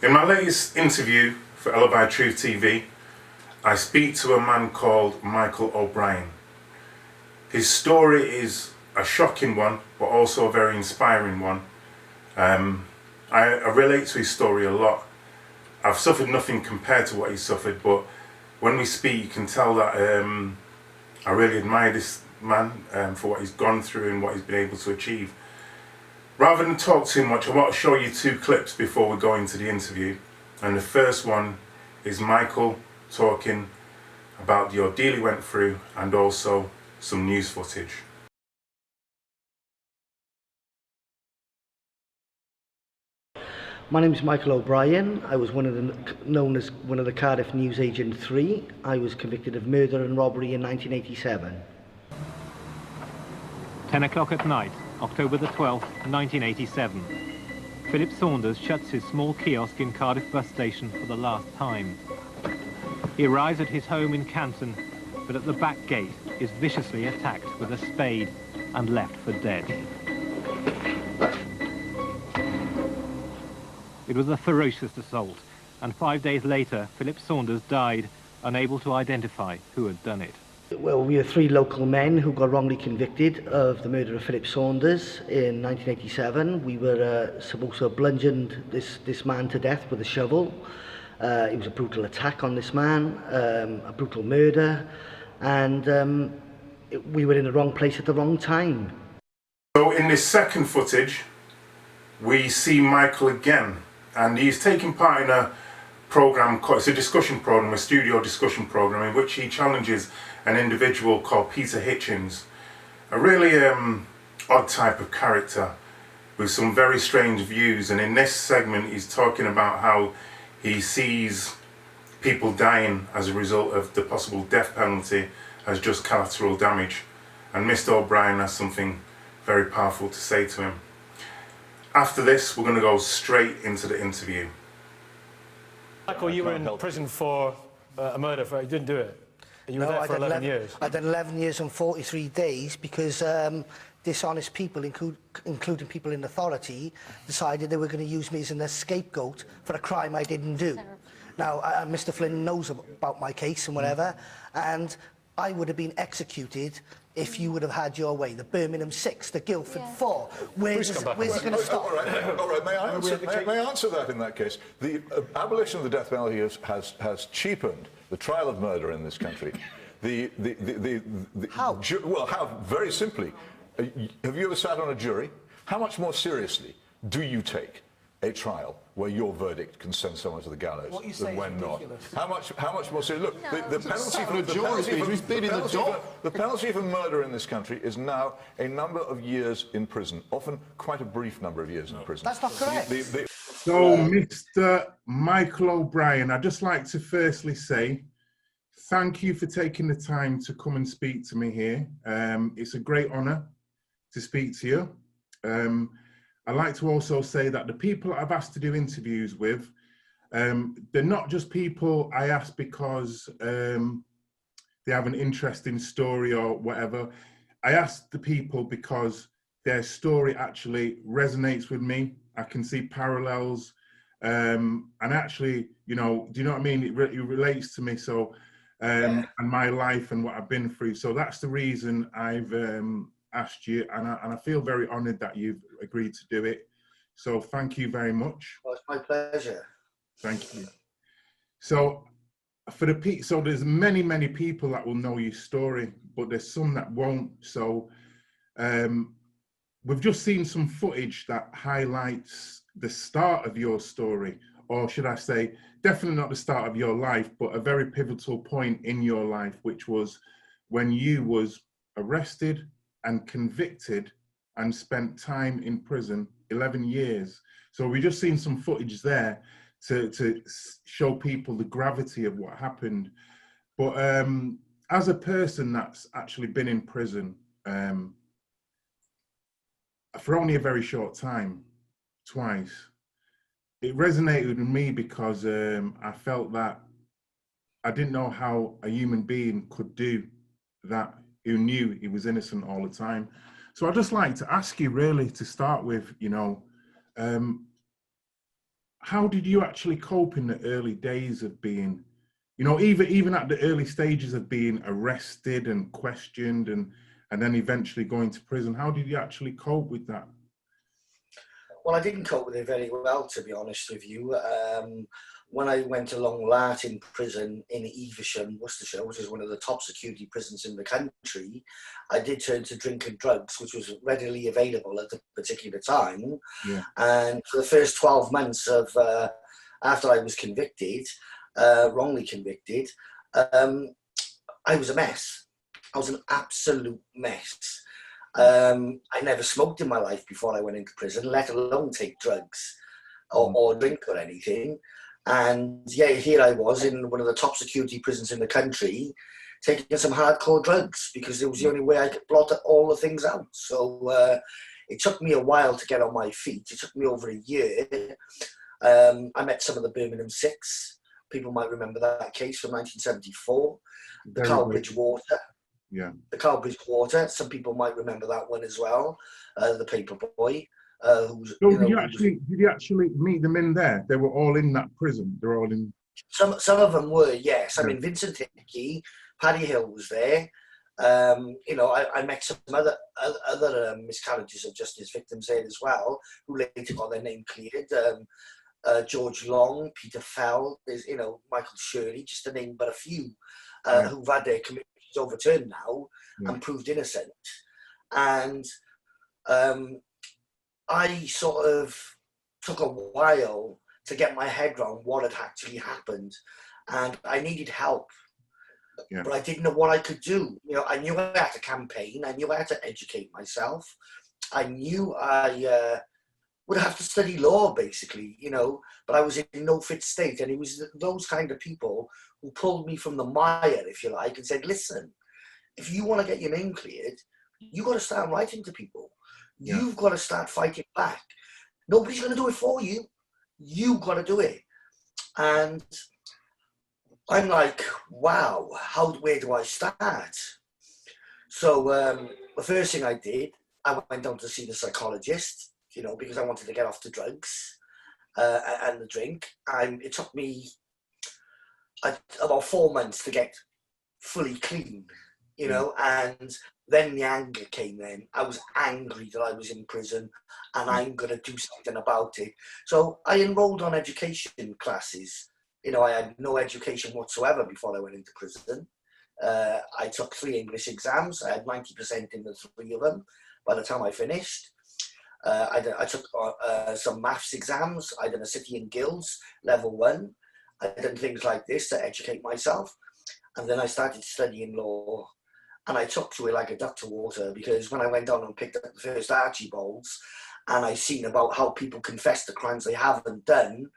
In my latest interview for ELAVI Truth TV, I speak to a man called Michale O'Brien. His story is a shocking one, but also a very inspiring one. I relate to his story a lot. I've suffered nothing compared to what he suffered, but when we speak, you can tell that I really admire this man for what he's gone through and what he's been able to achieve. Rather than talk too much, I want to show you two clips before we go into the interview. And the first one is Michale talking about the ordeal he went through and also some news footage. My name is Michale O'Brien. I was known as one of the Cardiff Newsagent 3. I was convicted of murder and robbery in 1987. 10 o'clock at night, October the 12th, 1987. Philip Saunders shuts his small kiosk in Cardiff bus station for the last time. He arrives at his home in Canton, but at the back gate is viciously attacked with a spade and left for dead. It was a ferocious assault, and 5 days later, Philip Saunders died, unable to identify who had done it. Well, we were 3 local men who got wrongly convicted of the murder of Philip Saunders in 1987. We were supposed to have bludgeoned this man to death with a shovel. It was a brutal attack on this man, a brutal murder, and we were in the wrong place at the wrong time. So in this second footage, we see Michale again, and he's taking part in a program, it's a discussion program, a studio discussion program, in which he challenges an individual called Peter Hitchens, a really odd type of character with some very strange views. And in this segment, he's talking about how he sees people dying as a result of the possible death penalty as just collateral damage. And Mr. O'Brien has something very powerful to say to him. After this, we're going to go straight into the interview. Michale, you were in prison for a murder. You didn't do it. You were there for 11 years. I did 11 years and 43 days because dishonest people, including people in authority, decided they were going to use me as a scapegoat for a crime I didn't do. Now, Mr. Flynn knows about my case and whatever, and I would have been executed if you would have had your way. The Birmingham 6, the Guildford 4. Where's it going to stop? All right. May I answer that in that case? The abolition of the death penalty has cheapened the trial of murder in this country. How? Well, how? Very simply. Have you ever sat on a jury? How much more seriously do you take a trial where your verdict can send someone to the gallows than when not? How much more seriously? Look, the penalty for murder in this country is now a number of years in prison, often quite a brief number of years in prison. That's not correct. So, Mr. Michale O'Brien, I'd just like to firstly say thank you for taking the time to come and speak to me here. It's a great honour to speak to you. I'd like to also say that the people I've asked to do interviews with, they're not just people I ask because they have an interesting story or whatever. I ask the people because their story actually resonates with me. I can see parallels, and actually, you know, do you know what I mean? It relates to me. So, and my life and what I've been through. So that's the reason I've asked you, and I feel very honoured that you've agreed to do it. So thank you very much. Well, it's my pleasure. Thank you. So so there's many people that will know your story, but there's some that won't. So we've just seen some footage that highlights the start of your story, or should I say, definitely not the start of your life, but a very pivotal point in your life, which was when you was arrested and convicted and spent time in prison, 11 years. So we just seen some footage there to show people the gravity of what happened. But as a person that's actually been in prison for only a very short time, twice, it resonated with me because I felt that I didn't know how a human being could do that, who knew he was innocent all the time. So I'd just like to ask you really to start with, you know, how did you actually cope in the early days of being, you know, even at the early stages of being arrested and questioned and then eventually going to prison? How did you actually cope with that? Well, I didn't cope with it very well, to be honest with you. When I went along that in prison in Evesham, Worcestershire, which is one of the top security prisons in the country, I did turn to drink and drugs, which was readily available at the particular time. Yeah. And for the first 12 months of after I was convicted, wrongly convicted, I was a mess. I was an absolute mess. I never smoked in my life before I went into prison, let alone take drugs or drink or anything. And yeah, here I was in one of the top security prisons in the country, taking some hardcore drugs because it was the only way I could blot all the things out. So it took me a while to get on my feet. It took me over a year. I met some of the Birmingham Six. People might remember that case from 1974, the Cowbridge Water. Yeah. The Cowbridge Water. Some people might remember that one as well. The paper boy. Did you actually meet them in there? They were all in that prison. They're all in. Some of them were, yes. I mean, Vincent Hickey, Paddy Hill was there. You know, I met some other miscarriages of justice victims there as well, who later got their name cleared. George Long, Peter Fell, there's, you know, Michael Shirley, just to name but a few, who've had their convictions overturned now and proved innocent. And I sort of took a while to get my head around what had actually happened, and I needed help. Yeah. But I didn't know what I could do. You know, I knew I had to campaign. I knew I had to educate myself. I knew I would have to study law, basically, you know, but I was in no fit state. And it was those kind of people who pulled me from the mire, if you like, and said, listen, if you want to get your name cleared, you got to start writing to people. Yeah. You've got to start fighting back. Nobody's going to do it for you. You got to do it. And I'm like, wow, where do I start? So the first thing I did, I went down to see the psychologist, you know, because I wanted to get off the drugs and the drink. It took me about 4 months to get fully clean, you know, and then the anger came in. I was angry that I was in prison and I'm going to do something about it. So I enrolled on education classes. You know, I had no education whatsoever before I went into prison. I took 3 English exams. I had 90% in the 3 of them by the time I finished. I took some maths exams. I did a City and Guilds, level 1. I did things like this to educate myself. And then I started studying law. And I took to it like a duck to water, because when I went down and picked up the first Archibalds and I seen about how people confess to crimes they haven't done,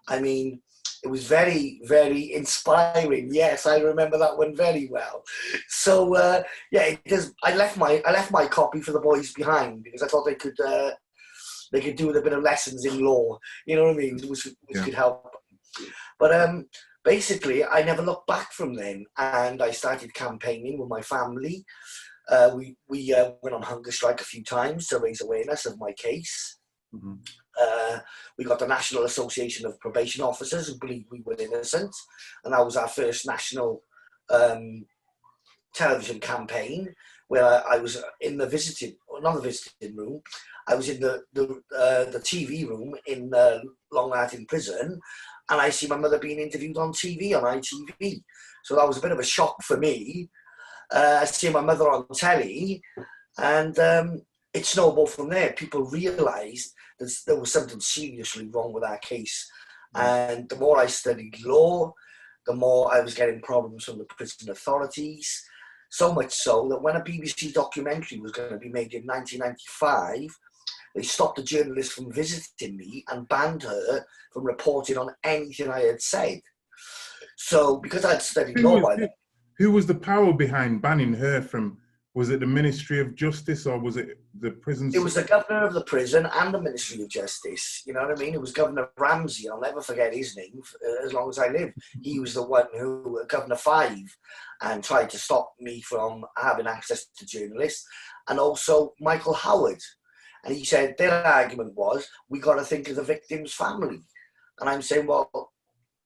I mean, it was very, very inspiring. Yes, I remember that one very well. So yeah, I left my copy for the boys behind because I thought they could do with a bit of lessons in law. You know what I mean? Which could help. But basically, I never looked back from then, and I started campaigning with my family. We went on hunger strike a few times to raise awareness of my case. Mm-hmm. We got the National Association of Probation Officers who believed we were innocent, and that was our first national television campaign, where I was in the visiting room. I was in the TV room in Long Lartin prison, and I see my mother being interviewed on TV, on ITV. So that was a bit of a shock for me, seeing my mother on telly, and it snowballed from there. People realised that there was something seriously wrong with our case. And the more I studied law, the more I was getting problems from the prison authorities. So much so that when a BBC documentary was going to be made in 1995, they stopped the journalist from visiting me and banned her from reporting on anything I had said. So because I'd studied law by then. Who was the power behind banning her from? Was it the Ministry of Justice or was it the prison? It was the governor of the prison and the Ministry of Justice. You know what I mean? It was Governor Ramsey. I'll never forget his name as long as I live. He was the one who, Governor Five, and tried to stop me from having access to journalists. And also Michael Howard. And he said their argument was, we got to think of the victim's family. And I'm saying, well,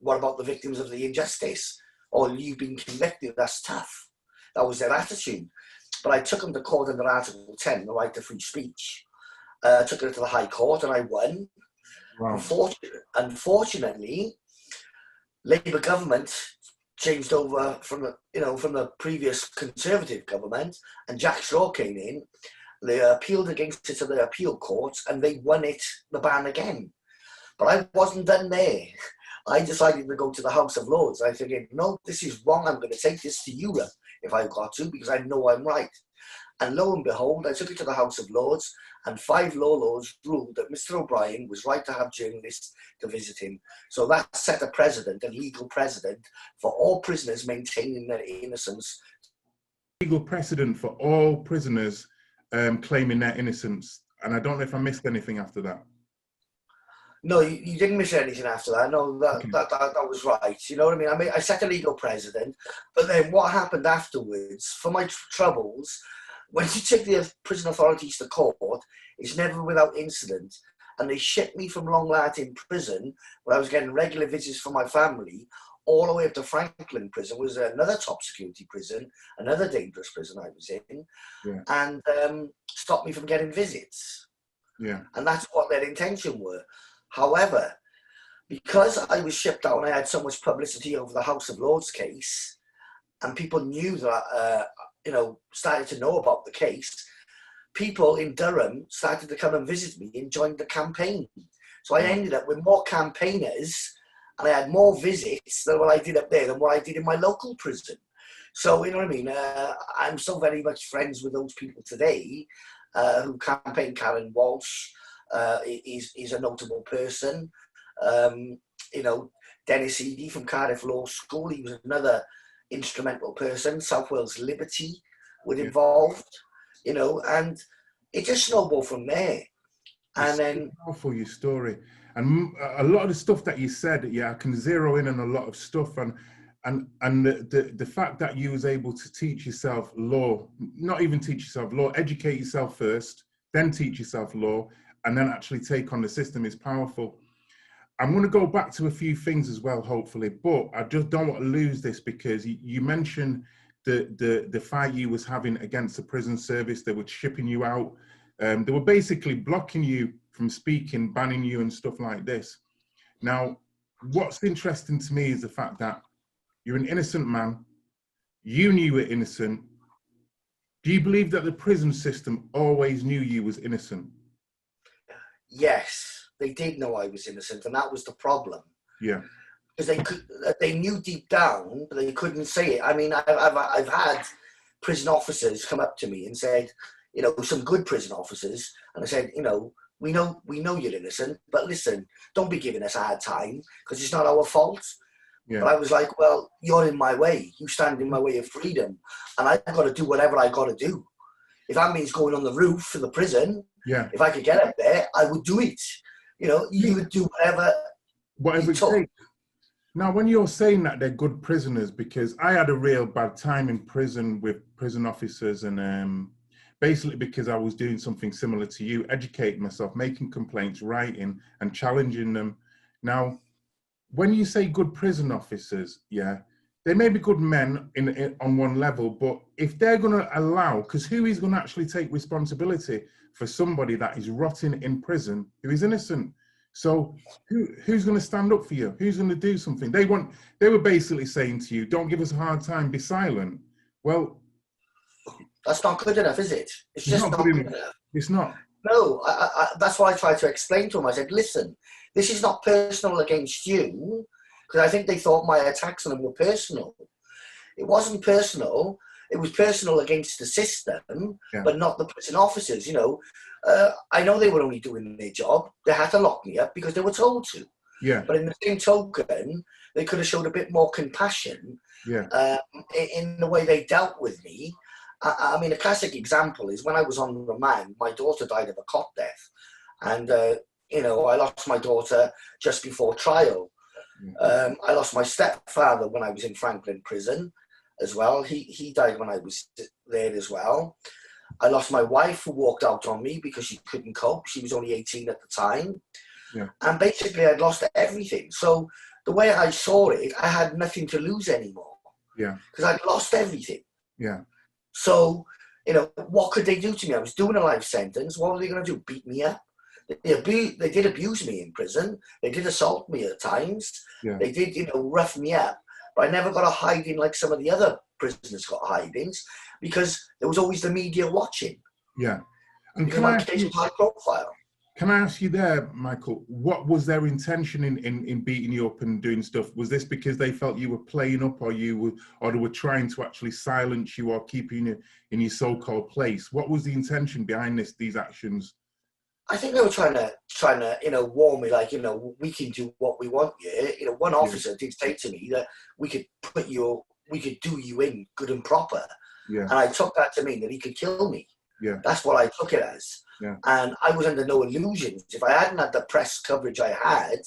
what about the victims of the injustice? Oh, you've been convicted, that's tough. That was their attitude. But I took them to court under Article 10, the right to free speech. Took it to the High Court and I won. Wow. Unfortunately, Labour government changed over from the previous Conservative government, and Jack Straw came in. They appealed against it to the appeal courts, and they won the ban again. But I wasn't done there. I decided to go to the House of Lords. I figured, no, this is wrong. I'm going to take this to Europe if I've got to, because I know I'm right. And lo and behold, I took it to the House of Lords, and 5 law lords ruled that Mr. O'Brien was right to have journalists to visit him. So that set a precedent, a legal precedent, for all prisoners maintaining their innocence. Legal precedent for all prisoners claiming their innocence. And I don't know if I missed anything after that. No, you didn't miss anything after that. No, that was right. You know what I mean? I set a legal precedent, but then what happened afterwards, for my troubles, when you take the prison authorities to court, it's never without incident. And they shipped me from Long Lartin prison, where I was getting regular visits from my family, all the way up to Franklin prison, was another top security prison, another dangerous prison I was in, and stopped me from getting visits. Yeah. And that's what their intention were. However, because I was shipped out and I had so much publicity over the House of Lords case, and people knew that, started to know about the case, people in Durham started to come and visit me and joined the campaign. So I ended up with more campaigners, and I had more visits than what I did up there than what I did in my local prison. So, you know what I mean? I'm so very much friends with those people today who campaigned. Karen Walsh is a notable person. Dennis Eady from Cardiff Law School, he was another instrumental person. South Wales Liberty were involved, and it just snowballed from there. And then powerful, your story, and a lot of the stuff that you said, I can zero in on a lot of stuff, and the fact that you was able to teach yourself law, not even teach yourself law, educate yourself first, then teach yourself law, and then actually take on the system is powerful. I'm going to go back to a few things as well, hopefully, but I just don't want to lose this, because you mentioned the fight you was having against the prison service. They were shipping you out. They were basically blocking you from speaking, banning you and stuff like this. Now, what's interesting to me is the fact that you're an innocent man. You knew you were innocent. Do you believe that the prison system always knew you was innocent? Yes. They did know I was innocent, and that was the problem. Yeah, because they knew deep down, but they couldn't say it. I mean, I've had prison officers come up to me and said, some good prison officers, and I said, we know you're innocent, but listen, don't be giving us a hard time because it's not our fault. Yeah. But I was like, well, you're in my way. You stand in my way of freedom, and I've got to do whatever I got to do. If that means going on the roof for the prison, if I could get up there, I would do it. You would do whatever it takes. Now, when you're saying that they're good prisoners, because I had a real bad time in prison with prison officers, and basically because I was doing something similar to you, educating myself, making complaints, writing, and challenging them. Now, when you say good prison officers, they may be good men on one level, but if they're going to allow, because who is going to actually take responsibility for somebody that is rotting in prison who is innocent? So who's going to stand up for you? Who's going to do something? They were basically saying to you, don't give us a hard time, be silent. Well, that's not good enough, is it? It's just not good enough. It's not. No, that's what I tried to explain to them. I said, listen, this is not personal against you, because I think they thought my attacks on them were personal. It wasn't personal. It was personal against the system, but not the prison officers, I know they were only doing their job. They had to lock me up because they were told to. Yeah. But in the same token, they could have showed a bit more compassion in the way they dealt with me. I mean, a classic example is when I was on remand, my daughter died of a cot death. And, I lost my daughter just before trial. I lost my stepfather when I was in Franklin prison as well. He died when I was there as well. I lost my wife, who walked out on me because she couldn't cope. She was only 18 at the time. And basically I'd lost everything. So the way I saw it, I had nothing to lose anymore. Because I'd lost everything. So, you know, what could they do to me? I was doing a life sentence. What were they going to do? Beat me up? They did abuse me in prison. They did assault me at times. They did, you know, rough me up. But I never got a hiding like some of the other prisoners got hidings, because there was always the media watching. And can my case was high profile. Can I ask you there, Michael, what was their intention in beating you up and doing stuff? Was this because they felt you were playing up, or they were trying to actually silence you or keep you in your so-called place? What was the intention behind these actions? I think they were trying to, you know, warn me, like, you know, we can do what we want here. You know, one officer did say to me that we could do you in good and proper. And I took that to mean that he could kill me. That's what I took it as. And I was under no illusions. If I hadn't had the press coverage I had,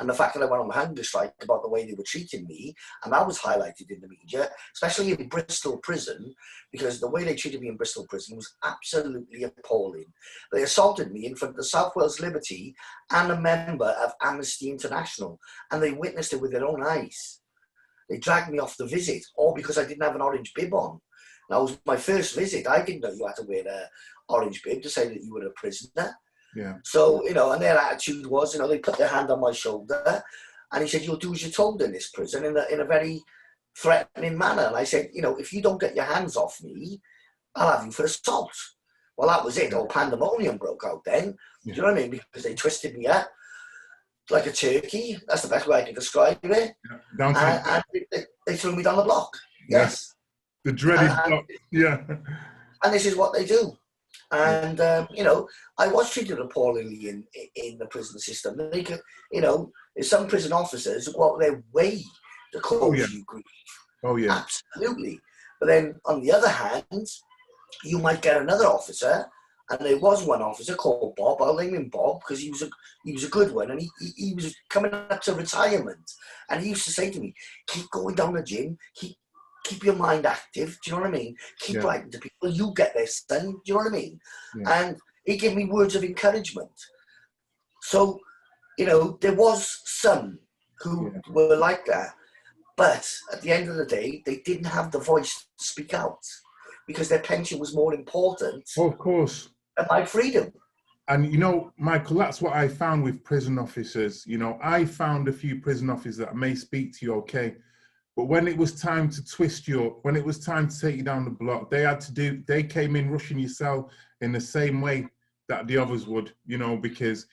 and the fact that I went on hunger strike about the way they were treating me, and that was highlighted in the media, especially in Bristol prison, because the way they treated me in Bristol prison was absolutely appalling. They assaulted me in front of the South Wales Liberty and a member of Amnesty International, and they witnessed it with their own eyes. They dragged me off the visit, all because I didn't have an orange bib on. That was my first visit. I didn't know you had to wear an orange bib to say that you were a prisoner. So, you know, and their attitude was, you know, they put their hand on my shoulder and he said, you'll do as you're told in this prison, in a very threatening manner. And I said, you know, if you don't get your hands off me, I'll have you for assault. Well, that was it. All pandemonium broke out then. Do you know what I mean? Because they twisted me up like a turkey. That's the best way I can describe it. And they threw me down the block. Yes. The dreaded block. And this is what they do. And, you know, I was treated appallingly in the prison system. They could, you know, some prison officers go out their way to cause you grief. Absolutely. But then, on the other hand, you might get another officer, and there was one officer called Bob. I'll name him Bob because he was a good one, and he was coming up to retirement. And he used to say to me, keep going down the gym, keep your mind active, do you know what I mean? Keep writing to people, you get this done, do you know what I mean? And he gave me words of encouragement. So, you know, there was some who were like that, but at the end of the day, they didn't have the voice to speak out because their pension was more important of course, than my freedom. And, you know, Michael, that's what I found with prison officers. You know, I found a few prison officers that may speak to you, okay, but when it was time to twist you up, when it was time to take you down the block, they came in rushing your cell in the same way that the others would, you know, because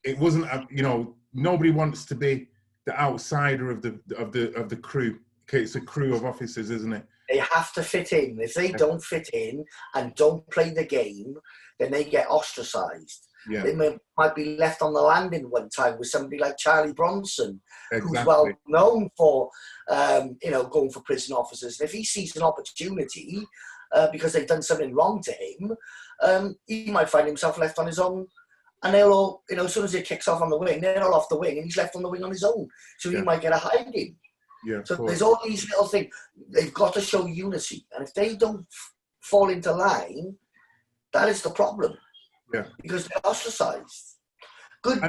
it wasn't, you know, nobody wants to be the outsider of the crew. Okay, it's a crew of officers, isn't it? They have to fit in. If they don't fit in and don't play the game, then they get ostracized. They might be left on the landing one time with somebody like Charlie Bronson, who's well known for, you know, going for prison officers. And if he sees an opportunity because they've done something wrong to him, he might find himself left on his own. And they'll all, you know, as soon as he kicks off on the wing, they're all off the wing and he's left on the wing on his own. So he might get a hiding. So there's all these little things. They've got to show unity. And if they don't fall into line, that is the problem. Because they're ostracized. Good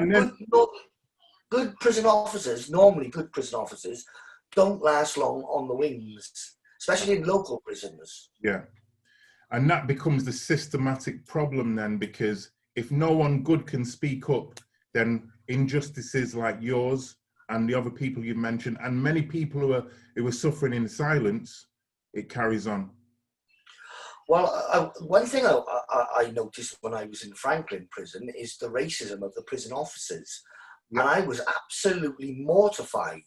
prison officers, normally good prison officers, don't last long on the wings, especially in local prisons. And that becomes the systematic problem then, because if no one good can speak up, then injustices like yours and the other people you mentioned, and many people who are suffering in silence, it carries on. Well, one thing I noticed when I was in Franklin prison is the racism of the prison officers. And I was absolutely mortified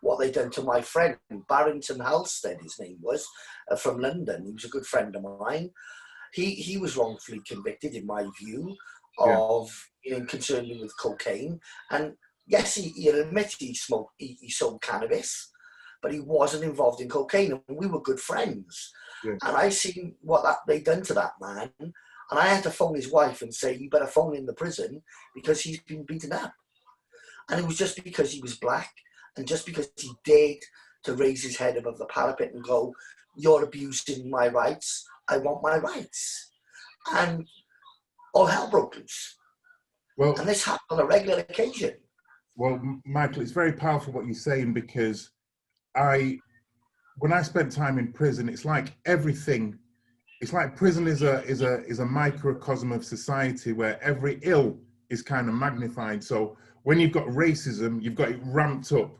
what they'd done to my friend, Barrington Halstead, his name was, from London. He was a good friend of mine. He was wrongfully convicted, in my view, of being concerned with cocaine. And yes, he admitted he sold cannabis, but he wasn't involved in cocaine. And we were good friends. And I seen what they'd done to that man, and I had to phone his wife and say, you better phone in the prison because he's been beaten up. And it was just because he was black and just because he dared to raise his head above the parapet and go, you're abusing my rights, I want my rights. And all hell broke loose. Well, and this happened on a regular occasion. Well, Michael, it's very powerful what you're saying, because when I spent time in prison, it's like everything. It's like prison is a microcosm of society where every ill is kind of magnified. So when you've got racism, you've got it ramped up.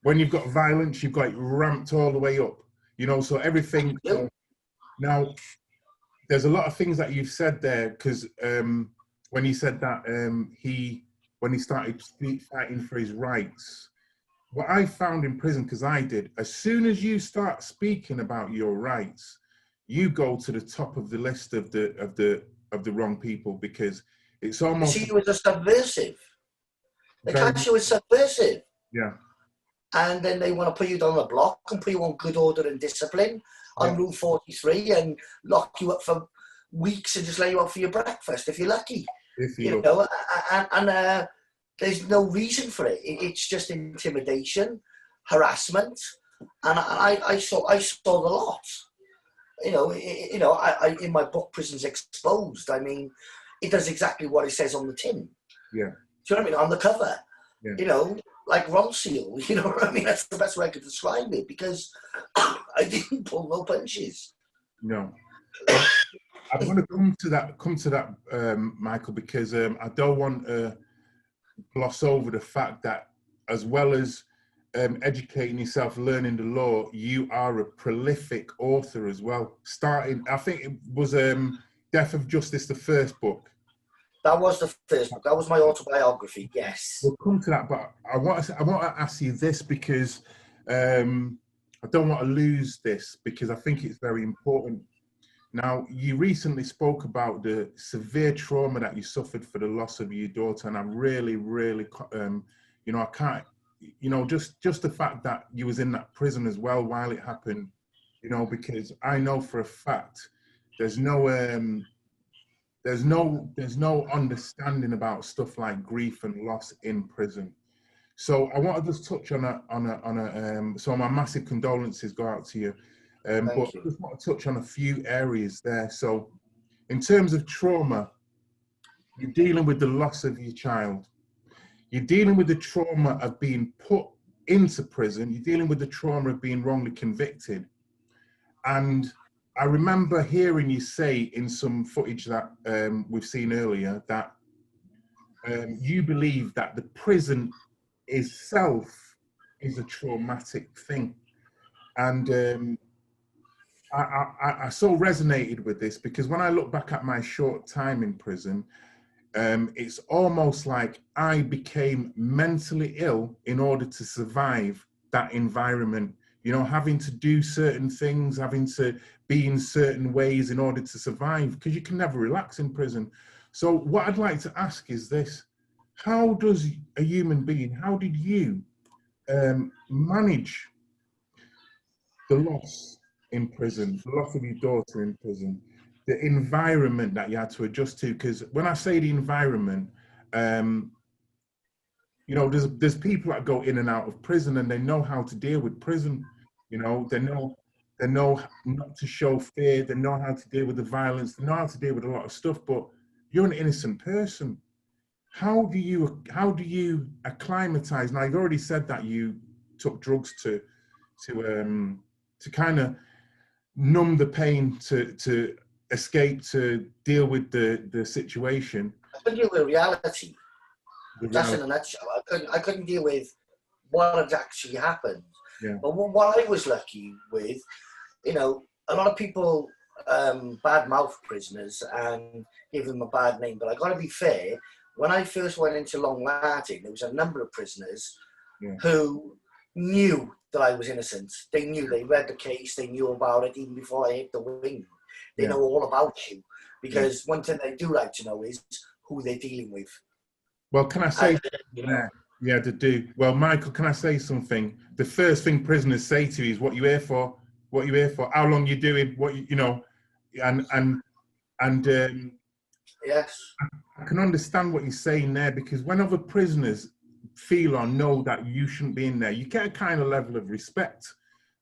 When you've got violence, you've got it ramped all the way up. You know, so everything. Now, there's a lot of things that you've said there, because when you said that when he started fighting for his rights, what I found in prison, because I did, as soon as you start speaking about your rights, you go to the top of the list of the wrong people, because it's almost. You see, you was a subversive. They catch you as subversive. Yeah. And then they want to put you down the block and put you on good order and discipline on Rule 43 and lock you up for weeks and just lay you out for your breakfast if you're lucky. You know, and there's no reason for it. It's just intimidation, harassment, and I saw the lot. You know, in my book, Prisons Exposed, I mean, it does exactly what it says on the tin. Yeah. Do you know what I mean? On the cover. Yeah. You know, like Ron Seal, you know what I mean? That's the best way I could describe it, because I didn't pull no punches. No. I want to come to that, Michael, because I don't want to gloss over the fact that, as well as educating yourself, learning the law, you are a prolific author as well. Starting, I think it was Death of Justice, the first book. That was the first book. That was my autobiography. Yes. We'll come to that, but I want to ask you this, because I don't want to lose this, because I think it's very important. Now, you recently spoke about the severe trauma that you suffered for the loss of your daughter, and I really, really, you know, I can't, you know, just the fact that you was in that prison as well while it happened, you know, because I know for a fact there's no understanding about stuff like grief and loss in prison. So I want to just touch so my massive condolences go out to you. But I just want to touch on a few areas there. So in terms of trauma, you're dealing with the loss of your child. You're dealing with the trauma of being put into prison. You're dealing with the trauma of being wrongly convicted. And I remember hearing you say in some footage that we've seen earlier that you believe that the prison itself is a traumatic thing. And I so resonated with this, because when I look back at my short time in prison, it's almost like I became mentally ill in order to survive that environment. You know, having to do certain things, having to be in certain ways in order to survive, because you can never relax in prison. So what I'd like to ask is this: how does a human being, how did you manage the loss in prison, the loss of your daughter in prison, the environment that you had to adjust to? Because when I say the environment, you know, there's people that go in and out of prison and they know how to deal with prison. You know, they know not to show fear, they know how to deal with the violence, they know how to deal with a lot of stuff, but you're an innocent person. How do you acclimatize? Now, you've already said that you took drugs to kind of numb the pain, to escape, to deal with the situation. I couldn't deal with reality. That's in a nutshell. I couldn't deal with what had actually happened. Yeah. But what I was lucky with, you know, a lot of people badmouth prisoners and give them a bad name. But I got to be fair. When I first went into Long Lartin, there was a number of prisoners who knew that I was innocent. They knew. They read the case. They knew about it even before I hit the wing. They know all about you, because one thing they do like to know is who they're dealing with. Well, can I say, yeah, they do. Well, Michael, can I say something? The first thing prisoners say to you is, "What you here for? What you here for? How long you doing? What you know?" And yes, I can understand what you're saying there, because when other prisoners feel or know that you shouldn't be in there, you get a kind of level of respect,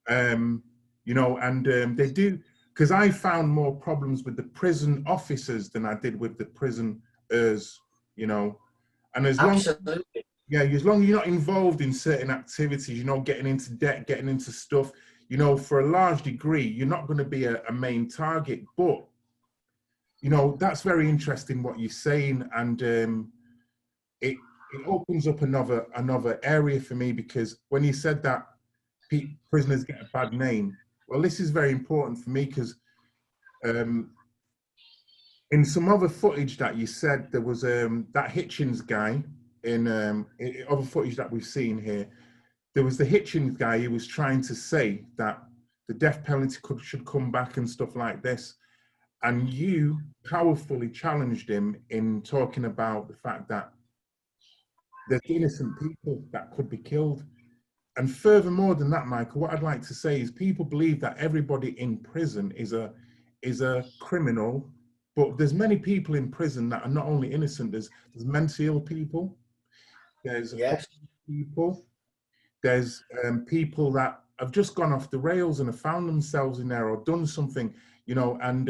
you know, and they do. Because I found more problems with the prison officers than I did with the prisoners, you know. And as Absolutely. as long as you're not involved in certain activities, you know, getting into debt, getting into stuff, you know, for a large degree, you're not going to be a main target. But, you know, that's very interesting what you're saying. And it opens up another area for me, because when you said that prisoners get a bad name, well, this is very important for me, because in some other footage that you said, there was that Hitchens guy in other footage that we've seen here. There was the Hitchens guy who was trying to say that the death penalty should come back and stuff like this. And you powerfully challenged him in talking about the fact that there's innocent people that could be killed. And furthermore than that, Michael, what I'd like to say is people believe that everybody in prison is a criminal, but there's many people in prison that are not only innocent. There's mentally ill people, there's people, there's people that have just gone off the rails and have found themselves in there or done something, you know. And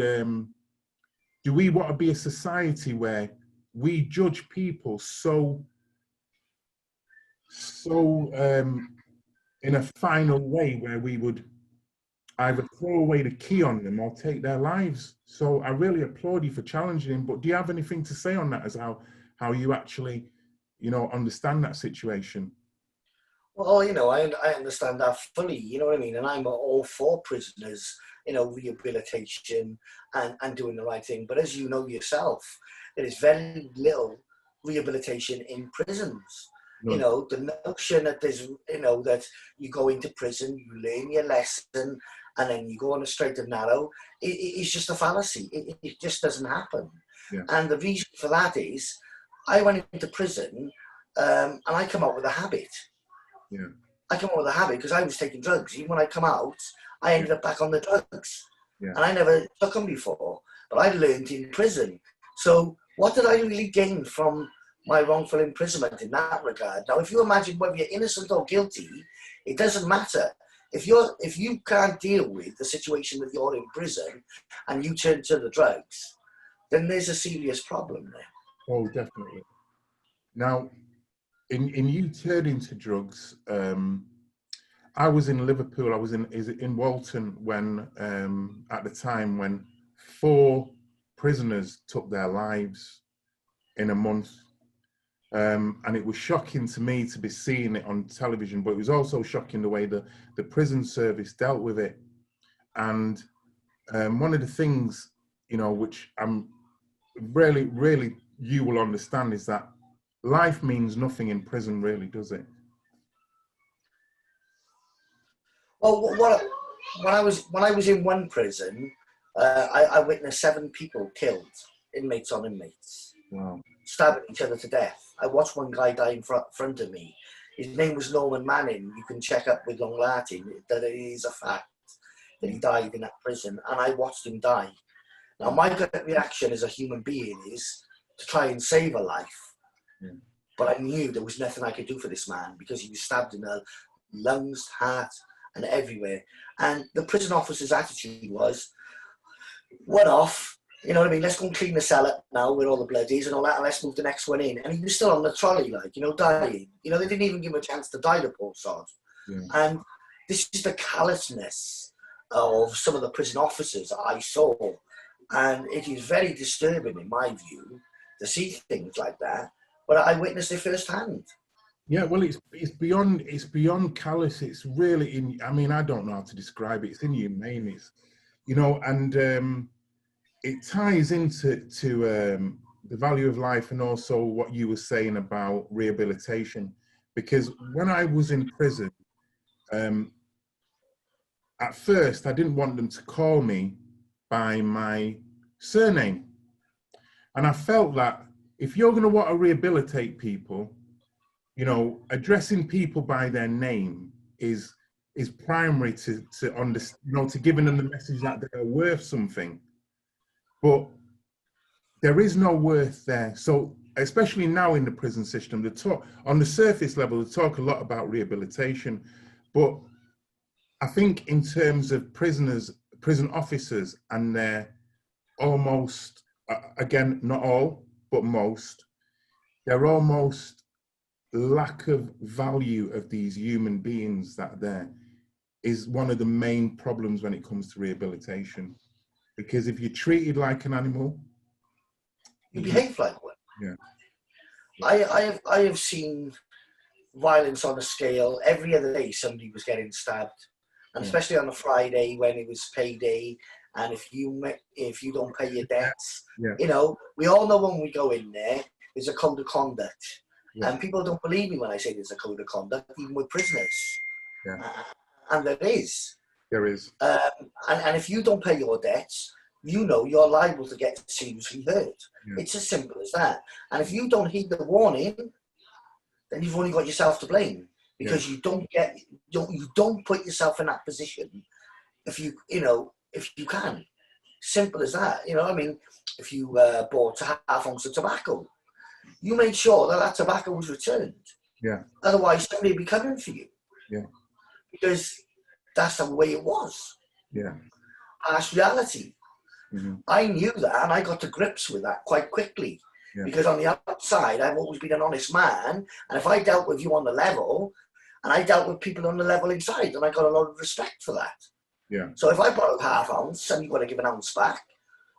do we want to be a society where we judge people so in a final way, where we would either throw away the key on them or take their lives? So I really applaud you for challenging him. But do you have anything to say on that, as how you actually, you know, understand that situation? Well, you know, I understand that fully, you know what I mean? And I'm all for prisoners, you know, rehabilitation and doing the right thing. But as you know yourself, there is very little rehabilitation in prisons. No. You know, the notion that there's, you know, that you go into prison, you learn your lesson, and then you go on a straight and narrow, it's just a fallacy. It just doesn't happen. Yeah. And the reason for that is, I went into prison and I come out with a habit. Yeah. I come out with a habit because I was taking drugs. Even when I come out, I ended up back on the drugs. Yeah. And I never took them before, but I learned in prison. So what did I really gain from my wrongful imprisonment in that regard? Now, if you imagine whether you're innocent or guilty, it doesn't matter. If you can't deal with the situation that you're in prison and you turn to the drugs, then there's a serious problem there. Oh, definitely. Now, in you turning to drugs, I was in Liverpool. I was in Walton when at the time when 4 prisoners took their lives in a month. And it was shocking to me to be seeing it on television, but it was also shocking the way the prison service dealt with it. And one of the things, you know, which I'm really you will understand, is that life means nothing in prison, really, does it? Well, when I was in one prison, I witnessed 7 people killed, inmates on inmates. Wow. Stabbing each other to death. I watched one guy die in front of me. His name was Norman Manning. You can check up with Long Latin that it is a fact that he died in that prison, and I watched him die. Now, my gut reaction as a human being is to try and save a life. Yeah. But I knew there was nothing I could do for this man because he was stabbed in the lungs, heart, and everywhere. And the prison officer's attitude was, one off, you know what I mean, let's go and clean the cell up now with all the bloodies and all that, and let's move the next one in. And he was still on the trolley, like, you know, dying. You know, they didn't even give him a chance to die, the poor sod. Yeah. And this is the callousness of some of the prison officers I saw. And it is very disturbing, in my view, to see things like that. But I witnessed it firsthand. Yeah, well, it's beyond callous. It's really I mean, I don't know how to describe it. It's inhumane. It's, you know, and it ties into the value of life, and also what you were saying about rehabilitation. Because when I was in prison, at first I didn't want them to call me by my surname, and I felt that if you're going to want to rehabilitate people, you know, addressing people by their name is primary to understand, you know, to giving them the message that they're worth something. But there is no worth there. So especially now in the prison system, they talk on the surface level, they talk a lot about rehabilitation, but I think in terms of prisoners, prison officers, and their almost, again, not all, but most, they're almost lack of value of these human beings that there is one of the main problems when it comes to rehabilitation. Because if you're treated like an animal, you behave like one. Yeah. I have seen violence on a scale. Every other day somebody was getting stabbed, and especially on a Friday when it was payday, and if you don't pay your debts, you know, we all know when we go in there's a code of conduct, and people don't believe me when I say there's a code of conduct, even with prisoners, and there is. There is. And if you don't pay your debts, you know you're liable to get seriously hurt. It's as simple as that. And if you don't heed the warning, then you've only got yourself to blame, because you don't put yourself in that position if you can. Simple as that. You know, I mean, if you bought a half ounce of tobacco, you made sure that tobacco was returned. Yeah. Otherwise, somebody would be coming for you. Yeah. Because that's the way it was. Yeah. Harsh reality. Mm-hmm. I knew that, and I got to grips with that quite quickly. Yeah. Because on the outside, I've always been an honest man, and if I dealt with you on the level, and I dealt with people on the level inside, and I got a lot of respect for that. Yeah. So if I borrowed half ounce, and you've got to give an ounce back,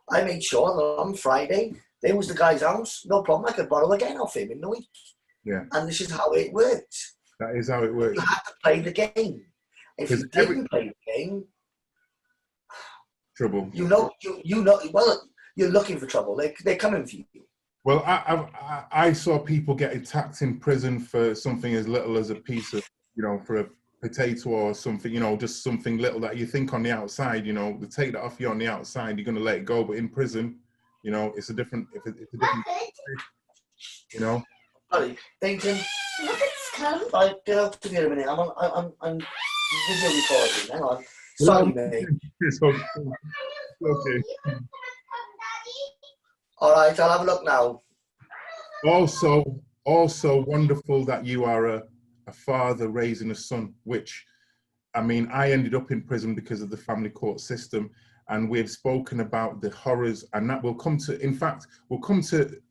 I made sure that on Friday, there was the guy's ounce, no problem, I could borrow again off him in the week. Yeah. And this is how it worked. That is how it works. You had to play the game. If you didn't play the game, trouble. You know. Well, you're looking for trouble. They're coming for you. Well, I saw people get attacked in prison for something as little as a piece of, you know, for a potato or something, you know, just something little that you think on the outside, you know, they take that off you on the outside, you're going to let it go. But in prison, you know, it's a different, you know. Sorry, Dayton. Right, get out to me in a minute. I'm video recording. Hang on. Sorry, mate. It's okay. All right, I'll have a look now. Also wonderful that you are a father raising a son, which, I mean, I ended up in prison because of the family court system, and we've spoken about the horrors, and that will come to, in fact, we'll come to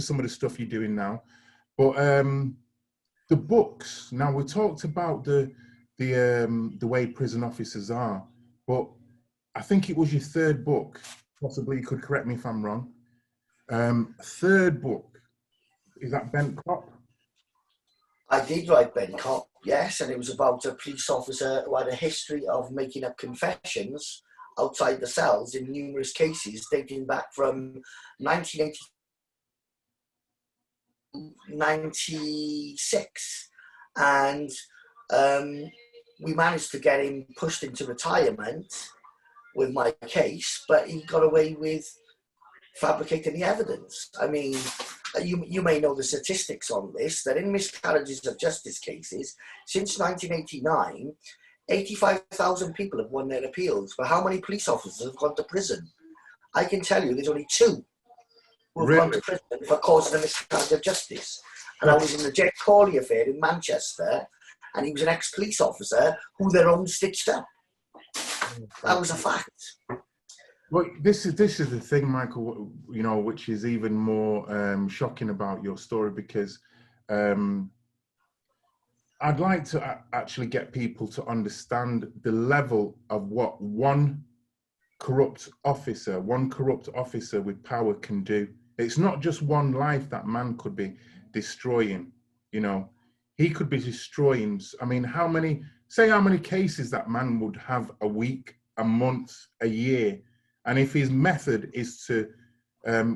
some of the stuff you're doing now. But the books, now we talked about the way prison officers are, but I think it was your third book, possibly you could correct me if I'm wrong. Third book, is that Bent Cop? I did write Bent Cop, yes, and it was about a police officer who had a history of making up confessions outside the cells in numerous cases dating back from 1996, and we managed to get him pushed into retirement with my case, but he got away with fabricating the evidence. I mean, you may know the statistics on this, that in miscarriages of justice cases, since 1989, 85,000 people have won their appeals, but how many police officers have gone to prison? I can tell you there's only 2 who have gone to prison for causing a miscarriage of justice. And I was in the Jet Corley affair in Manchester, and he was an ex-police officer who their own stitched up. That was a fact. Well, this is the thing, Michael, you know, which is even more shocking about your story, because I'd like to actually get people to understand the level of what one corrupt officer with power can do. It's not just one life that man could be destroying, you know. He could be destroying, I mean, how many cases that man would have a week, a month, a year. And if his method is to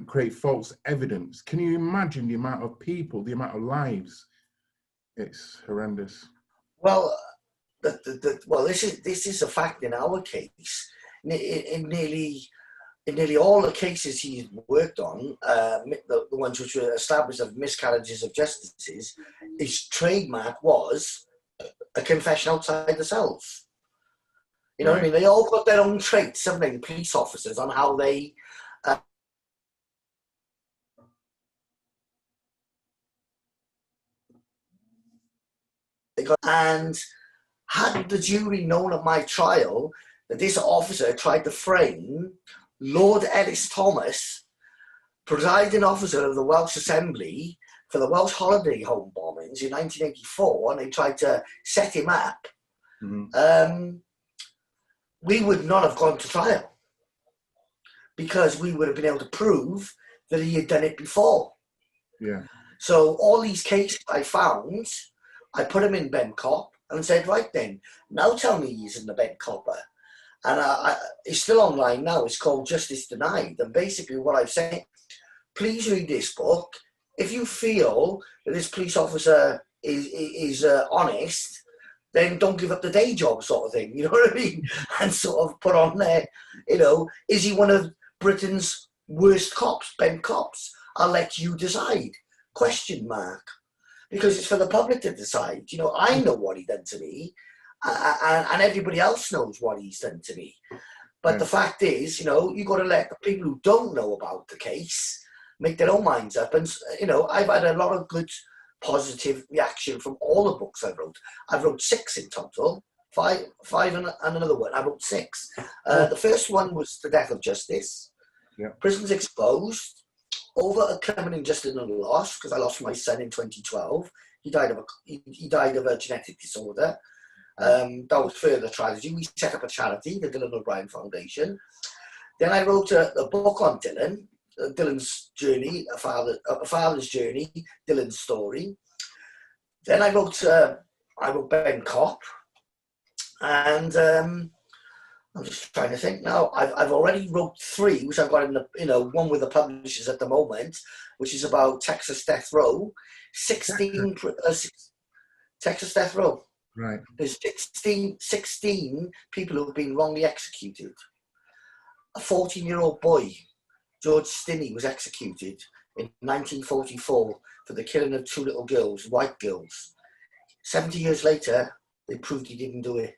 create false evidence, can you imagine the amount of people, the amount of lives? It's horrendous. Well, this is a fact in our case. In nearly all the cases he's worked on, the ones which were established as miscarriages of justice, his trademark was a confession outside the cells. You know what I mean? They all got their own traits, haven't they, the police officers, on how they... and had the jury known of my trial that this officer tried to frame Lord Ellis Thomas, presiding officer of the Welsh Assembly, for the Welsh holiday home bombings in 1984, and they tried to set him up, we would not have gone to trial because we would have been able to prove that he had done it before. Yeah. So all these cases I found, I put him in Ben Cop and said, right then, now tell me he's in the Ben Copper. And it's still online now. It's called Justice Denied. And basically what I've said, please read this book. If you feel that this police officer is honest, then don't give up the day job, sort of thing. You know what I mean? And sort of put on there, you know, is he one of Britain's worst cops, Ben Cops? I'll let you decide. Question mark. Because it's for the public to decide. You know, I know what he done to me, and everybody else knows what he's done to me. But the fact is, you know, you've got to let the people who don't know about the case make their own minds up. And, you know, I've had a lot of good positive reaction from all the books I wrote. I wrote 6 in total, five and another one. I wrote 6. The first one was The Death of Justice. Yeah. Prisons Exposed. Over a criminal injustice and loss, because I lost my son in 2012. He died of a genetic disorder. That was further tragedy. We set up a charity, the Dylan O'Brien Foundation. Then I wrote a book on Dylan, Dylan's journey, a father's journey, Dylan's story. Then I wrote Ben Cop, and I'm just trying to think now. I've already wrote 3, which I've got in the, you know, one with the publishers at the moment, which is about Texas Death Row. 16 Texas Death Row. Right. There's 16 people who have been wrongly executed. A 14-year-old boy, George Stinney, was executed in 1944 for the killing of 2 little girls, white girls. 70 years later, they proved he didn't do it.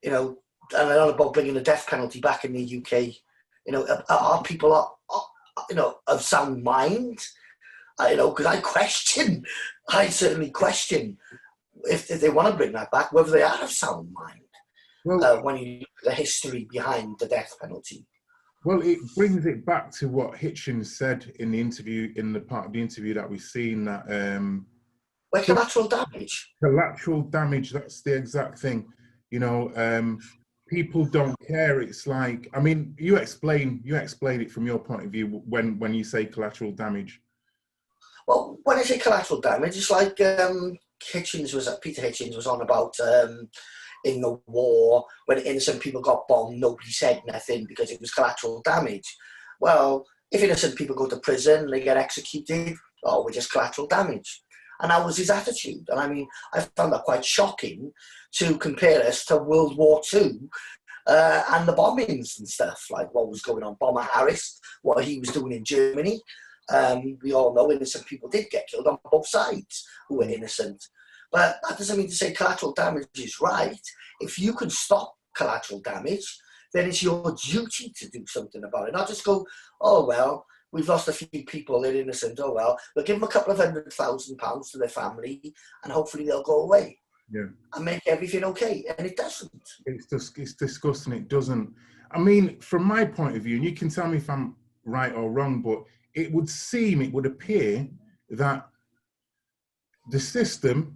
You know, and I'm about bringing the death penalty back in the UK. You know, are people, you know, of sound mind? You know, because I certainly question if they want to bring that back, whether they are of sound mind. Well, when you look at the history behind the death penalty. Well, it brings it back to what Hitchens said in the interview, in the part of the interview that we've seen, that well, collateral damage. Collateral damage, that's the exact thing. You know, people don't care. It's like, I mean, you explain it from your point of view when you say collateral damage. Well, when I say collateral damage, it's like Peter Hitchens was on about in the war, when innocent people got bombed, nobody said nothing because it was collateral damage. Well, if innocent people go to prison, they get executed, oh, we're just collateral damage. And that was his attitude. And I mean, I found that quite shocking to compare us to World War II and the bombings and stuff, like what was going on. Bomber Harris, what he was doing in Germany. We all know innocent people did get killed on both sides who were innocent. But that doesn't mean to say collateral damage is right. If you can stop collateral damage, then it's your duty to do something about it. Not just go, oh, well, we've lost a few people, they're innocent, oh well, we'll give them a couple of £100,000 to their family and hopefully they'll go away. Yeah. And make everything okay, and it doesn't. It's disgusting, it doesn't. I mean, from my point of view, and you can tell me if I'm right or wrong, but it would appear that the system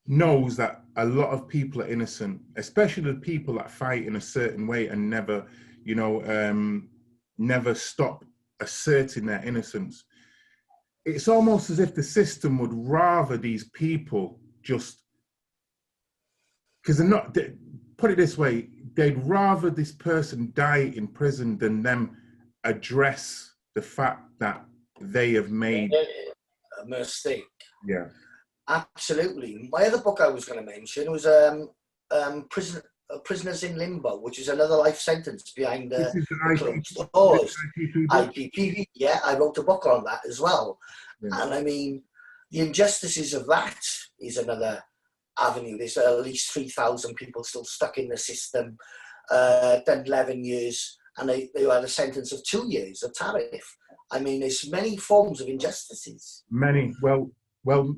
knows that a lot of people are innocent, especially the people that fight in a certain way and never, you know, never stop asserting their innocence. It's almost as if the system would rather these people just, because they're not, put it this way, they'd rather this person die in prison than them address the fact that they have made a mistake. Yeah. Absolutely. My other book I was going to mention was Prisoners in Limbo, which is another life sentence behind closed doors. IPPV, yeah, I wrote a book on that as well. Yeah. And I mean, the injustices of that is another avenue. There's at least 3,000 people still stuck in the system, done 11 years, and they had a sentence of 2 years of tariff. I mean, there's many forms of injustices. Many. Well,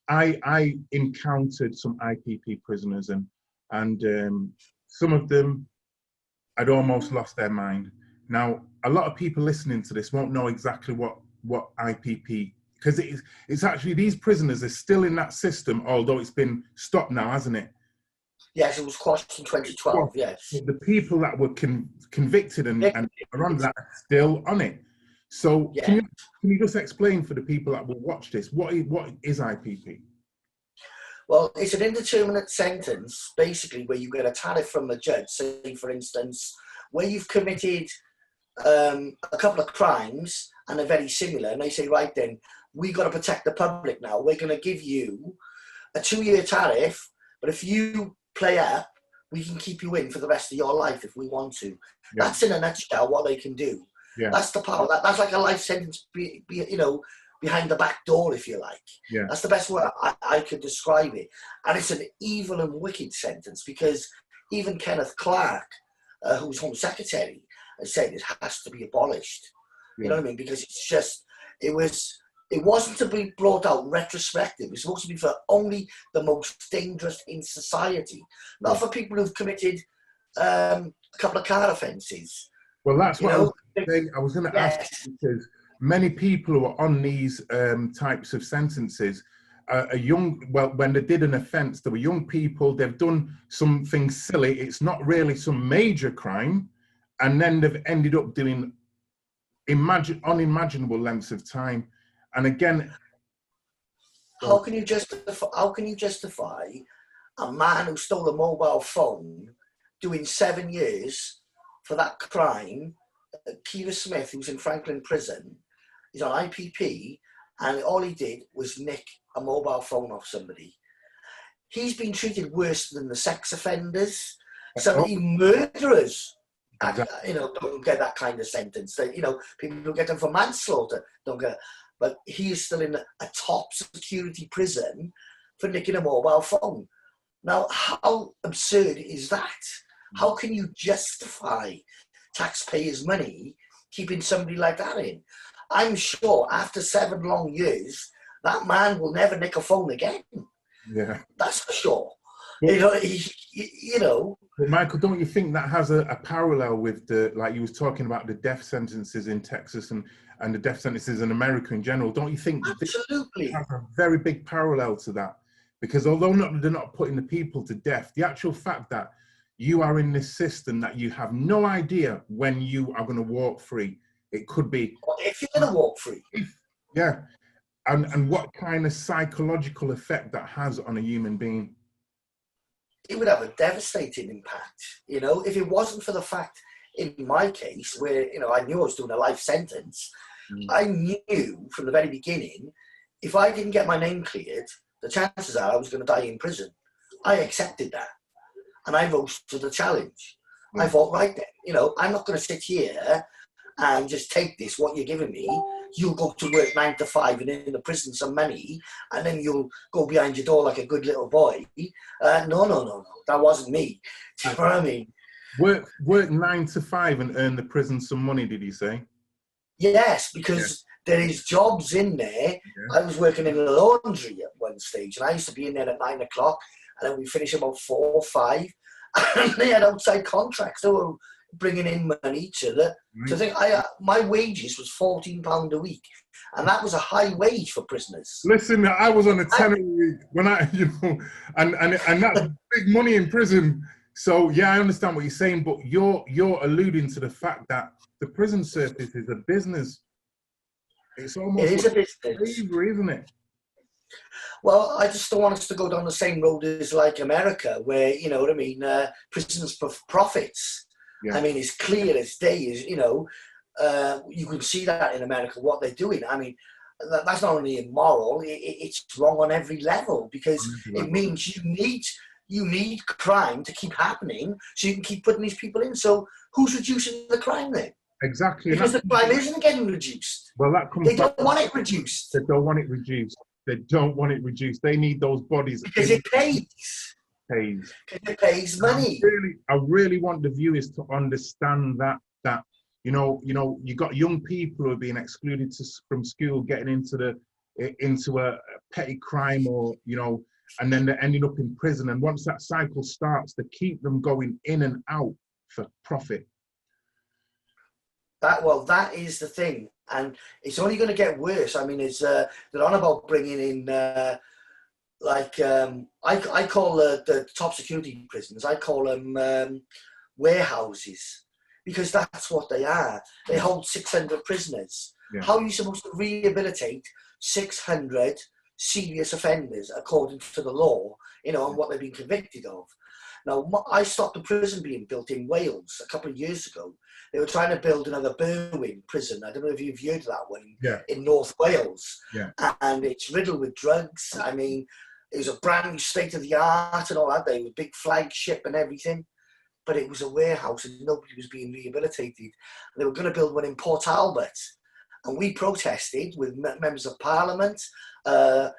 I encountered some IPP prisoners, and some of them had almost lost their mind. Now, a lot of people listening to this won't know exactly what IPP, because it's actually, these prisoners are still in that system, although it's been stopped now, hasn't it? Yes, it was quashed in 2012, yes. The people that were convicted and are on that are still on it. So yeah. can you just explain for the people that will watch this, what is IPP? Well, it's an indeterminate sentence, basically, where you get a tariff from the judge. Say, for instance, where you've committed a couple of crimes and they're very similar, and they say, right then, we've got to protect the public now. We're going to give you a 2-year tariff, but if you play up, we can keep you in for the rest of your life if we want to. Yeah. That's in a nutshell what they can do. Yeah. That's the power. That's like a life sentence, behind the back door, if you like. Yeah. That's the best way I could describe it. And it's an evil and wicked sentence, because even Kenneth Clark, who's Home Secretary, has said it has to be abolished. Yeah. You know what I mean? Because it's just, it wasn't to be brought out retrospective. It's supposed to be for only the most dangerous in society, not for people who've committed a couple of car offences. Well, that's what I was going to ask, because many people who are on these types of sentences are young. Well, when they did an offence, they were young people. They've done something silly. It's not really some major crime, and then they've ended up doing unimaginable lengths of time. And again, how can you justify a man who stole a mobile phone doing 7 years for that crime? Keira Smith, who's in Franklin Prison, is on IPP, and all he did was nick a mobile phone off somebody. He's been treated worse than the sex offenders. Some of the murderers, don't get that kind of sentence. People who get them for manslaughter don't get. But he is still in a top security prison for nicking a mobile phone. Now, how absurd is that? How can you justify taxpayers' money keeping somebody like that in? I'm sure after 7 long years, that man will never nick a phone again. Yeah, that's for sure. Well, But Michael, don't you think that has a parallel with like you was talking about the death sentences in Texas and the death sentences in America in general? Don't you think absolutely this has a very big parallel to that? Because although they're not putting the people to death, the actual fact that you are in this system that you have no idea when you are going to walk free. It could be if you're going to walk free. Yeah, and what kind of psychological effect that has on a human being. It would have a devastating impact, if it wasn't for the fact, in my case, where, I knew I was doing a life sentence, I knew from the very beginning, if I didn't get my name cleared, the chances are I was going to die in prison. I accepted that, and I rose to the challenge. I thought, right then, I'm not going to sit here and just take this, what you're giving me. You'll go to work 9 to 5 and in the prison some money, and then you'll go behind your door like a good little boy. No. That wasn't me. Do you know what I mean? Work 9 to 5 and earn the prison some money, did you say? Yes, because there is jobs in there. Yeah. I was working in a laundry at one stage, and I used to be in there at 9 o'clock, and then we finish about 4 or 5, and they had outside contracts. They were bringing in money to the thing. My wages was £14 a week, and that was a high wage for prisoners. Listen, I was on a tenner a week when and that's big money in prison. So yeah, I understand what you're saying, but you're alluding to the fact that the prison service is a business. It's almost a business, slavery, isn't it? Well, I just don't want us to go down the same road as like America, where prisons for profits. Yeah. I mean, it's clear as day. You can see that in America, what they're doing. I mean, that's not only immoral, it's wrong on every level, because it means you need crime to keep happening so you can keep putting these people in. So who's reducing the crime then? Exactly. Because the crime isn't getting reduced. Well, that comes. They don't want it reduced. They don't want it reduced. They don't want it reduced. They need those bodies. Because it pays. Because it pays money. I really want the viewers to understand that you got young people who are being excluded from school, getting into a petty crime, or and then they're ending up in prison. And once that cycle starts, they keep them going in and out for profit. That is the thing. And it's only going to get worse. I mean, they're on about bringing in, I call the top security prisons, I call them warehouses, because that's what they are. They hold 600 prisoners. Yeah. How are you supposed to rehabilitate 600 serious offenders according to the law, you know, and what they've been convicted of? Now, I stopped a prison being built in Wales a couple of years ago. They were trying to build another Berwyn prison. I don't know if you've heard of that one, in North Wales. Yeah. And it's riddled with drugs. I mean, it was a brand new state-of-the-art and all that. They were a big flagship and everything. But it was a warehouse and nobody was being rehabilitated. They were going to build one in Port Talbot. And we protested with members of Parliament. I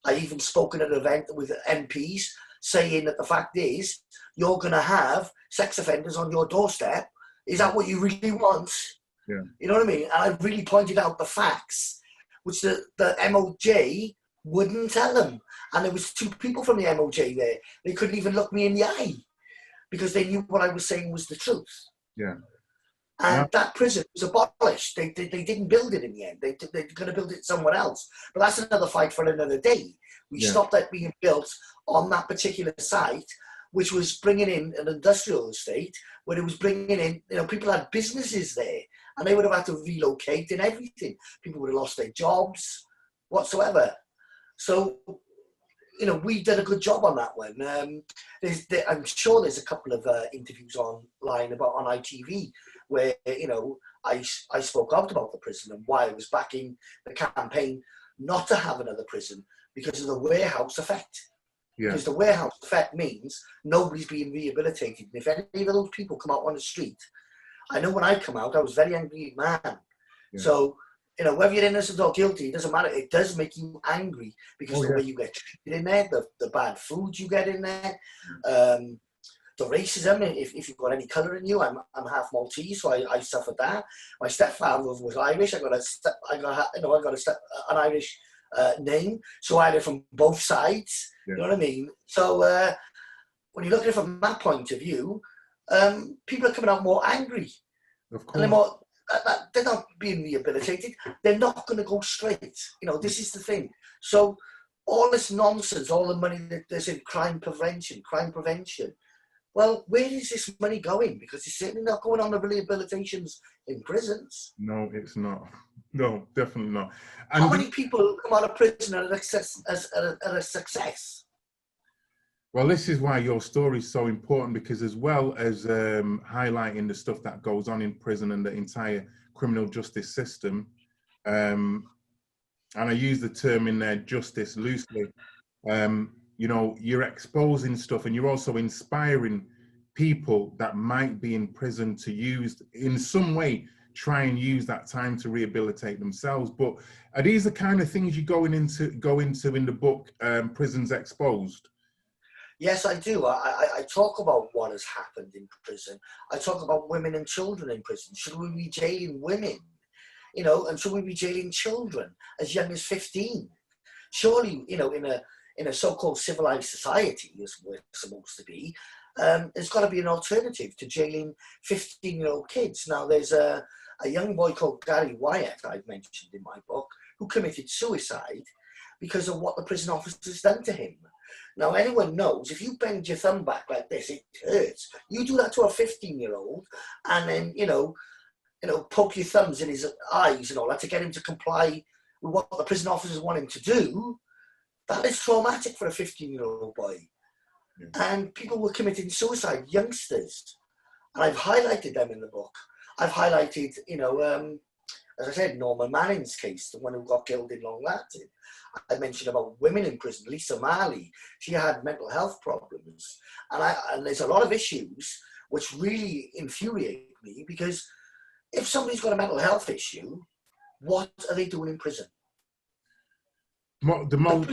even spoke at an event with MPs saying that the fact is, you're going to have sex offenders on your doorstep. Is that what you really want? Yeah. You know what I mean? And I really pointed out the facts, which the MOJ wouldn't tell them. And there was 2 people from the MOJ there. They couldn't even look me in the eye because they knew what I was saying was the truth. Yeah. And that prison was abolished. They didn't build it in the end. They're going to build it somewhere else. But that's another fight for another day. We stopped that being built on that particular site, which was bringing in an industrial estate, where it was bringing in, you know, people had businesses there, and they would have had to relocate and everything. People would have lost their jobs, whatsoever. So, you know, we did a good job on that one. I'm sure there's a couple of interviews online on ITV where, you know, I spoke out about the prison and why I was backing the campaign not to have another prison because of the warehouse effect. Yeah. Because the warehouse effect means nobody's being rehabilitated. And if any of those people come out on the street, I know when I come out, I was a very angry man. Yeah. So, you know, whether you're innocent or guilty, it doesn't matter. It does make you angry because the way you get treated in there, the bad food you get in there, the racism. If you've got any colour in you, I'm half Maltese, so I suffered that. My stepfather was Irish. I got an Irish name, so I had it from both sides. Yeah. You know what I mean? So when you look at it from that point of view, people are coming out more angry. Of course. And they're not being rehabilitated. They're not going to go straight. You know, this is the thing. So all this nonsense, all the money that there's in crime prevention. Well, where is this money going? Because it's certainly not going on the rehabilitations in prisons. No, it's not. No, definitely not. And how many people come out of prison as a success? Well, this is why your story is so important, because as well as highlighting the stuff that goes on in prison and the entire criminal justice system, and I use the term in there, justice, loosely, you know, you're exposing stuff and you're also inspiring people that might be in prison to use, in some way, try and use that time to rehabilitate themselves. But are these the kind of things you go into in the book, Prisons Exposed? Yes, I do. I talk about what has happened in prison. I talk about women and children in prison. Should we be jailing women? You know, and should we be jailing children as young as 15? Surely, you know, in a so-called civilized society, as we're supposed to be, there's got to be an alternative to jailing 15-year-old kids. Now, there's a young boy called Gary Wyatt, I've mentioned in my book, who committed suicide because of what the prison officers done to him. Now, anyone knows, if you bend your thumb back like this, it hurts. You do that to a 15-year-old and then, you know, poke your thumbs in his eyes and all that to get him to comply with what the prison officers want him to do. That is traumatic for a 15-year-old boy. Yeah. And people were committing suicide, youngsters. And I've highlighted them in the book. I've highlighted, you know, as I said, Norman Manning's case, the one who got killed in Long Lartin. I mentioned about women in prison. Lisa Marley, she had mental health problems. And there's a lot of issues which really infuriate me, because if somebody's got a mental health issue, what are they doing in prison? The most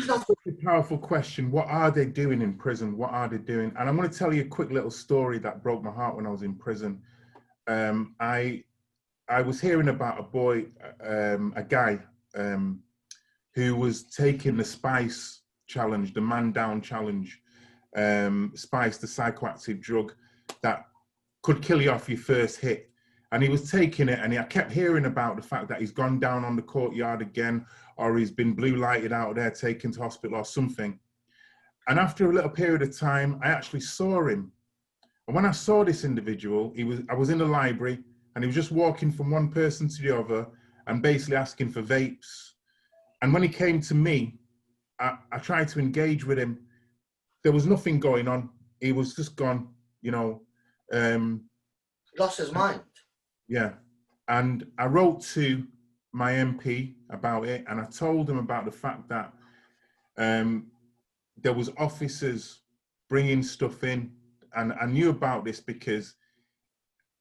powerful question, what are they doing in prison? What are they doing? And I'm going to tell you a quick little story that broke my heart when I was in prison. I was hearing about a boy, a guy who was taking the Spice challenge, the man down challenge. Spice, the psychoactive drug that could kill you off your first hit. And he was taking it, and I kept hearing about the fact that he's gone down on the courtyard again, or he's been blue lighted out there, taken to hospital or something. And after a little period of time, I actually saw him. And when I saw this individual, I was in the library, and he was just walking from one person to the other and basically asking for vapes. And when he came to me, I tried to engage with him. There was nothing going on. He was just gone, you know. Lost his mind. Yeah. And I wrote to my MP about it, and I told him about the fact that there was officers bringing stuff in, and I knew about this because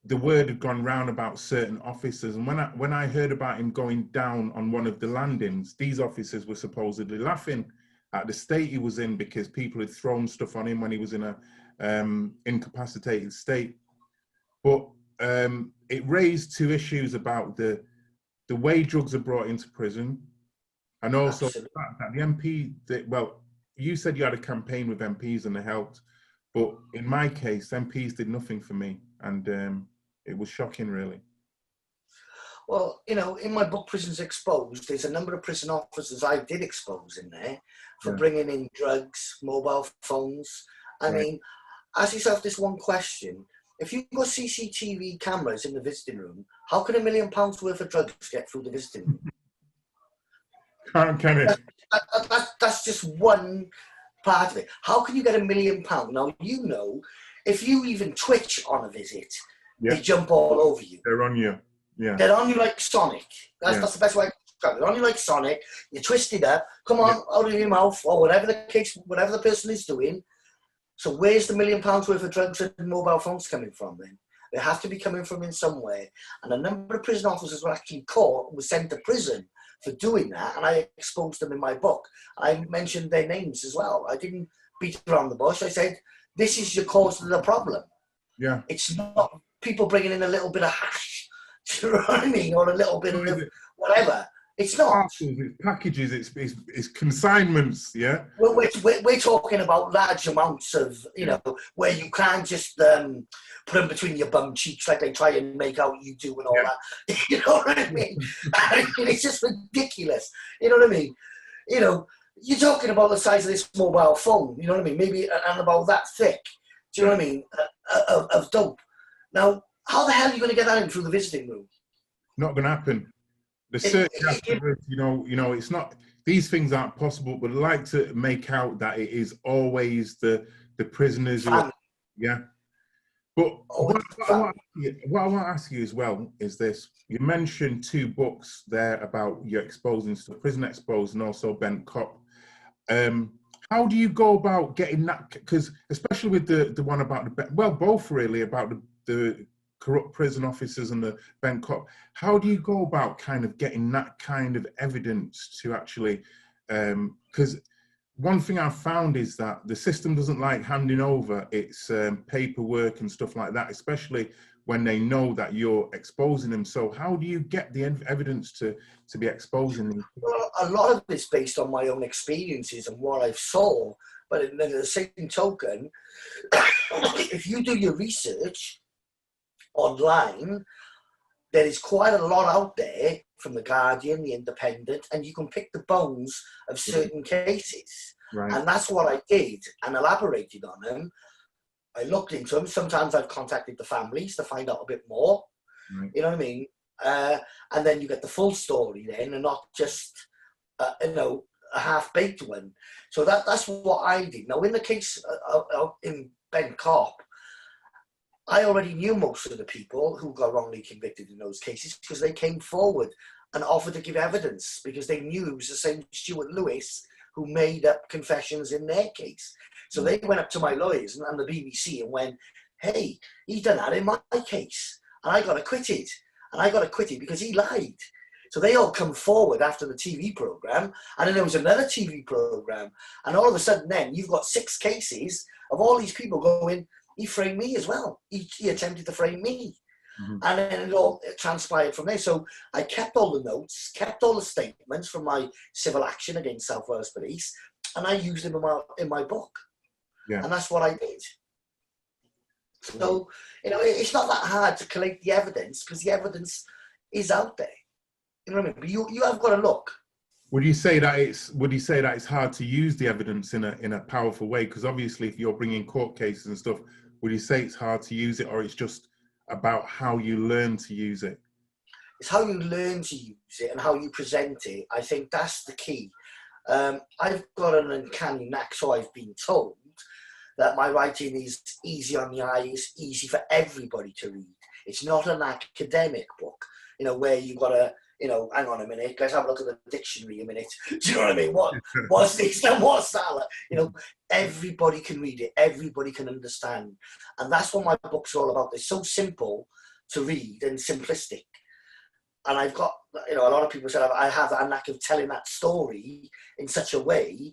the word had gone round about certain officers. And when I heard about him going down on one of the landings, these officers were supposedly laughing at the state he was in because people had thrown stuff on him when he was in a incapacitated state. But it raised two issues about the way drugs are brought into prison, and also the fact that the MP, well, you said you had a campaign with MPs and they helped, but in my case, MPs did nothing for me, and it was shocking, really. Well, you know, in my book, Prisons Exposed, there's a number of prison officers I did expose in there for bringing in drugs, mobile phones. I mean, ask yourself this one question. If you've got CCTV cameras in the visiting room, how can £1 million worth of drugs get through the visiting room? Can it? That's just one part of it. How can you get £1 million? Now, you know, if you even twitch on a visit, they jump all over you. They're on you. Yeah. They're on you like Sonic. That's the best way to describe it. They're on you like Sonic. You twist it up. Come on, out of your mouth, or whatever the case, whatever the person is doing. So where's the £1 million worth of drugs and mobile phones coming from then? They have to be coming from in some way. And a number of prison officers were actually caught, were sent to prison for doing that, and I exposed them in my book. I mentioned their names as well. I didn't beat around the bush. I said, this is your cause of the problem. Yeah. It's not people bringing in a little bit of hash, do you know what I mean? Or a little bit of whatever. It's not. Parcels, it's packages, it's consignments, yeah? Well, we're talking about large amounts of, you know, where you can't just put them between your bum cheeks like they try and make out you do and all that. You know what I mean? It's just ridiculous. You know what I mean? You know, you're talking about the size of this mobile phone, you know what I mean? Maybe and about that thick, do you know what I mean? Of dope. Now, how the hell are you going to get that in through the visiting room? Not going to happen. The search afterwards, you know, it's not, these things aren't possible, but I like to make out that it is always the prisoners who are, But what I want to ask you as well is this. You mentioned 2 books there about your exposing stuff, Prison Exposed and also Bent Cop. How do you go about getting that? Because especially with the one about both really, about the corrupt prison officers and the Bent Cop, how do you go about kind of getting that kind of evidence to actually, because one thing I've found is that the system doesn't like handing over its paperwork and stuff like that, especially when they know that you're exposing them. So how do you get the evidence to be exposing them? Well, a lot of it's based on my own experiences and what I've saw, but in the same token, if you do your research online, there is quite a lot out there from the Guardian, the Independent, and you can pick the bones of certain cases. Right. And that's what I did and elaborated on them. I looked into them. Sometimes I've contacted the families to find out a bit more. Right. You know what I mean? And then you get the full story then, and not just, you know, a half-baked one. So that's what I did. Now, in the case in Bent Cop, I already knew most of the people who got wrongly convicted in those cases because they came forward and offered to give evidence because they knew it was the same Stuart Lewis who made up confessions in their case. So they went up to my lawyers and the BBC and went, hey, he's done that in my case. And I got acquitted. And I got acquitted because he lied. So they all come forward after the TV programme. And then there was another TV programme. And all of a sudden then you've got 6 cases of all these people going, he framed me as well. He attempted to frame me. Mm-hmm. And then it all transpired from there. So I kept all the notes, kept all the statements from my civil action against South Wales Police, and I used them in my book. Yeah. And that's what I did. So, you know, it's not that hard to collect the evidence because the evidence is out there. You know what I mean? But you have got to look. Would you say that it's hard to use the evidence in a powerful way? Because obviously, if you're bringing court cases and stuff, would you say it's hard to use it, or it's just about how you learn to use it? It's how you learn to use it and how you present it. I think that's the key. I've got an uncanny knack, so I've been told, that my writing is easy on the eyes, easy for everybody to read. It's not an academic book, you know, where you've got to, you know, hang on a minute, let's have a look at the dictionary a minute. Do you know what I mean? What's this and what's that? You know, everybody can read it, everybody can understand. And that's what my book's all about. It's so simple to read and simplistic. And I've got, you know, a lot of people said I have a knack of telling that story in such a way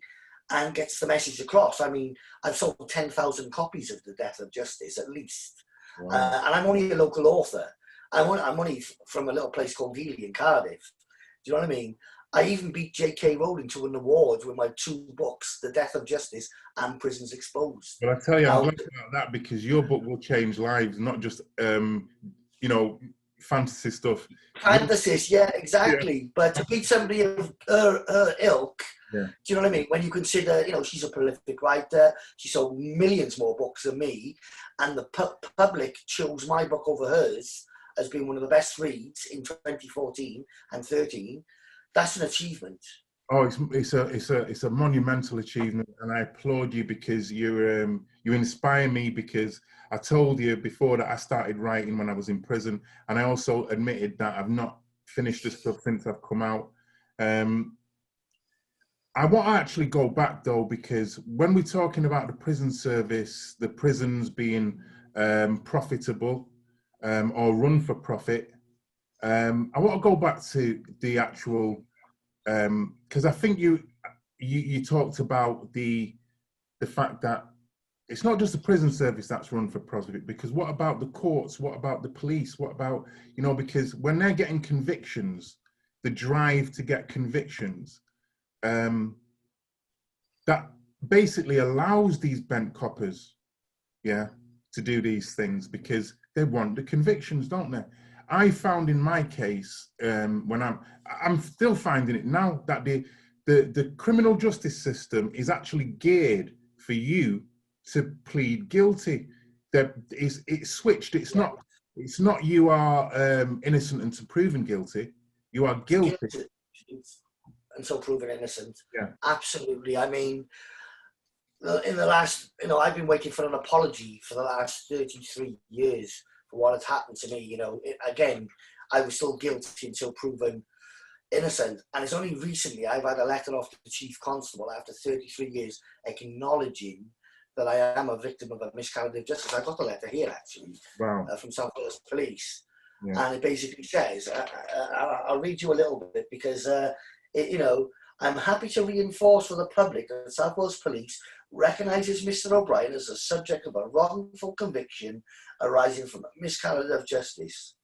and gets the message across. I mean, I've sold 10,000 copies of The Death of Justice, at least. Wow. And I'm only a local author. I'm only from a little place called Ely in Cardiff. Do you know what I mean? I even beat J.K. Rowling to an award with my 2 books, The Death of Justice and Prisons Exposed. Well, I tell you, I'm glad about that, because your book will change lives, not just, you know, fantasy stuff. Fantasies, yeah, exactly. Yeah. But to beat somebody of her ilk, yeah. Do you know what I mean? When you consider, you know, she's a prolific writer, she sold millions more books than me, and the public chose my book over hers as being one of the best reads in 2014 and 13. That's an achievement. Oh, it's a monumental achievement, and I applaud you, because you inspire me, because I told you before that I started writing when I was in prison, and I also admitted that I've not finished the stuff since I've come out. I want to actually go back though, because when we're talking about the prison service, the prisons being profitable or run for profit, I want to go back to the actual, because I think you talked about the fact that it's not just the prison service that's run for profit, because what about the courts? What about the police? What about, you know, because when they're getting convictions, the drive to get convictions, that basically allows these bent coppers, yeah, to do these things because they want the convictions, don't they? I found in my case, when I'm still finding it now, that the criminal justice system is actually geared for you to plead guilty. That it's switched. It's not you are innocent until proven guilty. You are guilty until proven innocent. Yeah, absolutely. I mean, in the last, you know, I've been waiting for an apology for the last 33 years for what had happened to me. You know, again, I was still guilty until proven innocent, and it's only recently I've had a letter off the chief constable after 33 years acknowledging that I am a victim of a miscarriage of justice. I got the letter here actually, wow, from South Wales Police, and it basically says, I'll read you a little bit because you know, I'm happy to reinforce for the public that South Wales Police recognises Mr. O'Brien as a subject of a wrongful conviction arising from a miscarriage of justice.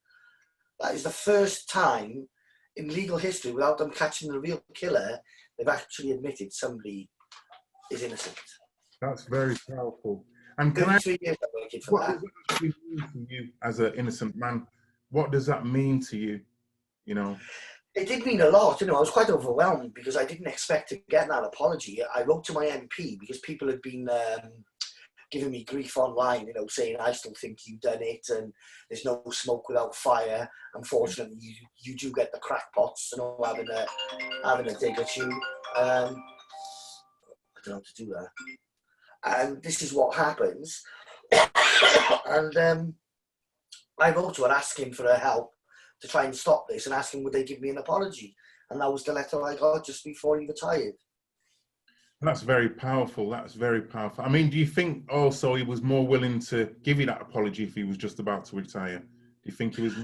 That is the first time in legal history, without them catching the real killer, they've actually admitted somebody is innocent. That's very powerful. And can 33 years I'm working for that. What does that mean to you as an innocent man? What does that mean to you? You know, it did mean a lot. You know, I was quite overwhelmed because I didn't expect to get that apology. I wrote to my MP because people had been giving me grief online, you know, saying I still think you've done it and there's no smoke without fire. Unfortunately, you do get the crackpots, you know, having a dig at you. I don't know how to do that. And this is what happens. And I wrote to her asking for her help to try and stop this and asking would they give me an apology. And that was the letter I got just before he retired. That's very powerful. That's very powerful. I mean, do you think also he was more willing to give you that apology if he was just about to retire? Do you think he was?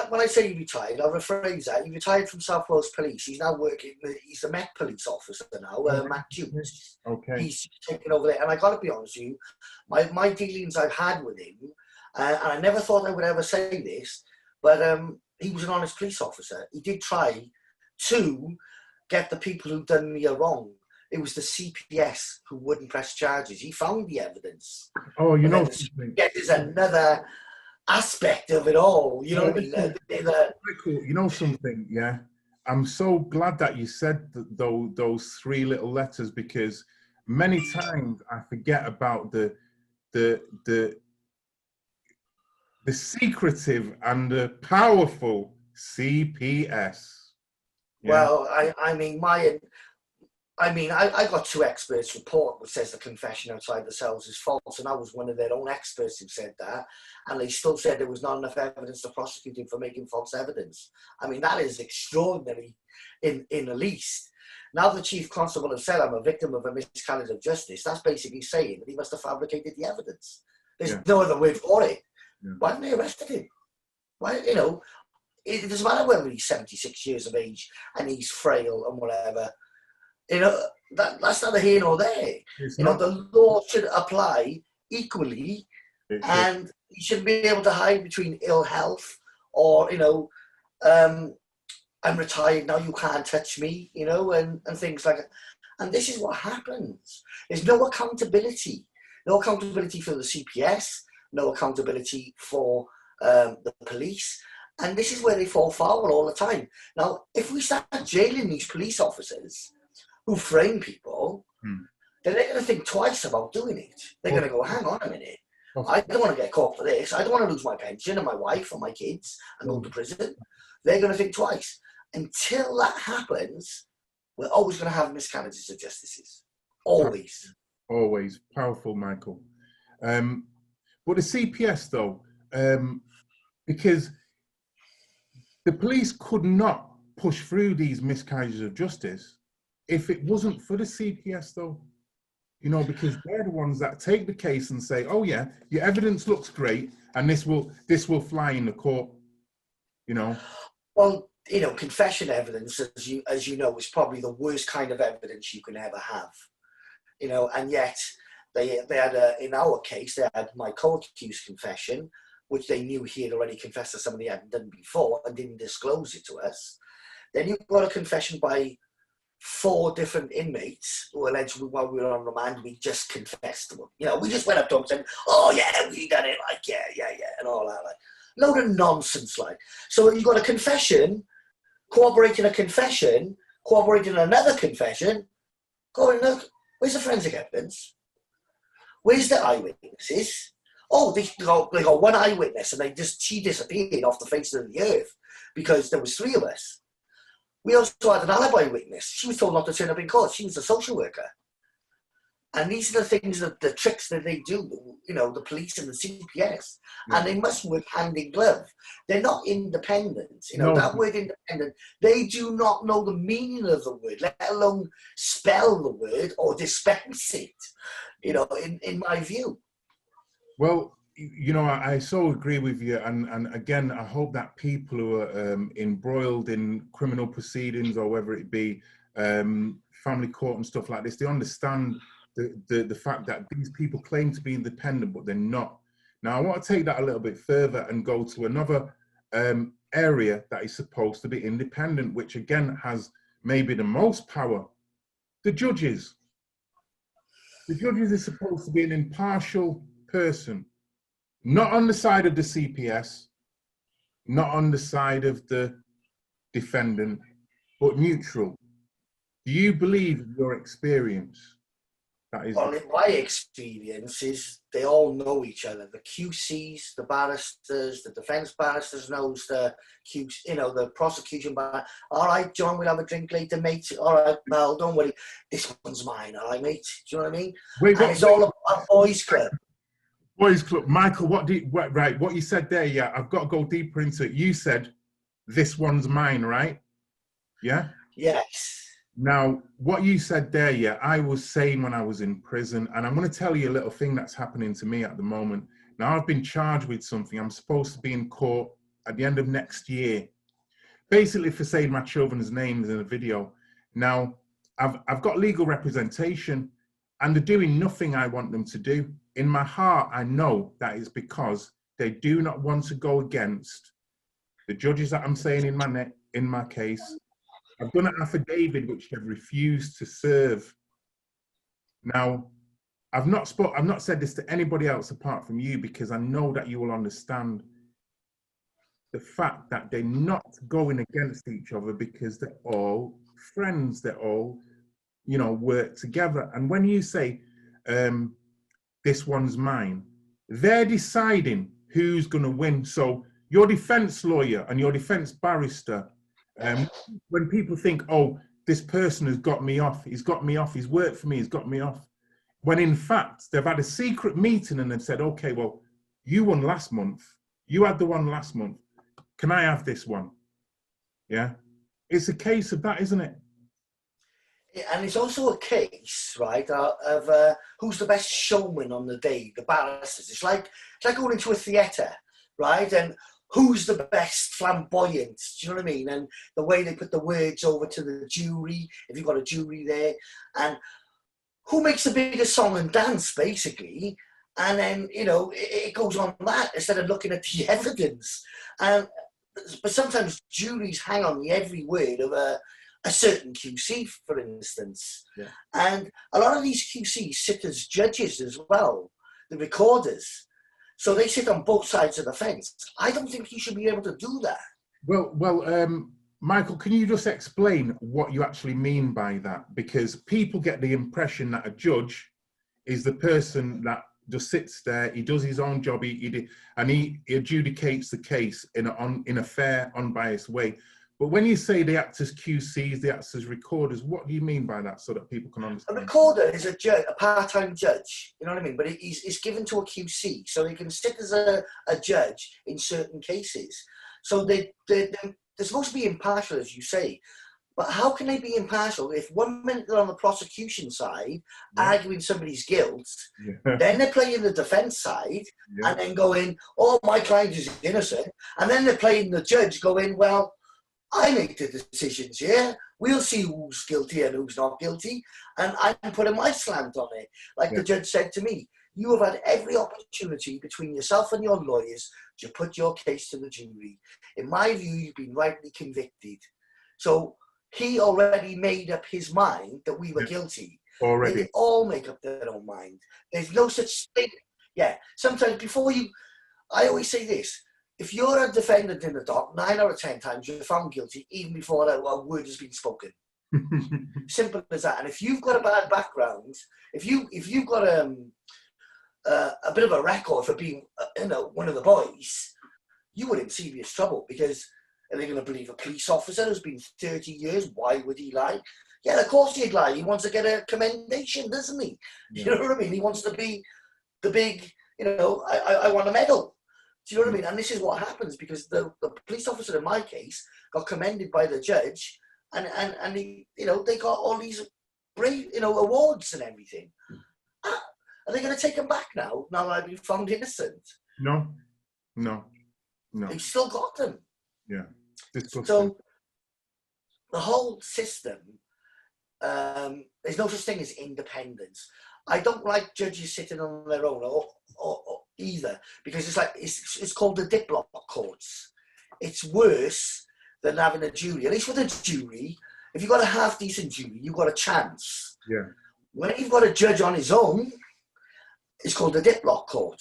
When I say he retired, I'll rephrase that. He retired from South Wales Police. He's now working, he's the Met Police officer now, Matt Dukes. Okay. He's taken over there. And I got to be honest with you, my dealings I've had with him, and I never thought I would ever say this, but he was an honest police officer. He did try to get the people who'd done me a wrong. it was the CPS who wouldn't press charges. He found the evidence. Oh, you know something. There's another aspect of it all. You know what I mean? Michael, you know something, yeah? I'm so glad that you said those three little letters, because many times I forget about the secretive and the powerful CPS. Yeah. Well, I got two experts' report which says the confession outside the cells is false, and I was one of their own experts who said that, and they still said there was not enough evidence to prosecute him for making false evidence. I mean, that is extraordinary in the least. Now the Chief Constable has said I'm a victim of a miscarriage of justice, that's basically saying that he must have fabricated the evidence. There's no other word for it. Yeah. Why didn't they arrested him? Why, you know, it doesn't matter whether he's 76 years of age and he's frail and whatever. You know, that's neither here nor there. You know, the law should apply equally, and you shouldn't be able to hide between ill health or, you know, I'm retired now, you can't touch me, you know, and things like that. And this is what happens. There's no accountability. No accountability for the CPS, no accountability for the police. And this is where they fall foul all the time. Now, if we start jailing these police officers who frame people, then they're going to think twice about doing it. They're going to go, hang on a minute. I don't want to get caught for this. I don't want to lose my pension and my wife and my kids and go to prison. They're going to think twice. Until that happens, we're always going to have miscarriages of justice. Always. Always. Powerful, Michael. But the CPS, though, because the police could not push through these miscarriages of justice if it wasn't for the CPS, though. You know, because they're the ones that take the case and say, oh, yeah, your evidence looks great, and this will fly in the court, you know. Well, you know, confession evidence, as you know, is probably the worst kind of evidence you can ever have. You know, and yet they had in our case, they had my co-accused confession, which they knew he had already confessed to somebody he hadn't done before and didn't disclose it to us. Then you've got a confession by 4 different inmates who alleged while we were on remand, we just confessed to them. You know, we just went up to them and said, oh yeah, we done it, like, yeah, and all that, like. Load of nonsense, like. So you've got a confession, corroborating a confession, corroborating another confession, going, look, where's the forensic evidence? Where's the eyewitnesses? Oh, they got one eyewitness and she disappeared off the face of the earth because there was 3 of us. We also had an alibi witness. She was told not to turn up in court. She was a social worker. And these are the things, the tricks that they do, you know, the police and the CPS. And they must work hand in glove. They're not independent. You know, that word independent, they do not know the meaning of the word, let alone spell the word or dispense it, you know, in my view. Well, you know, I so agree with you. And again, I hope that people who are embroiled in criminal proceedings, or whether it be family court and stuff like this, they understand the fact that these people claim to be independent, but they're not. Now, I want to take that a little bit further and go to another area that is supposed to be independent, which again has maybe the most power. The judges. The judges are supposed to be an impartial person, not on the side of the CPS, not on the side of the defendant, but neutral. Do you believe in your experience? Well, in my experience is they all know each other. The QCs, the barristers, the defence barristers knows the QC, you know, the prosecution bar. All right, John, we'll have a drink later, mate. All right, Mel, don't worry. This one's mine, all right, mate. Do you know what I mean? It's all about boys' club. Boys' club. Michael, what you said there, yeah, I've got to go deeper into it. You said, this one's mine, right? Yeah? Yes. Now, what you said there, yeah, I was saying when I was in prison, and I'm going to tell you a little thing that's happening to me at the moment. Now, I've been charged with something. I'm supposed to be in court at the end of next year, basically for saying my children's names in a video. Now, I've got legal representation, and they're doing nothing I want them to do. In my heart, I know that it's because they do not want to go against the judges that I'm saying in my case. I've done an affidavit which they've refused to serve Now, I've not said this to anybody else apart from you, because I know that you will understand the fact that they're not going against each other, because they're all friends. They're all, you know, work together. And when you say, this one's mine, they're deciding who's going to win. So your defense lawyer and your defense barrister, when people think, oh, this person has got me off, he's worked for me, he's got me off, when in fact they've had a secret meeting and they've said, okay, well, you won last month, you had the one last month, can I have this one? Yeah, it's a case of that, isn't it? And it's also a case, right, of who's the best showman on the day, the barristers. It's like going into a theatre, right, and who's the best flamboyant, do you know what I mean? And the way they put the words over to the jury, if you've got a jury there, and who makes the biggest song and dance, basically, and then, you know, it goes on that instead of looking at the evidence. But sometimes juries hang on the every word of a certain QC, for instance. Yeah. And a lot of these QCs sit as judges as well, the recorders. So they sit on both sides of the fence. I don't think you should be able to do that. Well, Michael, can you just explain what you actually mean by that? Because people get the impression that a judge is the person that just sits there, he does his own job, he adjudicates the case in a fair, unbiased way. But when you say they act as QCs, they act as recorders, what do you mean by that, so that people can understand? A recorder is a judge, a part-time judge, you know what I mean? But it's given to a QC, so they can sit as a judge in certain cases. So they're supposed to be impartial, as you say. But how can they be impartial if 1 minute they're on the prosecution side, arguing somebody's guilt, then they're playing the defence side, and then going, oh, my client is innocent, and then they're playing the judge going, well, I make the decisions here. We'll see who's guilty and who's not guilty, and I'm putting my slant on it. Like the judge said to me, you have had every opportunity between yourself and your lawyers to put your case to the jury. In my view, you've been rightly convicted. So he already made up his mind that we were guilty. Already. They all make up their own mind. There's no such thing. Yeah, sometimes I always say this, if you're a defendant in the dock, 9 out of 10 times you're found guilty even before a word has been spoken. Simple as that. And if you've got a bad background, if you've got a bit of a record for being, one of the boys, you would in serious trouble, because are they going to believe a police officer who's been 30 years? Why would he lie? Yeah, of course he'd lie. He wants to get a commendation, doesn't he? You know what I mean? He wants to be the big, I want a medal. Do you know what I mean? And this is what happens, because the police officer in my case got commended by the judge, and he, they got all these brave, awards and everything. Are they going to take him back now that I've been found innocent? No. They've still got them. Yeah. So the whole system, there's no such thing as independence. I don't like judges sitting on their own or either, because it's called the diplock courts. It's worse than having a jury. At least with a jury, if you've got a half decent jury, you've got a chance. Yeah. When you've got a judge on his own, it's called a diplock court.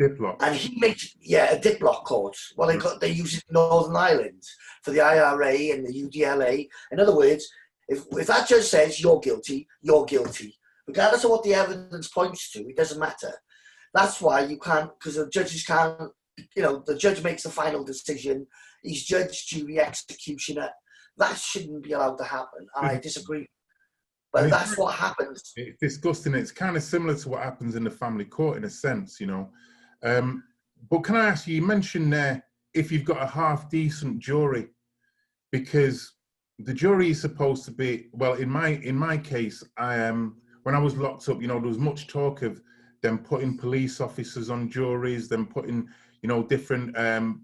Diplock. And he makes, a diplock court. Well, they use it in Northern Ireland for the IRA and the UDLA. In other words, if that judge says you're guilty, you're guilty. Regardless of what the evidence points to, it doesn't matter. That's why you can't, because the judges can't, the judge makes the final decision. He's judge, jury, executioner. That shouldn't be allowed to happen. I disagree. But that's what happens. It's disgusting. It's kind of similar to what happens in the family court in a sense, But can I ask you, you mentioned there, if you've got a half-decent jury, because the jury is supposed to be, well, in my case, when I was locked up, there was much talk of them putting police officers on juries, them putting, different,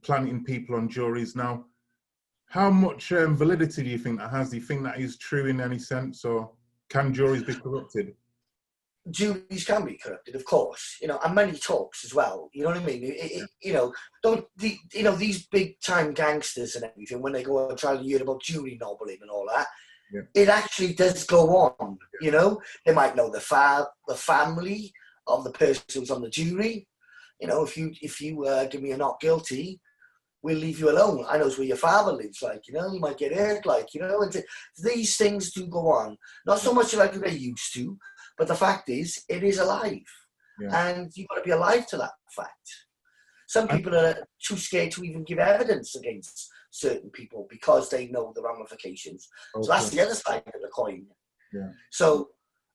planting people on juries. Now, how much validity do you think that has? Do you think that is true in any sense, or can juries be corrupted? Juries can be corrupted, of course, and money talks as well. You know what I mean? These big time gangsters and everything, when they go and try to hear about jury nobbling and all that, it actually does go on. You know, they might know the family of the person who's on the jury. You know, if you give me a not guilty, we'll leave you alone. I know where your father lives, like, you know, you might get hurt, like, you know, and these things do go on. Not so much like they used to, but the fact is, it is alive. And you've got to be alive to that fact. Some people are too scared to even give evidence against certain people because they know the ramifications. So that's the other side of the coin. So,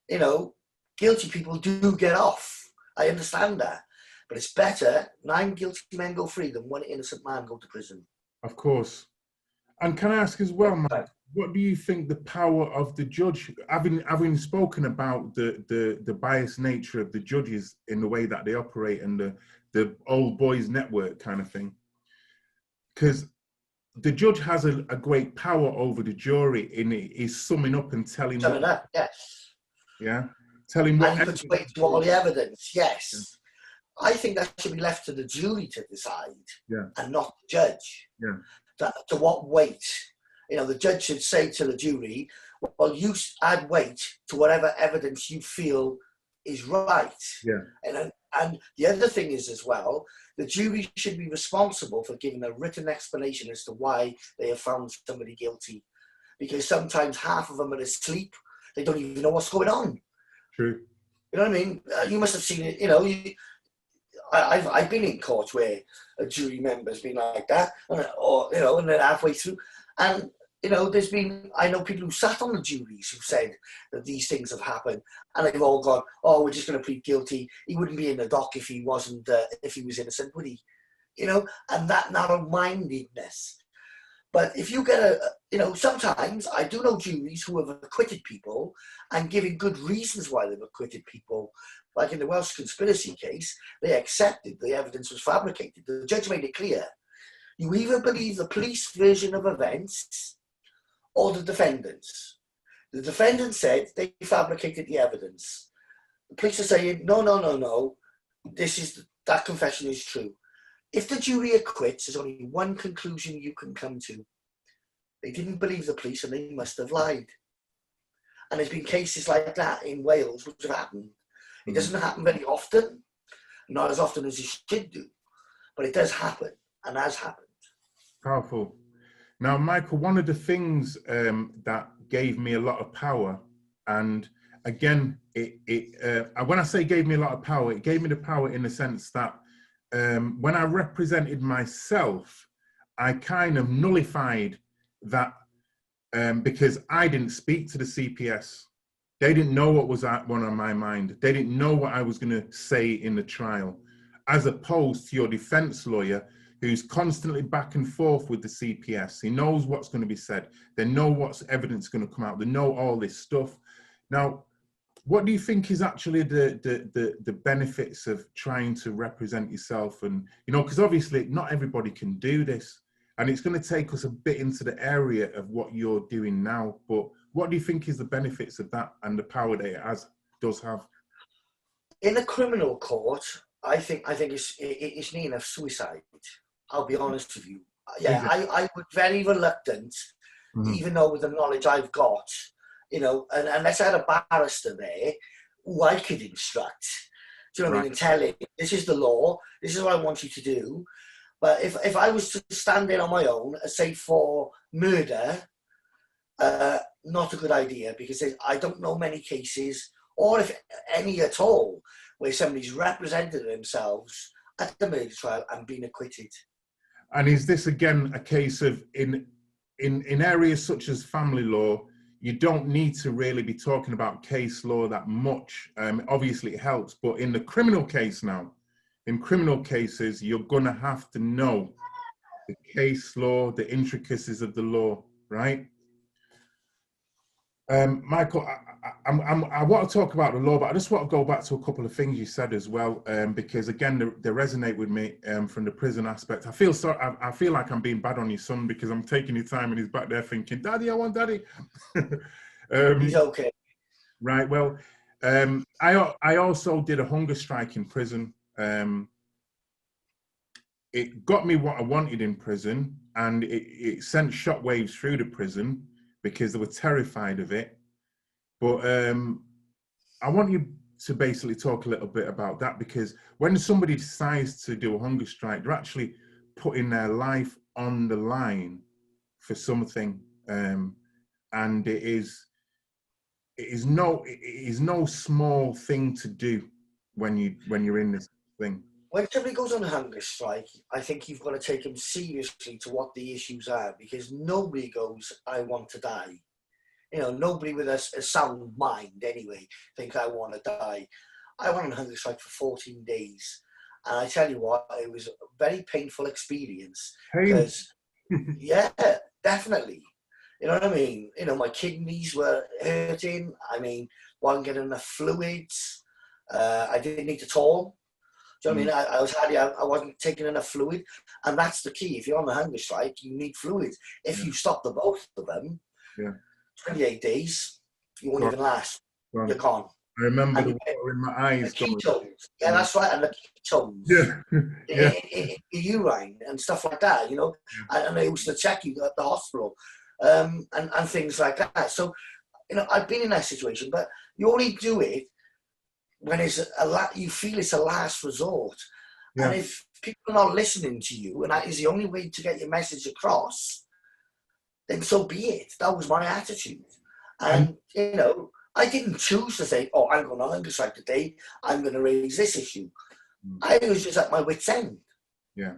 you know, guilty people do get off. I understand that. But it's better 9 guilty men go free than 1 innocent man go to prison. Of course. And can I ask as well, Mike, what do you think the power of the judge, having spoken about the biased nature of the judges in the way that they operate and the old boys network kind of thing, because the judge has a great power over the jury in his summing up and telling them. Yeah. Telling what. And he puts weight to all the evidence, yes. I think that should be left to the jury to decide, and not the judge. To what weight? You know, the judge should say to the jury, well, you add weight to whatever evidence you feel is right. And the other thing is as well, the jury should be responsible for giving a written explanation as to why they have found somebody guilty. Because sometimes half of them are asleep. They don't even know what's going on. True. You know what I mean? You must have seen it, you know, I've been in court where a jury member's been like that, or, you know, and then halfway through, and, you know, I know people who sat on the juries who said that these things have happened, and they've all gone, oh, we're just going to plead guilty. He wouldn't be in the dock if he wasn't, if he was innocent, would he? You know, and that narrow-mindedness. But if you get you know, sometimes I do know juries who have acquitted people and giving good reasons why they've acquitted people. Like in the Welsh conspiracy case, they accepted the evidence was fabricated. The judge made it clear. You either believe the police version of events or the defendants. The defendant said they fabricated the evidence. The police are saying, no, that confession is true. If the jury acquits, there's only one conclusion you can come to. They didn't believe the police and they must have lied. And there's been cases like that in Wales which have happened. It doesn't happen very often, not as often as it should do, but it does happen and has happened. Powerful. Now, Michael, one of the things that gave me a lot of power, and again, when I say gave me a lot of power, it gave me the power in the sense that when I represented myself, I kind of nullified that because I didn't speak to the CPS. They didn't know what was on my mind. They didn't know what I was going to say in the trial, as opposed to your defense lawyer, who's constantly back and forth with the CPS. He knows what's going to be said. They know what's evidence going to come out. They know all this stuff. Now, what do you think is actually the benefits of trying to represent yourself? And, you know, because obviously not everybody can do this. And it's going to take us a bit into the area of what you're doing now. But what do you think is the benefits of that and the power that it does have? In a criminal court, I think it's near enough suicide. I'll be honest with you. Yeah, I would very reluctant, even though with the knowledge I've got, you know, and unless I had a barrister there who I could instruct, do you know what I mean, and tell him, this is the law, this is what I want you to do. But if I was to stand in on my own, say for murder, not a good idea, because I don't know many cases, or if any at all, where somebody's represented themselves at the murder trial and been acquitted. And is this again a case of in areas such as family law, you don't need to really be talking about case law that much. Obviously it helps, but in the criminal case now, in criminal cases, you're going to have to know the case law, the intricacies of the law, right? Michael, I want to talk about the law, but I just want to go back to a couple of things you said as well, because again, they resonate with me from the prison aspect. I feel like I'm being bad on your son because I'm taking your time and he's back there thinking, "Daddy, I want Daddy." He's okay. Right. Well, I also did a hunger strike in prison. It got me what I wanted in prison, and it sent shockwaves through the prison. because they were terrified of it. But I want you to basically talk a little bit about that, because when somebody decides to do a hunger strike, they're actually putting their life on the line for something, and it is no small thing to do when you're in this thing. When somebody goes on a hunger strike, I think you've got to take them seriously to what the issues are, because nobody goes, I want to die. You know, nobody with a sound mind anyway think I want to die. I went on a hunger strike for 14 days. And I tell you what, it was a very painful experience. Because, yeah, definitely. You know what I mean? You know, my kidneys were hurting. I mean, wasn't getting enough fluids. I didn't eat at all. Do you know what I mean? I wasn't taking enough fluid. And that's the key. If you're on a hunger strike, you need fluid. If you stop the both of them, 28 days, you won't even last. You're gone. I remember the water in my eyes. Ketones. Yeah, that's right. And the ketones. In urine and stuff like that, you know. And they used to check you at the hospital and things like that. So, you know, I've been in that situation, but you only do it when it's you feel it's a last resort. And if people are not listening to you, and that is the only way to get your message across, then so be it. That was my attitude. And, you know, I didn't choose to say, oh, I'm going on hunger strike today, I'm going to raise this issue. I was just at my wit's end. Yeah.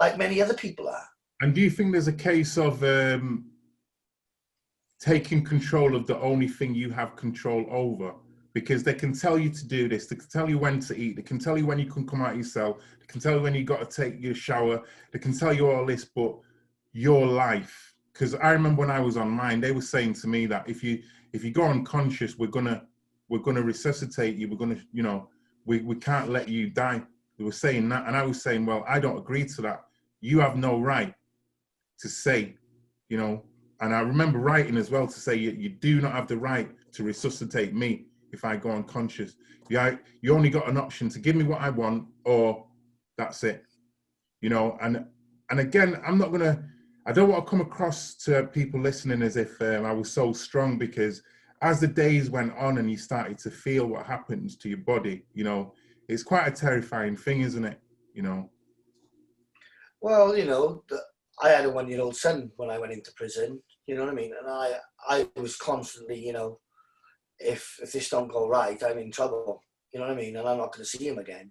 Like many other people are. And do you think there's a case of taking control of the only thing you have control over? Because they can tell you to do this, they can tell you when to eat, they can tell you when you can come out of your cell, they can tell you when you got to take your shower, they can tell you all this, but your life. Because I remember when I was on mine, they were saying to me that if you go unconscious, we're gonna resuscitate you. We're gonna, you know, we can't let you die. They were saying that, and I was saying, well, I don't agree to that. You have no right to say, you know. And I remember writing as well to say you do not have the right to resuscitate me if I go unconscious. You only got an option to give me what I want, or that's it. You know. And again, I don't want to come across to people listening as if I was so strong, because as the days went on and you started to feel what happens to your body, you know, it's quite a terrifying thing, isn't it? You know. Well, you know, I had a 1-year-old son when I went into prison, you know what I mean? And I was constantly, you know, if this don't go right, I'm in trouble, you know what I mean? And I'm not going to see him again.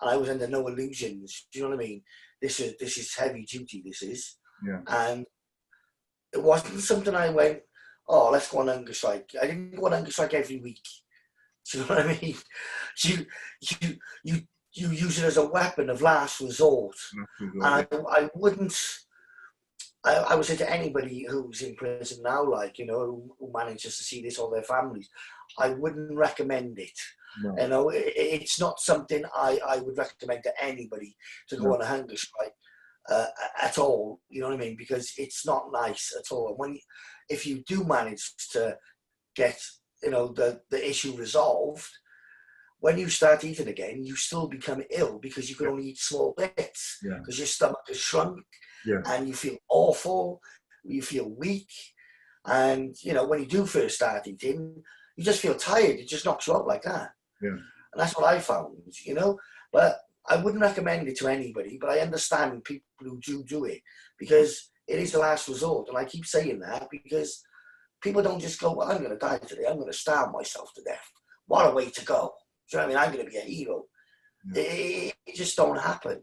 And I was under no illusions, do you know what I mean? This is heavy duty, this is. Yeah. And it wasn't something I went, oh, let's go on hunger strike. I didn't go on hunger strike every week. Do you know what I mean? You use it as a weapon of last resort. And I wouldn't, I would say to anybody who's in prison now, like, you know, who manages to see this, all their families, I wouldn't recommend it. No. You know, it's not something I would recommend to anybody to go on a hunger strike. At all, you know what I mean? Because it's not nice at all. And if you do manage to get, you know, the issue resolved, when you start eating again, you still become ill because you can only eat small bits because your stomach is shrunk and you feel awful, you feel weak. And, you know, when you do first start eating, you just feel tired. It just knocks you out like that. Yeah. And that's what I found, you know. But I wouldn't recommend it to anybody, but I understand people who do it because it is the last resort. And I keep saying that because people don't just go, well, I'm going to die today. I'm going to starve myself to death. What a way to go. Do you know what I mean? I'm going to be a hero. Yeah. It just don't happen.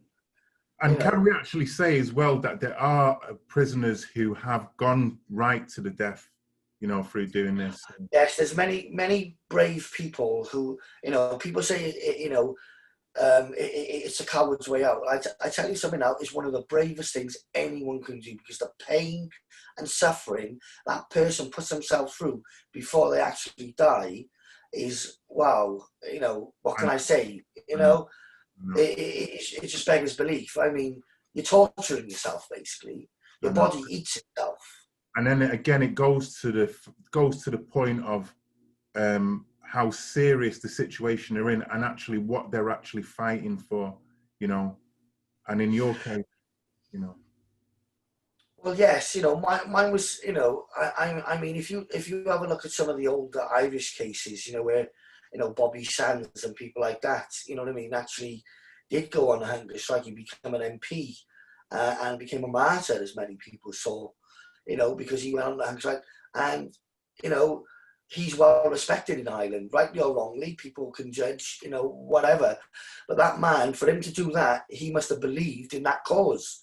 And can we actually say as well that there are prisoners who have gone right to the death, you know, through doing this? Yes, there's many brave people who, you know, people say, you know, it's a coward's way out. I tell you something now, it's one of the bravest things anyone can do because the pain and suffering that person puts themselves through before they actually die is, wow, you know, what can I say? You know, it just beggars belief. I mean, you're torturing yourself basically. Your body eats itself. And then again, it goes to the point of how serious the situation they're in and actually what they're actually fighting for, you know. And in your case, you know. Well, yes, you know, mine was, you know, I mean, if you have a look at some of the older Irish cases, you know, where, you know, Bobby Sands and people like that, you know what I mean, actually did go on a hunger strike. He became an MP and became a martyr, as many people saw, you know, because he went on the hunger strike. And, you know, he's well respected in Ireland, rightly or wrongly. People can judge, you know, whatever. But that man, for him to do that, he must have believed in that cause,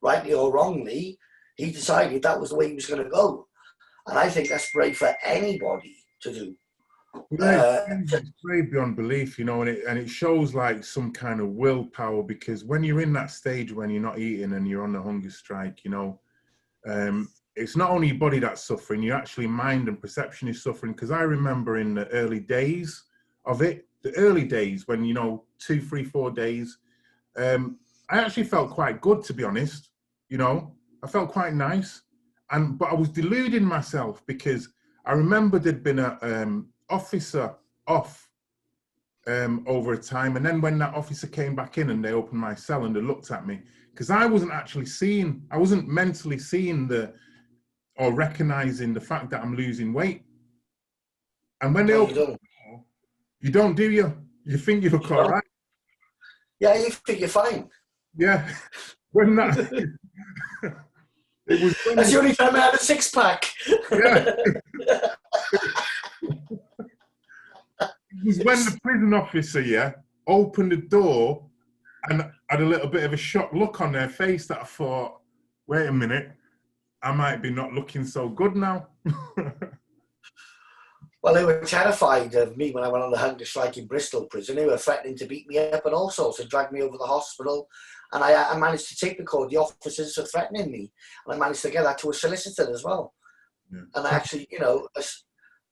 rightly or wrongly. He decided that was the way he was going to go. And I think that's brave for anybody to do. It's brave beyond belief, you know, and it shows like some kind of willpower, because when you're in that stage when you're not eating and you're on the hunger strike, you know, it's not only your body that's suffering, you actually mind and perception is suffering. Because I remember in the early days of it, the early days when, you know, 2, 3, 4 days, I actually felt quite good, to be honest, you know. I felt quite nice, but I was deluding myself, because I remember there'd been a officer off over a time, and then when that officer came back in and they opened my cell and they looked at me, because I wasn't mentally seeing or recognizing the fact that I'm losing weight. And when they open, you don't, do you? You think you look all right. Yeah, you think you're fine. Yeah, when that. That's the only time I had a 6-pack. Yeah. It was when the prison officer, opened the door and had a little bit of a shocked look on their face that I thought, wait a minute, I might be not looking so good now. Well, they were terrified of me when I went on the hunger strike in Bristol prison. They were threatening to beat me up and all sorts, and drag me over the hospital. And I managed to take the call. The officers were threatening me. And I managed to get that to a solicitor as well. Yeah. And actually, you know, it's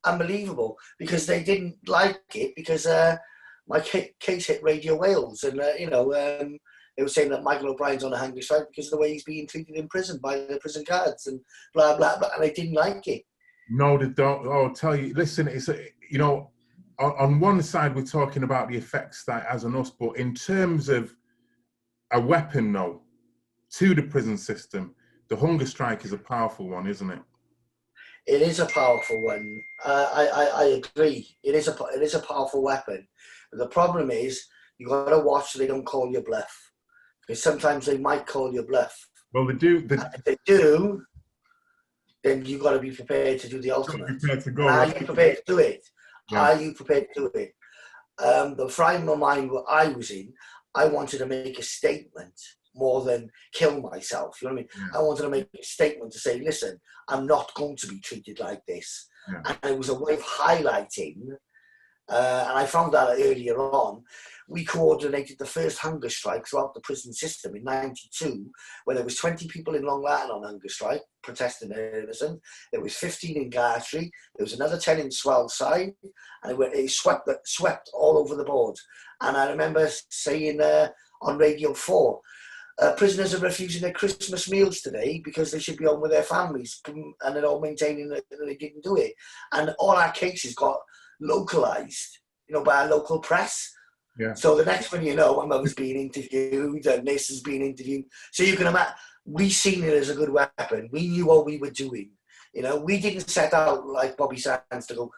unbelievable, because they didn't like it, because my case hit Radio Wales. And, you know, they were saying that Michale O'Brien's on a hunger strike because of the way he's being treated in prison by the prison guards and blah, blah, blah. And they didn't like it. No, they don't. Oh, I'll tell you, listen, it's, you know, on one side, we're talking about the effects that it has on us, but in terms of a weapon, though, to the prison system, the hunger strike is a powerful one, isn't it? It is a powerful one. I agree. It is a powerful weapon. But the problem is, you got to watch so they don't call you bluff, because sometimes they might call you bluff. Well, they do. If they do, then you got to be prepared to do the ultimate. Are you prepared to do it? Yeah. Are you prepared to do it? The frame of mind what I was in, I wanted to make a statement more than kill myself. You know what I mean? Yeah. I wanted to make a statement to say, listen, I'm not going to be treated like this. Yeah. And it was a way of highlighting, and I found out earlier on, we coordinated the first hunger strike throughout the prison system in '92, where there was 20 people in Long Lartin on hunger strike, protesting their innocence. There was 15 in Gartree, there was another 10 in Swellside, and it swept all over the board. And I remember saying on Radio 4, prisoners are refusing their Christmas meals today because they should be home with their families, and they're all maintaining that they didn't do it. And all our cases got localised, you know, by our local press. Yeah. So the next one, you know, my mother's being interviewed and this is being interviewed. So you can imagine, we seen it as a good weapon. We knew what we were doing. You know, we didn't set out like Bobby Sands to go,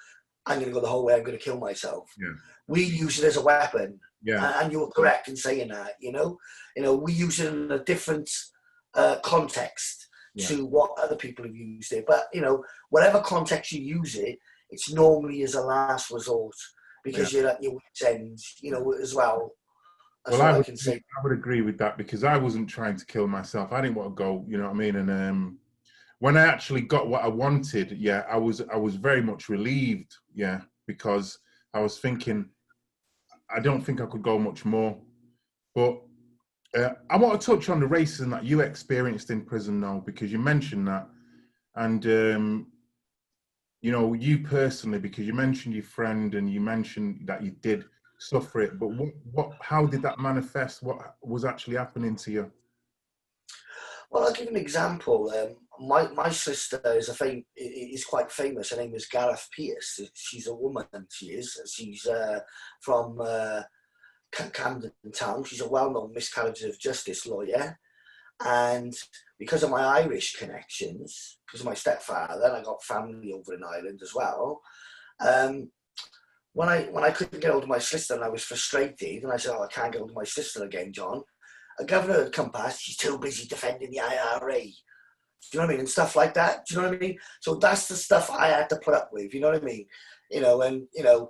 I'm going to go the whole way, I'm going to kill myself. Yeah. We used it as a weapon. Yeah. And you were correct in saying that, you know. We use it in a different context to what other people have used it. But, you know, whatever context you use it, it's normally as a last resort, because you're at your wit's end, you know, as well. That's well, I would agree with that, because I wasn't trying to kill myself. I didn't want to go, you know what I mean? And when I actually got what I wanted, I was very much relieved, because I was thinking, I don't think I could go much more. But I want to touch on the racism that you experienced in prison now, because you mentioned that. And, you know, you personally, because you mentioned your friend and you mentioned that you did suffer it, but how did that manifest? What was actually happening to you? Well, I'll give you an example. My sister is quite famous. Her name is Gareth Pierce. She's a woman, she is. She's from Camden Town. She's a well-known miscarriages of justice lawyer. And because of my Irish connections, because of my stepfather, and I got family over in Ireland as well, when I couldn't get hold of my solicitor and I was frustrated, and I said, oh, I can't get hold of my solicitor again, John, a governor had come past, she's too busy defending the IRA. Do you know what I mean? And stuff like that. Do you know what I mean? So that's the stuff I had to put up with, you know what I mean? You know, and, you know,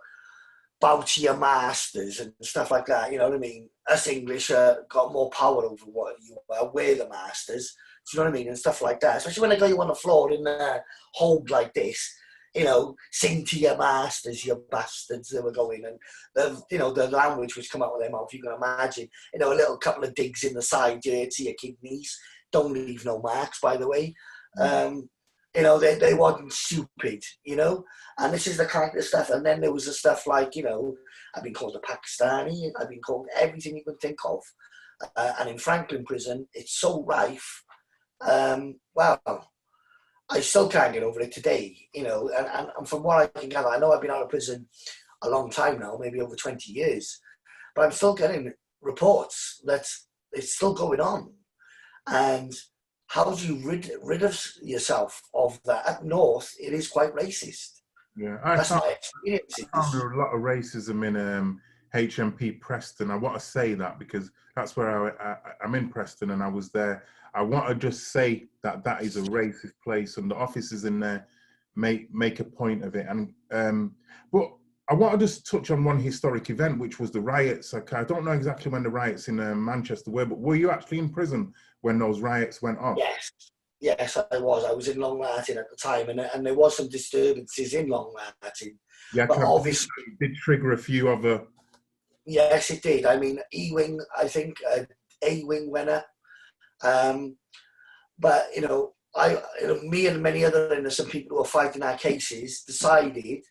bow to your masters and stuff like that, you know what I mean? Us English got more power over what you are, we're the masters, do you know what I mean? And stuff like that. Especially when I got you on the floor in a hold like this, you know, sing to your masters, you bastards, they were going. And, you know, the language which come out of their mouth, you can imagine, you know, a little couple of digs in the side here to your kidneys. Don't leave no marks, by the way. You know, they wasn't stupid, you know, and this is the kind of stuff. And then there was the stuff like, you know, I've been called a Pakistani, I've been called everything you can think of. And in Franklin prison, it's so rife. Well, I still can't get over it today, you know, and from what I can gather, I know I've been out of prison a long time now, maybe over 20 years, but I'm still getting reports that it's still going on. And how do you rid of yourself of that? Up north, it is quite racist. Yeah, That's my experience. I found a lot of racism in HMP Preston. I want to say that because that's where I'm in Preston and I was there. I want to just say that that is a racist place and the officers in there make a point of it. And but I want to just touch on one historic event, which was the riots. I don't know exactly when the riots in Manchester were, but were you actually in prison when those riots went off? Yes, I was. I was in Long Martin at the time, and there was some disturbances in Long Martin. Yeah, but obviously it did trigger a few other. Yes, it did. I mean, E-wing, I think A-wing went up. But you know, me and many other innocent people who were fighting our cases decided.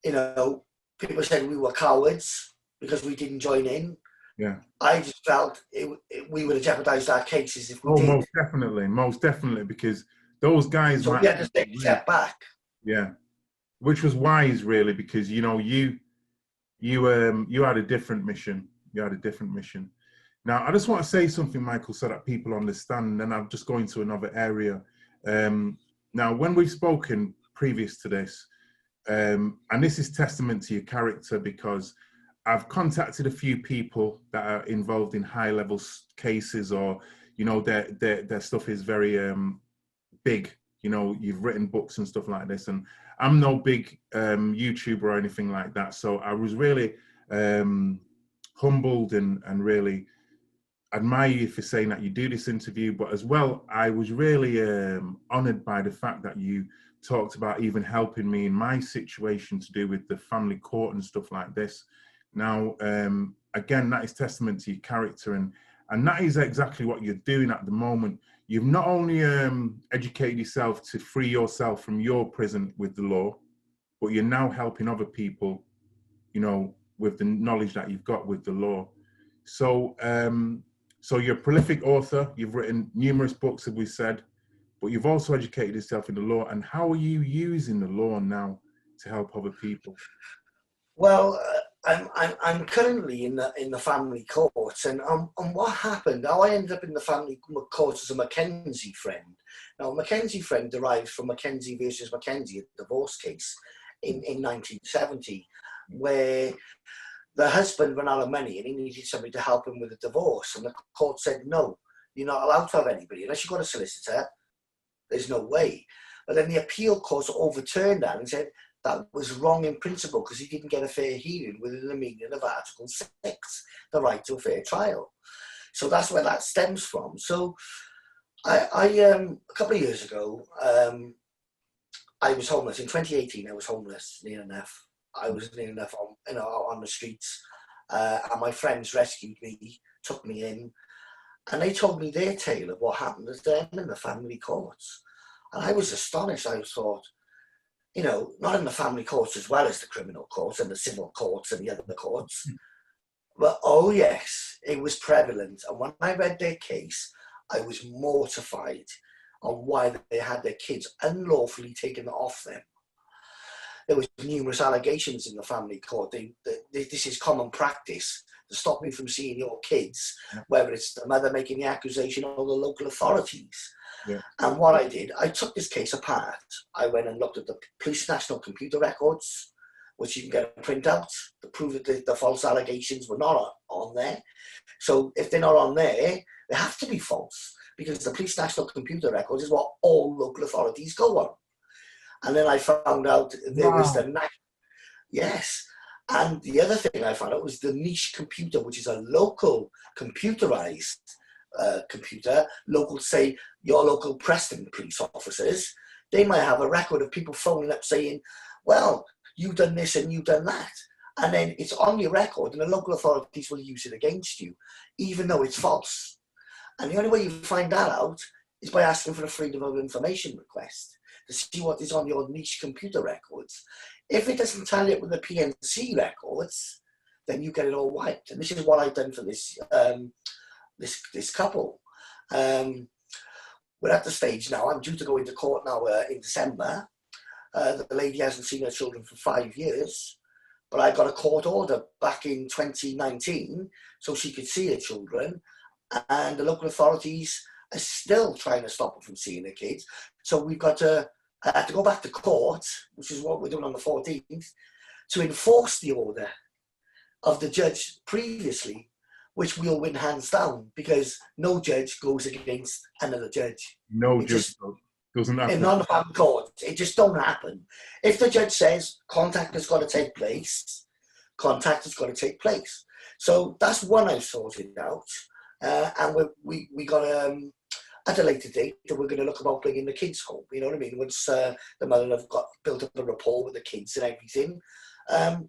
You know, people said we were cowards because we didn't join in. Yeah. I just felt we would have jeopardised our cases if we did. Most definitely, because those guys. So we had to take a step back. Yeah, which was wise, really, because you know you had a different mission. You had a different mission. Now, I just want to say something, Michael, so that people understand, and then I'll just go into another area. Now, when we've spoken previous to this. And this is testament to your character because I've contacted a few people that are involved in high-level cases, or you know their stuff is very big. You know, you've written books and stuff like this, and I'm no big YouTuber or anything like that. So I was really humbled and really admire you for saying that you do this interview. But as well, I was really honoured by the fact that you talked about even helping me in my situation to do with the family court and stuff like this. Now, again, that is testament to your character, and that is exactly what you're doing at the moment. You've not only educated yourself to free yourself from your prison with the law, but you're now helping other people, you know, with the knowledge that you've got with the law. So, so you're a prolific author. You've written numerous books, as we said. But you've also educated yourself in the law, and how are you using the law now to help other people? Well, I'm currently in the family courts, and what happened? How I ended up in the family courts as a Mackenzie friend. Now, a Mackenzie friend derives from Mackenzie versus Mackenzie, a divorce case in 1970, where the husband ran out of money and he needed somebody to help him with a divorce, and the court said, no, you're not allowed to have anybody unless you've got a solicitor. There's no way. But then the appeal court overturned that and said that was wrong in principle because he didn't get a fair hearing within the meaning of Article 6, the right to a fair trial. So that's where that stems from. So I a couple of years ago, I was homeless. In 2018, I was homeless near enough. I was near enough on the streets. And my friends rescued me, took me in, and they told me their tale of what happened to them in the family courts. And I was astonished. I thought, you know, not in the family courts as well as the criminal courts and the civil courts and the other courts. But, oh yes, it was prevalent. And when I read their case, I was mortified on why they had their kids unlawfully taken off them. there was numerous allegations in the family court. This is common practice to stop me from seeing your kids, whether it's the mother making the accusation or the local authorities. Yeah. And what I did, I took this case apart. I went and looked at the police national computer records, which you can get a printout to prove that the false allegations were not on there. So if they're not on there, they have to be false, because the police national computer records is what all local authorities go on. And then I found out there was the... Yes. And the other thing I found out was the niche computer, which is a local computerized computer. Local, say, your local Preston police officers, they might have a record of people phoning up saying, well, you've done this and you've done that. And then it's on your record and the local authorities will use it against you, even though it's false. And the only way you find that out is by asking for a freedom of information request to see what is on your niche computer records. If it doesn't tally up with the PNC records, then you get it all wiped. And this is what I've done for this this couple. We're at the stage now, I'm due to go into court now in December. The lady hasn't seen her children for 5 years, but I got a court order back in 2019 so she could see her children, and the local authorities are still trying to stop her from seeing her kids. So we've got to, I had to go back to court, which is what we're doing on the 14th, to enforce the order of the judge previously, which we'll win hands down, because no judge goes against another judge. No judge doesn't happen. In non-family court, it just don't happen. If the judge says contact has got to take place, contact has got to take place. So that's one I've sorted out, and we got at a later date that we're going to look about bringing the kids home. You know what I mean? Once the mother have got built up a rapport with the kids and everything,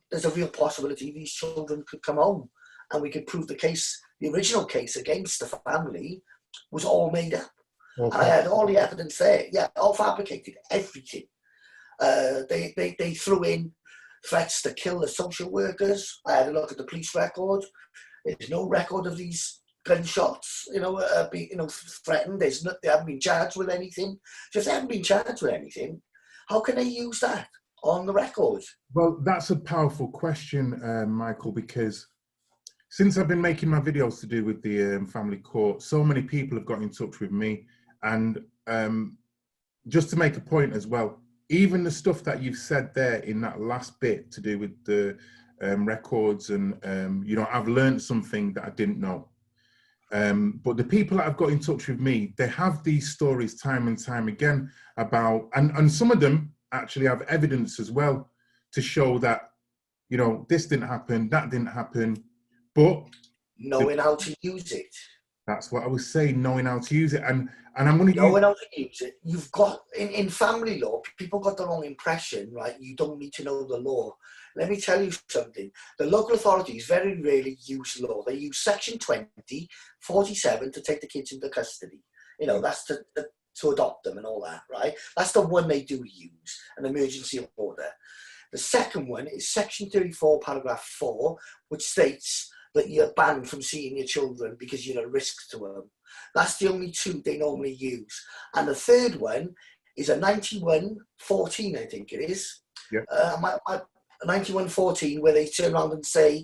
there's a real possibility these children could come home, and we could prove the case, the original case against the family was all made up. Okay. I had all the evidence there, yeah, all fabricated, everything. They threw in threats to kill the social workers. I had a look at the police record. There's no record of these gunshots, threatened. They haven't been charged with anything. So if they haven't been charged with anything, how can they use that on the record? Well, that's a powerful question, Michael, because since I've been making my videos to do with the family court, so many people have got in touch with me. And just to make a point as well, even the stuff that you've said there in that last bit to do with the records and, I've learned something that I didn't know. But the people that have got in touch with me, they have these stories time and time again about, and some of them actually have evidence as well to show that, this didn't happen, that didn't happen, but... knowing how to use it. That's what I was saying, knowing how to use it. And I'm going to knowing how to use it. You've got, in family law, people got the wrong impression, right? You don't need to know the law. Let me tell you something. The local authorities very rarely use law. They use Section 2047 to take the kids into custody. That's to adopt them and all that, right? That's the one they do use, an emergency order. The second one is Section 34, paragraph 4, which states that you're banned from seeing your children because you're a risk to them. That's the only two they normally use. And the third one is a 9114, I think it is. Yeah. 9114, where they turn around and say,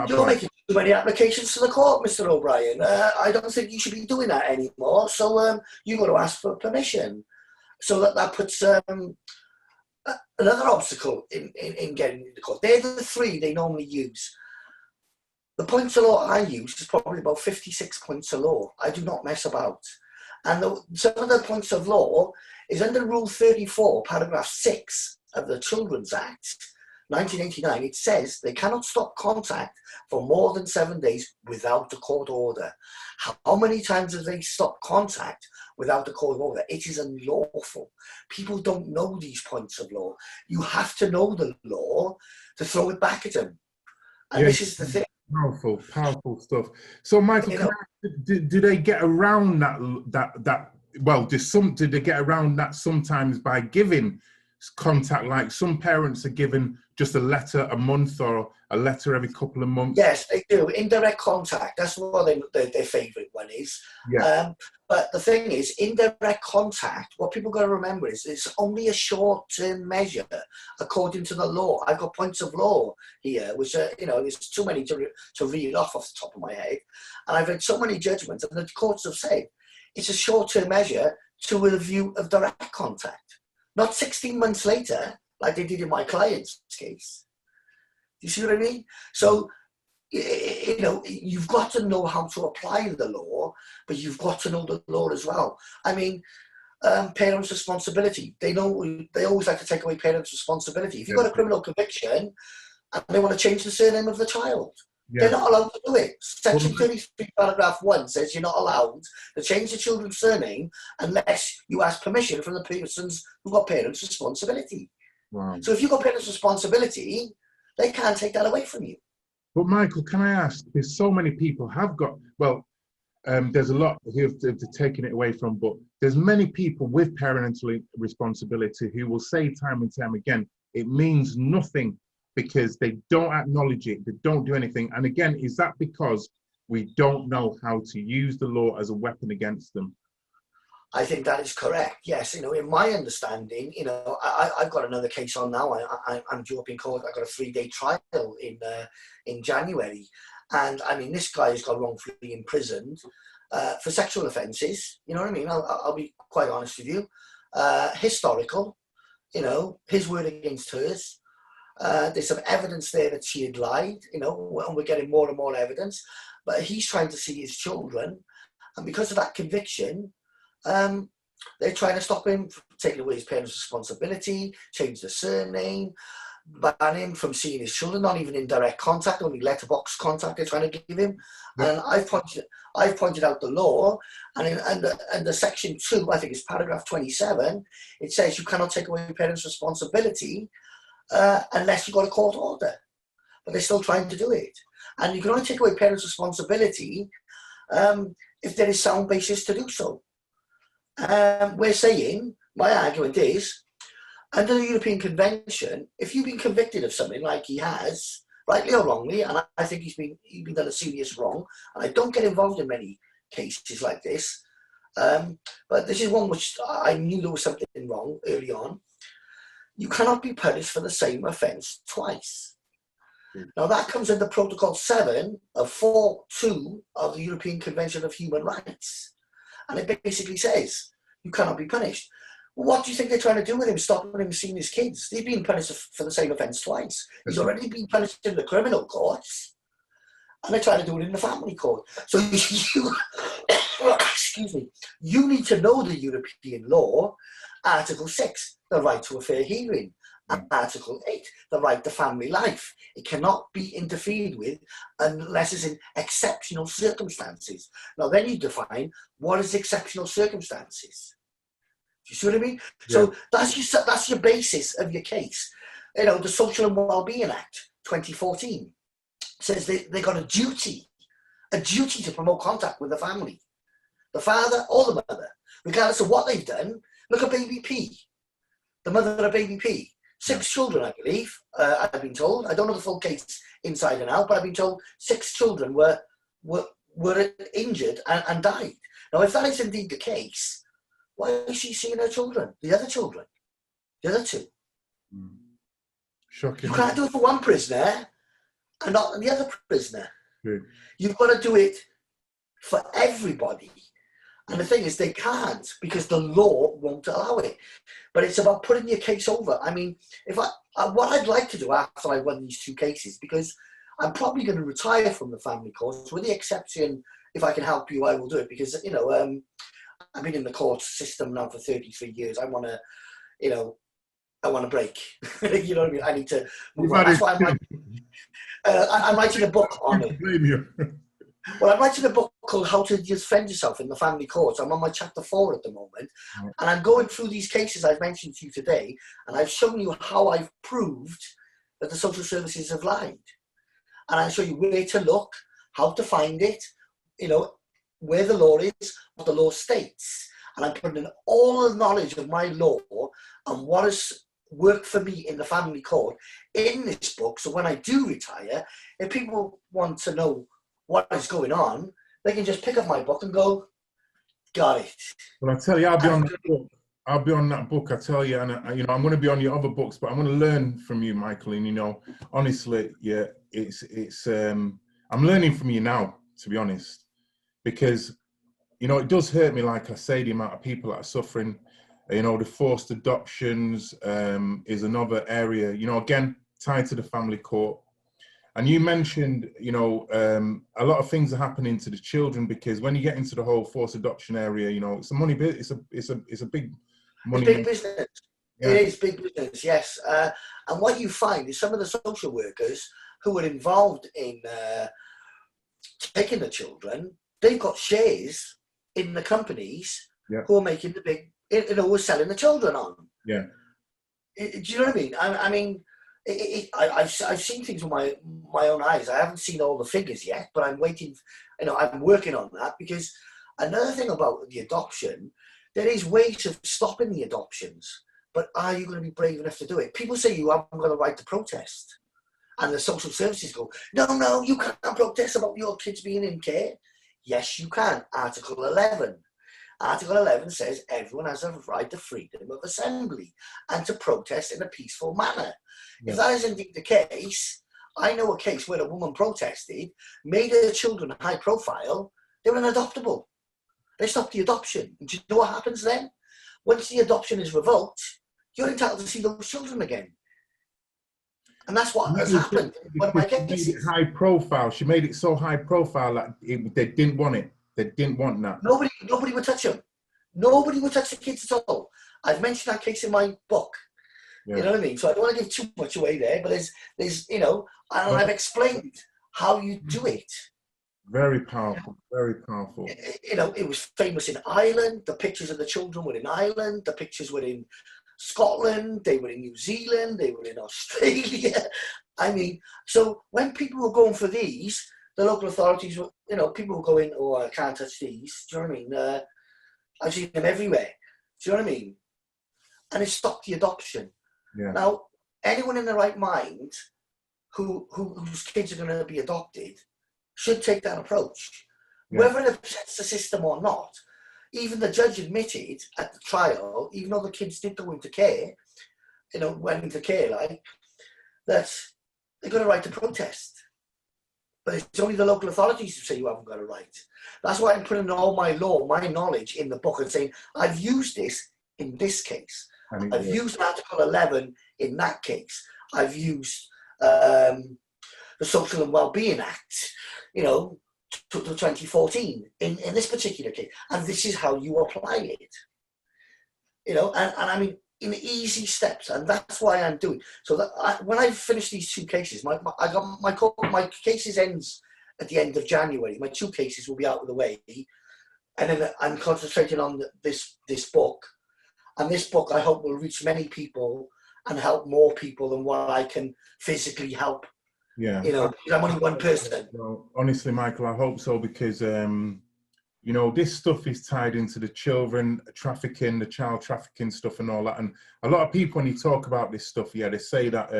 you're making too many applications to the court, Mr. O'Brien. I don't think you should be doing that anymore. So you've got to ask for permission. So that puts another obstacle in getting into court. They're the three they normally use. The points of law I use is probably about 56 points of law. I do not mess about. And some of the points of law is under Rule 34, paragraph 6 of the Children's Act, 1989. It says they cannot stop contact for more than 7 days without a court order. How many times have they stopped contact without a court order? It is unlawful. People don't know these points of law. You have to know the law to throw it back at them. And yes, this is the thing. Powerful stuff. So, Michael, do they get around that? Well, do they get around that sometimes by giving contact? Like some parents are given just a letter a month or a letter every couple of months? Yes, they do. Indirect contact. That's what their favourite one is. Yeah. But the thing is, indirect contact, what people got to remember is it's only a short-term measure according to the law. I've got points of law here, which you know, there's too many to read off the top of my head. And I've read so many judgments, and the courts have said it's a short-term measure to a view of direct contact, not 16 months later, like they did in my client's case. Do you see what I mean? So, you know, you've got to know how to apply the law, but you've got to know the law as well. I mean, parents' responsibility. They always like to take away parents' responsibility. If you've got a criminal conviction and they want to change the surname of the child, they're not allowed to do it. Section 33, paragraph 1 says you're not allowed to change the children's surname unless you ask permission from the persons who've got parents' responsibility. Wow. So if you've got parents' responsibility, they can't take that away from you. But Michael, can I ask, there's so many people have got, well, there's a lot who have taken it away from, but there's many people with parental responsibility who will say time and time again, it means nothing because they don't acknowledge it, they don't do anything. And again, is that because we don't know how to use the law as a weapon against them? I think that is correct. Yes, you know, in my understanding, you know, I've got another case on now. I'm due up in court. I've got a 3-day trial in January, and I mean, this guy has got wrongfully imprisoned for sexual offences. You know what I mean? I'll be quite honest with you. Historical, you know, his word against hers. There's some evidence there that she had lied. You know, and we're getting more and more evidence. But he's trying to see his children, and because of that conviction. They're trying to stop him from taking away his parents' responsibility, change the surname, ban him from seeing his children, not even in direct contact, only letterbox contact they're trying to give him. And I've pointed out the law, and the section 2, I think it's paragraph 27, it says you cannot take away your parents' responsibility unless you've got a court order. But they're still trying to do it. And you can only take away parents' responsibility if there is sound basis to do so. We're saying, my argument is, under the European Convention, if you've been convicted of something like he has, rightly or wrongly, and I think he's been done a serious wrong, and I don't get involved in many cases like this, but this is one which I knew there was something wrong early on. You cannot be punished for the same offence twice. Now that comes under Protocol 7 of 4.2 of the European Convention of Human Rights. And it basically says, you cannot be punished. Well, what do you think they're trying to do with him, stopping him seeing his kids? They've been punished for the same offence twice. He's already been punished in the criminal courts, and they're trying to do it in the family court. So you, excuse me, you need to know the European law, Article 6, the right to a fair hearing. And Article 8, the right to family life. It cannot be interfered with unless it's in exceptional circumstances. Now then you define what is exceptional circumstances. Do you see what I mean? Yeah. So that's your basis of your case. You know, the Social and Wellbeing Act 2014 says they got a duty to promote contact with the family. The father or the mother, regardless of what they've done. Look at baby P, the mother of baby P. 6 children, I believe, I've been told. I don't know the full case inside and out, but I've been told 6 children were injured and died. Now, if that is indeed the case, why is she seeing her children, the other children, the other 2? Shocking. You can't do it for one prisoner and not the other prisoner. True. You've got to do it for everybody. And the thing is, they can't because the law won't allow it. But it's about putting your case over. I mean, what I'd like to do after I won these 2 cases, because I'm probably going to retire from the family courts, with the exception, if I can help you, I will do it. Because, you know, I've been in the court system now for 33 years. I want to, you know, I want to break. You know what I mean? I need to move on. That's why I'm writing a book on it. Well, I'm writing a book called How to Defend Yourself in the Family Courts. I'm on my chapter 4 at the moment. And I'm going through these cases I've mentioned to you today, and I've shown you how I've proved that the social services have lied. And I'll show you where to look, how to find it, you know, where the law is, what the law states. And I'm putting in all the knowledge of my law and what is work for me in the family court in this book. So when I do retire, if people want to know what is going on, they can just pick up my book and go, got it. Well, I tell you, I'll be on that book. I'll be on that book, I tell you, and you know, I'm going to be on your other books, but I'm going to learn from you, Michael. And you know, honestly, yeah, I'm learning from you now, to be honest, because you know, it does hurt me, like I say, the amount of people that are suffering. You know, the forced adoptions is another area. You know, again, tied to the family court. And you mentioned, you know, a lot of things are happening to the children, because when you get into the whole forced adoption area, you know, it's a money bit. It's a big money. It's big business. Yeah. It is big business, yes. And what you find is some of the social workers who are involved in taking the children, they've got shares in the companies who are making the big, you know, who are selling the children on. Yeah. Do you know what I mean? I mean, I've seen things with my own eyes. I haven't seen all the figures yet, but I'm waiting. You know, I'm working on that, because another thing about the adoption, there is ways of stopping the adoptions, but are you going to be brave enough to do it? People say you haven't got a right to protest, and the social services go, no, you can't protest about your kids being in care. Yes, you can. Article 11. Article 11 says everyone has a right to freedom of assembly and to protest in a peaceful manner. If that is indeed the case, I know a case where a woman protested, made her children high profile, they were unadoptable. They stopped the adoption. And do you know what happens then? Once the adoption is revoked, you're entitled to see those children again. And that's what has happened in one of my cases. She made it high profile. She made it so high profile that they didn't want it. They didn't want that. Nobody would touch them. Nobody would touch the kids at all. I've mentioned that case in my book. Yeah. You know what I mean? So I don't want to give too much away there, but there's you know, and I've explained how you do it. Very powerful, very powerful. You know, it was famous in Ireland. The pictures of the children were in Ireland. The pictures were in Scotland. They were in New Zealand. They were in Australia. I mean, so when people were going for these, the local authorities were, you know, people were going, oh, I can't touch these. Do you know what I mean? I've seen them everywhere. Do you know what I mean? And it stopped the adoption. Yeah. Now, anyone in the right mind whose kids are going to be adopted should take that approach. Yeah. Whether it upsets the system or not, even the judge admitted at the trial, even though the kids did go into care, you know, went into care, like, that they've got a right to protest. But it's only the local authorities who say you haven't got a right. That's why I'm putting all my law, my knowledge in the book and saying, I've used this in this case. I've used Article 11 in that case. I've used the Social and Wellbeing Act, you know, to 2014 in this particular case. And this is how you apply it. You know, and I mean, in easy steps, and that's why I'm doing. So that when I finish these two cases, my cases ends at the end of January. My two cases will be out of the way, and then I'm concentrating on this book. And this book, I hope, will reach many people and help more people than what I can physically help. Yeah, you know, because I'm only one person. Well, honestly, Michael, I hope so, because you know, this stuff is tied into the children trafficking, the child trafficking stuff and all that. And a lot of people, when you talk about this stuff, yeah, they say that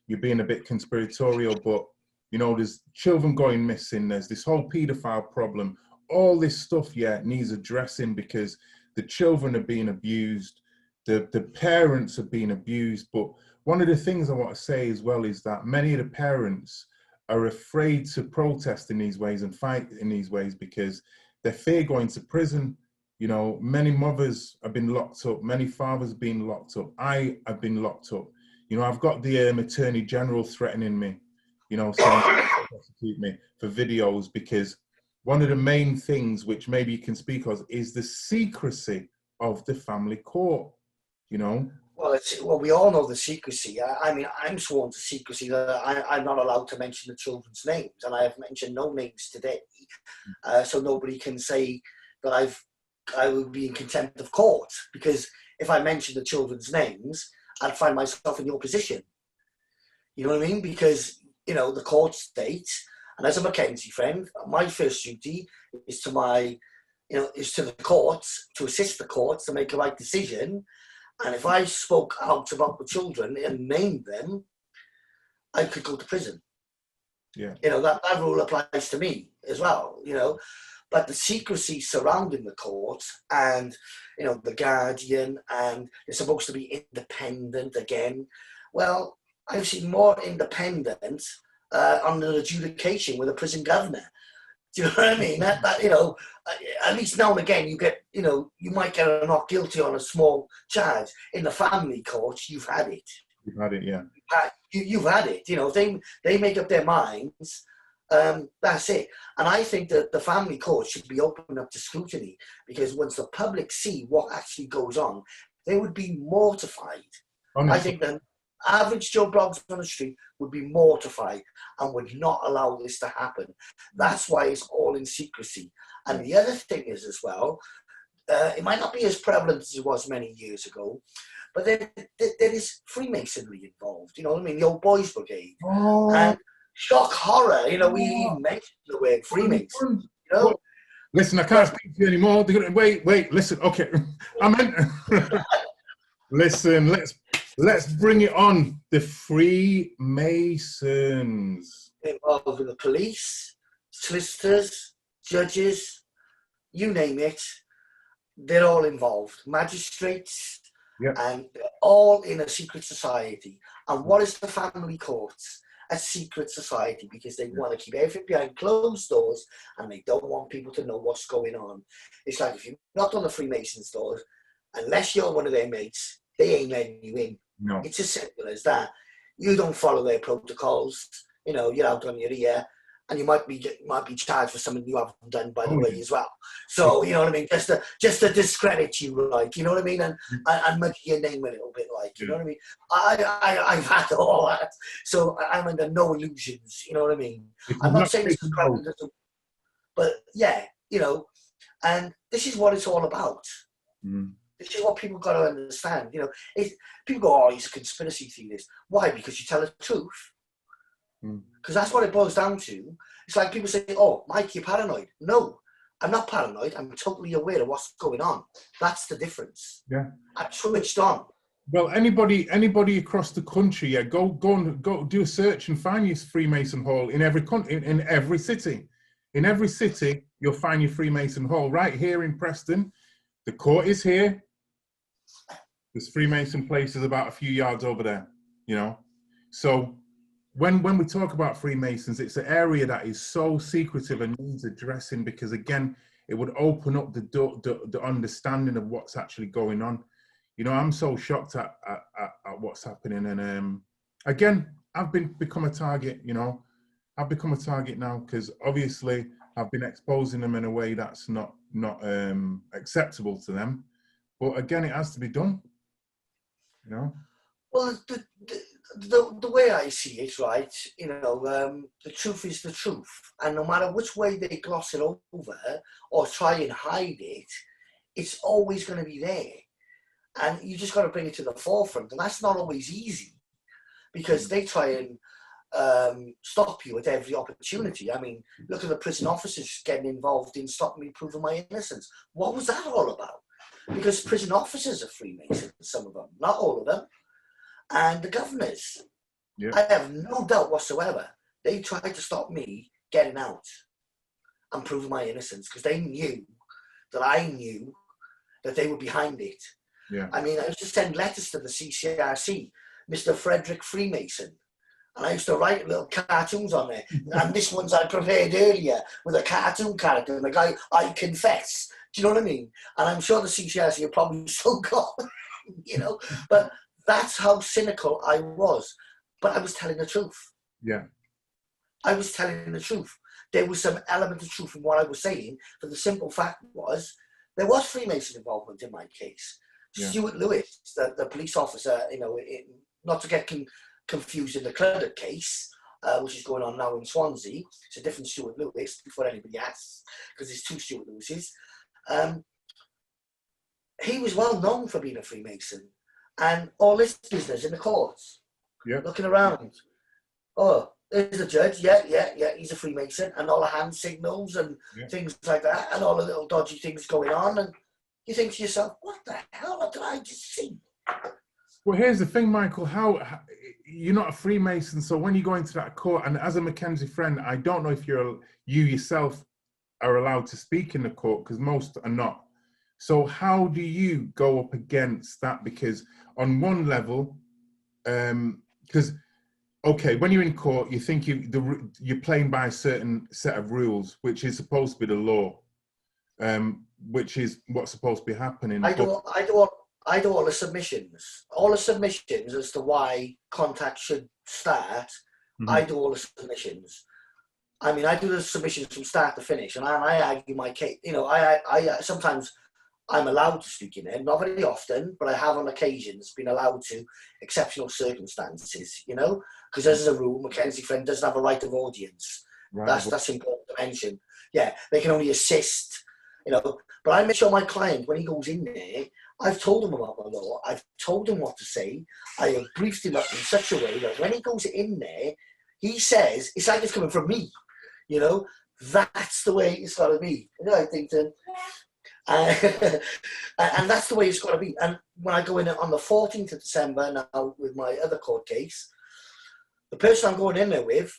you're being a bit conspiratorial, but, you know, there's children going missing. There's this whole paedophile problem. All this stuff, yeah, needs addressing, because the children are being abused. The parents are being abused. But one of the things I want to say as well is that many of the parents are afraid to protest in these ways and fight in these ways because they fear going to prison. You know, many mothers have been locked up. Many fathers have been locked up. I have been locked up. You know, I've got the Attorney General threatening me, you know, saying to prosecute me for videos, because one of the main things which maybe you can speak of is the secrecy of the family court, you know. Well, we all know the secrecy. I mean, I'm sworn to secrecy that I'm not allowed to mention the children's names, and I have mentioned no names today. So nobody can say that I would be in contempt of court, because if I mention the children's names, I'd find myself in your position. You know what I mean? Because, you know, the court states, and as a Mackenzie friend, my first duty is to the courts, to assist the courts to make the right decision. And if I spoke out about the children and named them, I could go to prison. Yeah. You know, that rule applies to me as well, you know. But the secrecy surrounding the court and, you know, the Guardian, and it's supposed to be independent again. Well, I've seen more independent on an adjudication with a prison governor. Do you know what I mean? That you know, at least now and again you get, you know, you might get a not guilty on a small charge. In the family courts, you've had it. You've had it, yeah. You've had it. You know, they make up their minds. That's it. And I think that the family court should be opened up to scrutiny, because once the public see what actually goes on, they would be mortified. Honestly. I think that average Joe Bloggs on the street would be mortified and would not allow this to happen. That's why it's all in secrecy. And the other thing is as well, it might not be as prevalent as it was many years ago, but there is Freemasonry involved. You know what I mean? The Old Boys Brigade. Oh. And shock horror, you know, we even mentioned the word Freemason. You know? Listen, I can't speak to you anymore. Wait, listen, okay. I meant listen, let's bring it on. The Freemasons. Involved with the police, solicitors, judges, you name it, they're all involved. Magistrates, yep. And they're all in a secret society. And what is the family courts? A secret society, because they want to keep everything behind closed doors and they don't want people to know what's going on. It's like if you knock on the Freemasons' doors, unless you're one of their mates, they ain't letting you in. No. It's as simple as that. You don't follow their protocols, you know, you're out on your ear, and you might be charged for something you haven't done, by the way, as well. So, you know what I mean? Just to discredit you, like, you know what I mean? And muddy your name a little bit, like, you know what I mean? I've had all that. So I'm under no illusions, you know what I mean? I'm not saying this is but yeah, you know, and this is what it's all about. Mm. This is what people got to understand. You know, people go, oh, he's a conspiracy theorist. Why? Because you tell the truth. Because that's what it boils down to. It's like people say, oh, Mike, you're paranoid. No, I'm not paranoid. I'm totally aware of what's going on. That's the difference. Yeah. I'm switched on. Well, anybody across the country, yeah, go do a search and find your Freemason Hall in every city. In every city, you'll find your Freemason Hall. Right here in Preston, the court is here. This Freemason place is about a few yards over there, you know. So when we talk about Freemasons, it's an area that is so secretive and needs addressing, because again, it would open up the understanding of what's actually going on. You know, I'm so shocked at what's happening, and again, I've become a target. You know, I've become a target now because obviously I've been exposing them in a way that's not acceptable to them. But again, it has to be done. You know. Well, the way I see it, right, you know, the truth is the truth. And no matter which way they gloss it over or try and hide it, it's always going to be there. And you just got to bring it to the forefront. And that's not always easy, because they try and stop you at every opportunity. I mean, look at the prison officers getting involved in stopping me proving my innocence. What was that all about? Because prison officers are Freemasons, some of them, not all of them. And the governors, yeah. I have no doubt whatsoever, they tried to stop me getting out and proving my innocence, because they knew that I knew that they were behind it. Yeah. I mean, I used to send letters to the CCRC, Mr. Frederick Freemason, and I used to write little cartoons on there. And this one's I prepared earlier with a cartoon character, and the guy, I confess. Do you know what I mean? And I'm sure the CCRC are probably so got, you know, but that's how cynical I was. But I was telling the truth. Yeah. I was telling the truth. There was some element of truth in what I was saying, but the simple fact was, there was Freemason involvement in my case. Yeah. Stuart Lewis, the police officer, you know, not to get confused in the Cluddock case, which is going on now in Swansea. It's a different Stuart Lewis, before anybody asks, because there's two Stuart Lewises. He was well known for being a Freemason, and all this business in the courts. Yeah. Looking around. Oh, there's the judge. Yeah, he's a Freemason, and all the hand signals and things like that, and all the little dodgy things going on, and you think to yourself, what the hell did I just see? Well, here's the thing, Michael. How you're not a Freemason, so when you go into that court, and as a Mackenzie friend, I don't know if you yourself are allowed to speak in the court, because most are not. So how do you go up against that? Because on one level, because okay, when you're in court, you think you're playing by a certain set of rules, which is supposed to be the law, which is what's supposed to be happening. I do all the submissions. All the submissions as to why contact should start. Mm-hmm. I do all the submissions. I mean, I do the submissions from start to finish, and I argue my case. You know, I sometimes I'm allowed to speak in it, not very often, but I have on occasions been allowed to, exceptional circumstances, you know, because as a rule, Mackenzie friend doesn't have a right of audience. Right. That's important to mention. Yeah, they can only assist, you know, but I make sure my client, when he goes in there, I've told him about the law, I've told him what to say, I have briefed him up in such a way that when he goes in there, he says, it's like it's coming from me, you know, that's the way it's got to be. You know, I think that, and that's the way it's got to be. And when I go in on the 14th of December now with my other court case, the person I'm going in there with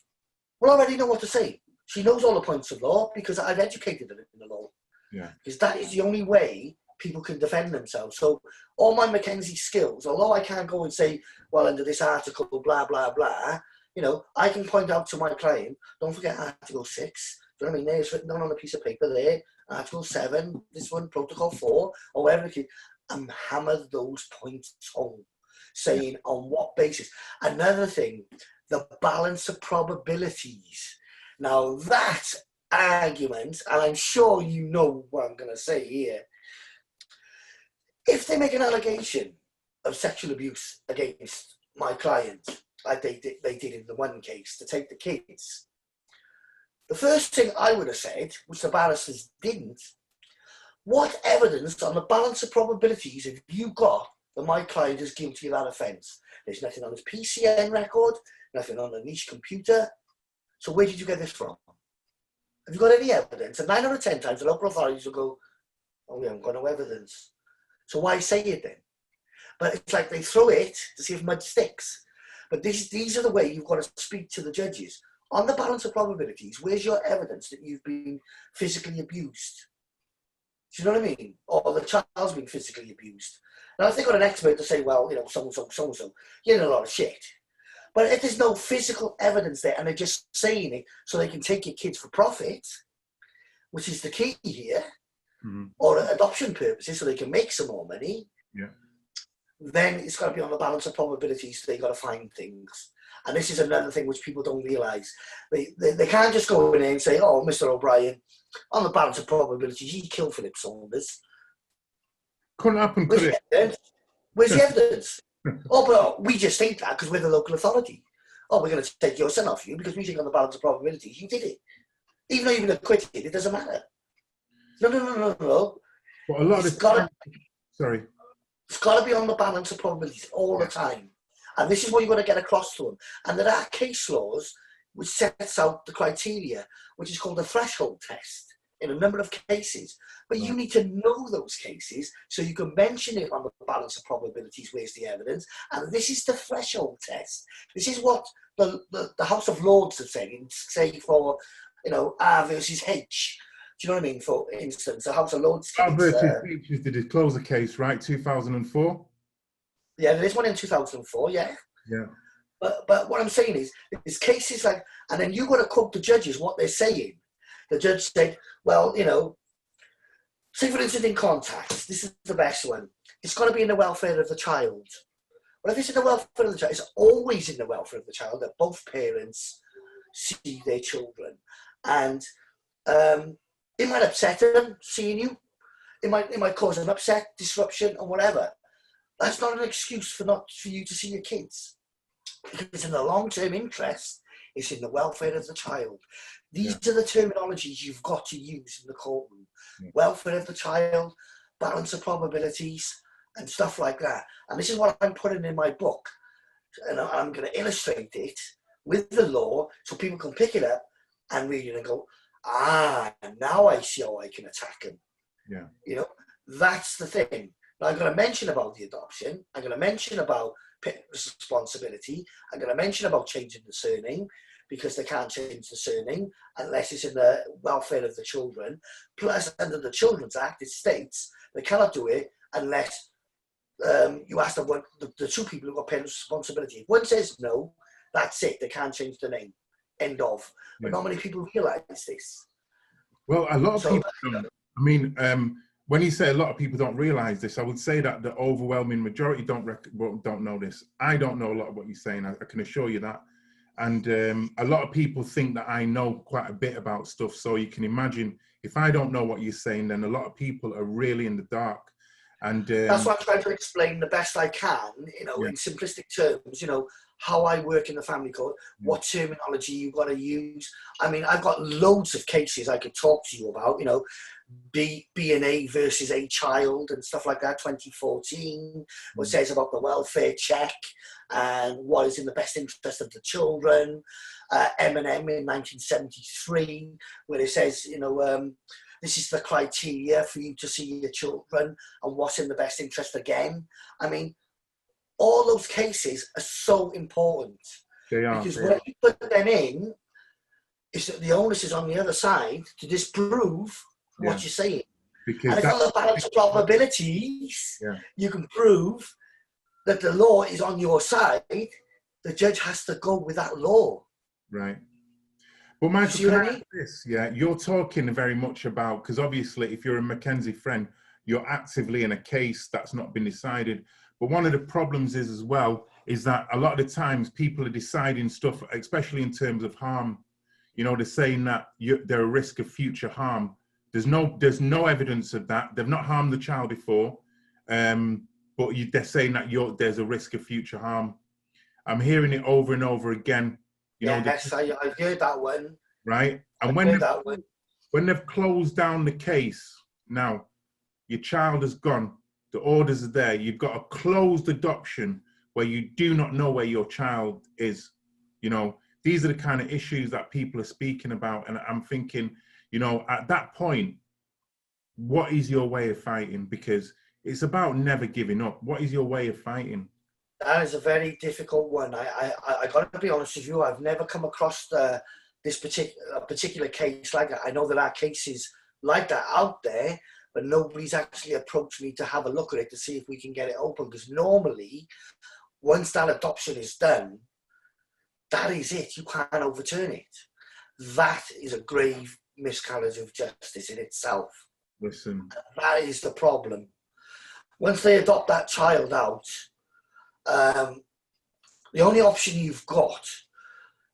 will already know what to say. She knows all the points of law because I've educated her in the law. Yeah. Because that is the only way people can defend themselves. So all my Mackenzie skills, although I can't go and say, well, under this article, blah, blah, blah, you know, I can point out to my client, don't forget Article 6. Do you know what I mean? There, it's written down on a piece of paper there. Article 7, this one, Protocol 4, or whatever it is, and hammer those points home, saying on what basis. Another thing, the balance of probabilities. Now that argument, and I'm sure you know what I'm going to say here, if they make an allegation of sexual abuse against my client, like they did in the one case, to take the kids, the first thing I would have said, which the barristers didn't, what evidence on the balance of probabilities have you got that my client is guilty of that offence? There's nothing on his PCN record, nothing on the niche computer. So where did you get this from? Have you got any evidence? And 9 out of 10 times the local authorities will go, oh, we haven't got no evidence. So why say it then? But it's like they throw it to see if mud sticks. But these are the way you've got to speak to the judges. On the balance of probabilities, where's your evidence that you've been physically abused? Do you know what I mean? Or the child's been physically abused. Now, if they've got an expert to say, well, you know, so-and-so, you're in a lot of shit. But if there's no physical evidence there and they're just saying it so they can take your kids for profit, which is the key here, or adoption purposes so they can make some more money, then it's got to be on the balance of probabilities. So they've got to find things. And this is another thing which people don't realise. They can't just go in there and say, oh, Mr. O'Brien, on the balance of probabilities, he killed Philip Saunders. Couldn't happen, could it? Where's the evidence? Oh, but we just think that because we're the local authority. Oh, we're going to take your son off you because we think on the balance of probabilities you did it. Even though you've been acquitted, it doesn't matter. No. Well, a lot of sorry. It's got to be on the balance of probabilities all the time. And this is what you've got to get across to them. And there are case laws which sets out the criteria, which is called the threshold test in a number of cases. But you need to know those cases so you can mention it on the balance of probabilities, where's the evidence. And this is the threshold test. This is what the House of Lords have said, say for, you know, R versus H. Do you know what I mean? For instance, the House of Lords case. R versus H is the disclosure case, right? 2004? Yeah, there is one in 2004, yeah. But what I'm saying is cases like, and then you've got to quote the judges what they're saying. The judge said, well, you know, say for instance in contact, this is the best one. It's got to be in the welfare of the child. Well, if it's in the welfare of the child, it's always in the welfare of the child that both parents see their children. And it might upset them seeing you. It might cause an upset, disruption, or whatever. That's not an excuse for you to see your kids. Because in the long-term interest, it's in the welfare of the child. These are the terminologies you've got to use in the courtroom. Welfare of the child, balance of probabilities, and stuff like that. And this is what I'm putting in my book. And I'm going to illustrate it with the law so people can pick it up and read it and go, now I see how I can attack him. Yeah. You know, that's the thing. Now, I'm going to mention about the adoption. I'm going to mention about parents' responsibility. I'm going to mention about changing the surname, because they can't change the surname unless it's in the welfare of the children. Plus, under the Children's Act, it states they cannot do it unless you ask them the two people who've got parents' responsibility. If one says no, that's it. They can't change the name. End of. But not many people realise this. Well, a lot of people don't. I mean, when you say a lot of people don't realise this, I would say that the overwhelming majority don't know this. I don't know a lot of what you're saying. I can assure you that. And a lot of people think that I know quite a bit about stuff. So you can imagine, if I don't know what you're saying, then a lot of people are really in the dark. And that's why I'm trying to explain the best I can, in simplistic terms, how I work in the family court, what terminology you've got to use. I mean, I've got loads of cases I could talk to you about, B&A versus a child and stuff like that, 2014, what says about the welfare check and what is in the best interest of the children. M&M in 1973, where it says, this is the criteria for you to see your children and what's in the best interest again. I mean, all those cases are so important. They are. Because when you put them in, is that the onus is on the other side to disprove what you're saying. Because and if on the balance of probabilities, you can prove that the law is on your side, the judge has to go with that law. Right. But Michael, can I ask this? Yeah, you're talking very much about, because obviously if you're a Mackenzie friend, you're actively in a case that's not been decided. But one of the problems is as well, is that a lot of the times people are deciding stuff, especially in terms of harm. They're saying that they're a risk of future harm. There's no evidence of that. They've not harmed the child before, but they're saying that there's a risk of future harm. I'm hearing it over and over again. Yes, I've heard that one. Right? And when they've closed down the case, now your child is gone, the orders are there, you've got a closed adoption where you do not know where your child is. These are the kind of issues that people are speaking about. And I'm thinking, at that point, what is your way of fighting? Because it's about never giving up. What is your way of fighting? That is a very difficult one. I got to be honest with you. I've never come across this particular case like that. I know there are cases like that out there, but nobody's actually approached me to have a look at it to see if we can get it open. Because normally, once that adoption is done, that is it. You can't overturn it. That is a grave miscarriage of justice in itself. Listen, that is the problem. Once they adopt that child out, the only option you've got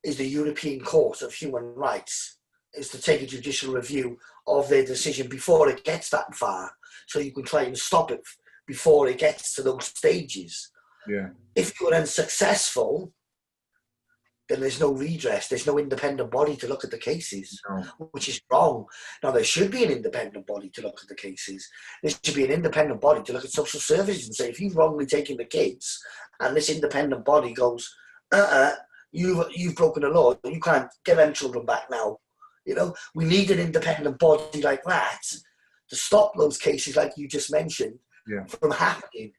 is the European Court of Human Rights, is to take a judicial review of their decision before it gets that far, so you can try and stop it before it gets to those stages. Yeah. If you're unsuccessful, then there's no redress. There's no independent body to look at the cases, which is wrong. Now, there should be an independent body to look at the cases. There should be an independent body to look at social services and say, if you've wrongly taken the kids, and this independent body goes, you've broken the law, you can't get them children back now. We need an independent body like that to stop those cases, like you just mentioned, from happening.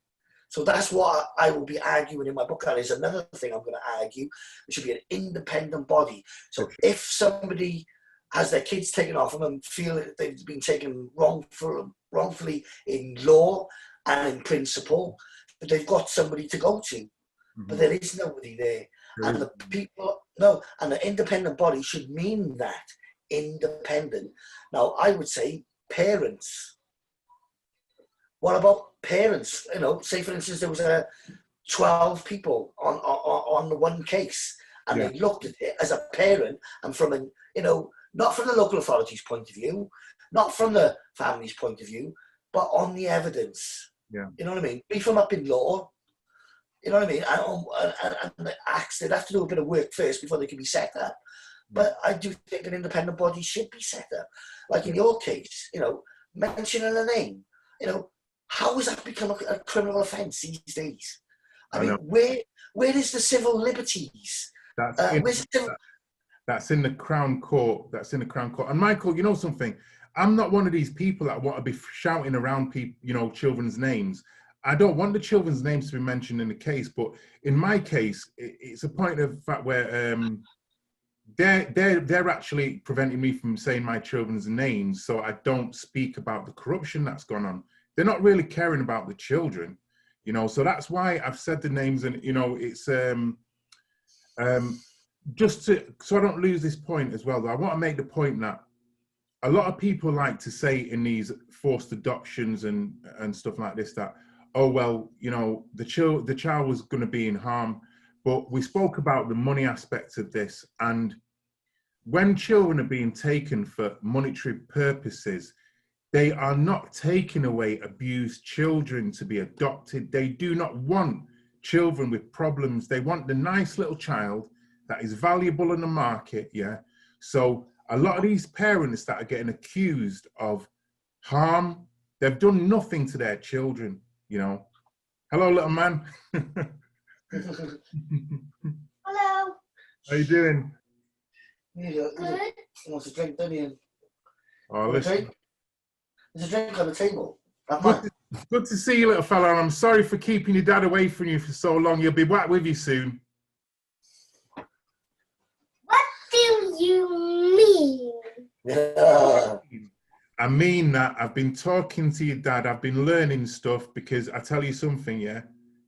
So that's what I will be arguing in my book. That is another thing I'm going to argue. There should be an independent body. So if somebody has their kids taken off them and feel that they've been taken wrongfully in law and in principle, that they've got somebody to go to. Mm-hmm. But there is nobody there. And the independent body should mean that, independent. Now, I would say parents. What about parents? Say for instance, there was 12 people on the one case, and they looked at it as a parent, and from not from the local authorities' point of view, not from the family's point of view, but on the evidence. Yeah. You know what I mean? Be from up in law. You know what I mean? And the acts, they'd have to do a bit of work first before they can be set up. But I do think an independent body should be set up. Like in your case, mentioning a name, how has that become a criminal offence these days? I mean, where is the civil liberties? That's in the Crown Court. That's in the Crown Court. And Michael, you know something? I'm not one of these people that want to be shouting around people, you know, children's names. I don't want the children's names to be mentioned in the case, but in my case, it's a point of fact where they're actually preventing me from saying my children's names, so I don't speak about the corruption that's gone on. They're not really caring about the children, you know. So that's why I've said the names, and you know, it's just to, so I don't lose this point as well. Though I want to make the point that a lot of people like to say in these forced adoptions and stuff like this that, oh well, you know, the child was going to be in harm. But we spoke about the money aspect of this, and when children are being taken for monetary purposes, they are not taking away abused children to be adopted. They do not want children with problems. They want the nice little child that is valuable in the market, yeah? So a lot of these parents that are getting accused of harm, they've done nothing to their children, you know? Hello, little man. Hello. How you doing? Yeah, good. He wants a drink, doesn't he? Oh, listen. There's a drink on the table. Good to see you, little fella. And I'm sorry for keeping your dad away from you for so long. He'll be back with you soon. What do you mean? I mean that I've been talking to your dad. I've been learning stuff, because I tell you something, yeah?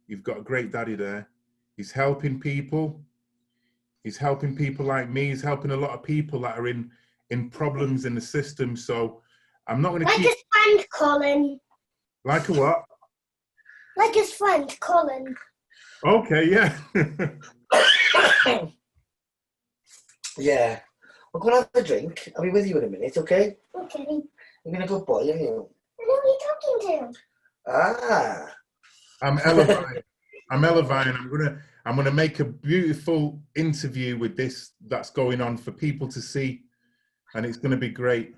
You've got a great daddy there. He's helping people. He's helping people like me. He's helping a lot of people that are in problems in the system. So I'm not going to keep... Like his friend Colin. Like a what? Like his friend Colin. Okay, yeah. Yeah. We're going to have a drink. I'll be with you in a minute, okay? Okay. You've been a good boy, haven't you? Who are you talking to? Ah. I'm ELAVI. I'm ELAVI, and I'm gonna make a beautiful interview with this that's going on for people to see, and it's gonna be great.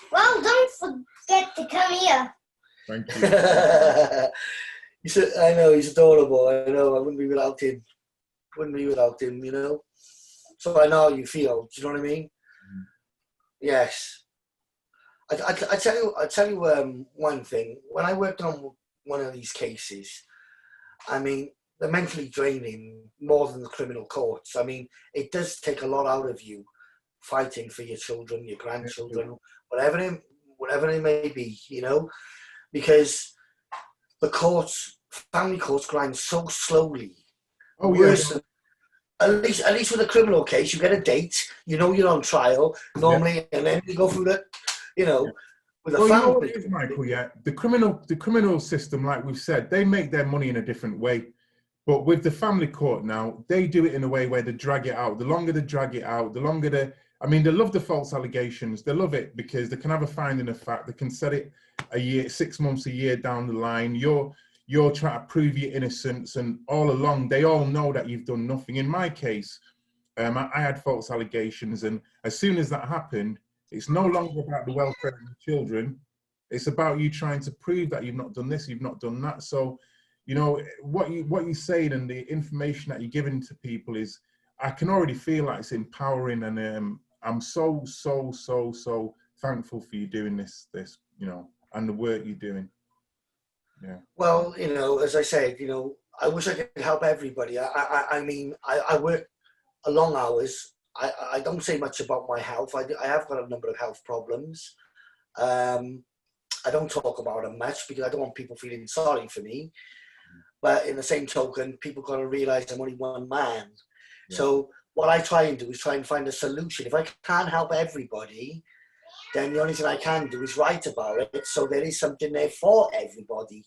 Well, don't forget to come here. Thank you. I know, he's adorable. I know, I wouldn't be without him. Wouldn't be without him, you know? So I know how you feel, do you know what I mean? Mm. Yes. I tell you one thing. When I worked on one of these cases, I mean, they're mentally draining more than the criminal courts. I mean, it does take a lot out of you fighting for your children, your grandchildren, whatever it may be, you know, because the courts, family courts grind so slowly. Oh, yes. Yeah. At least with a criminal case, you get a date, you know you're on trial normally, yeah. And then you go through the, you know, yeah. With a family. You know what it is, Michael, yeah? The criminal system, like we've said, they make their money in a different way. But with the family court now, they do it in a way where they drag it out. The longer they drag it out, the longer they love the false allegations. They love it because they can have a finding of fact. They can set it a year, 6 months, a year down the line. You're trying to prove your innocence, and all along, they all know that you've done nothing. In my case, I had false allegations, and as soon as that happened, it's no longer about the welfare of the children. It's about you trying to prove that you've not done this, you've not done that. So, you know, what you're saying and the information that you're giving to people is, I can already feel like it's empowering, and I'm so thankful for you doing this, you know, and the work you're doing. Yeah. Well, you know, as I said, you know, I wish I could help everybody. I mean, I work long hours. I don't say much about my health. I have got a number of health problems. I don't talk about them much because I don't want people feeling sorry for me. But in the same token, people got to realise I'm only one man. Yeah. So what I try and do is try and find a solution. If I can't help everybody, then the only thing I can do is write about it, so there is something there for everybody.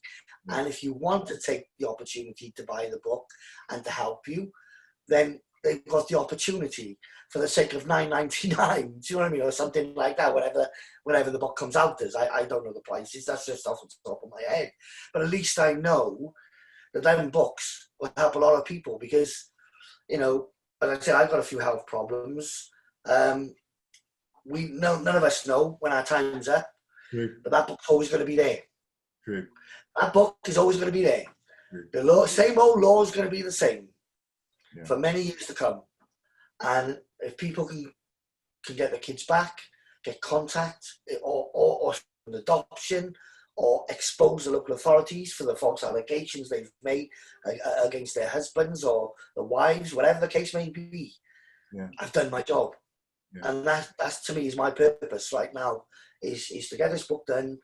Yeah. And if you want to take the opportunity to buy the book and to help you, then they've got the opportunity for the sake of $9.99. Do you know what I mean? Or something like that, whatever the book comes out as. I don't know the prices, that's just off the top of my head. But at least I know that 11 books will help a lot of people because, you know, as I said, I've got a few health problems. None of us know when our time's up, but that book's always going to be there. True. That book is always going to be there. True. The law, same old law is going to be the same for many years to come. And if people can get their kids back, get contact or an adoption, or expose the local authorities for the false allegations they've made against their husbands or their wives, whatever the case may be. Yeah. I've done my job. Yeah. And that's to me is my purpose right now, is to get this book done,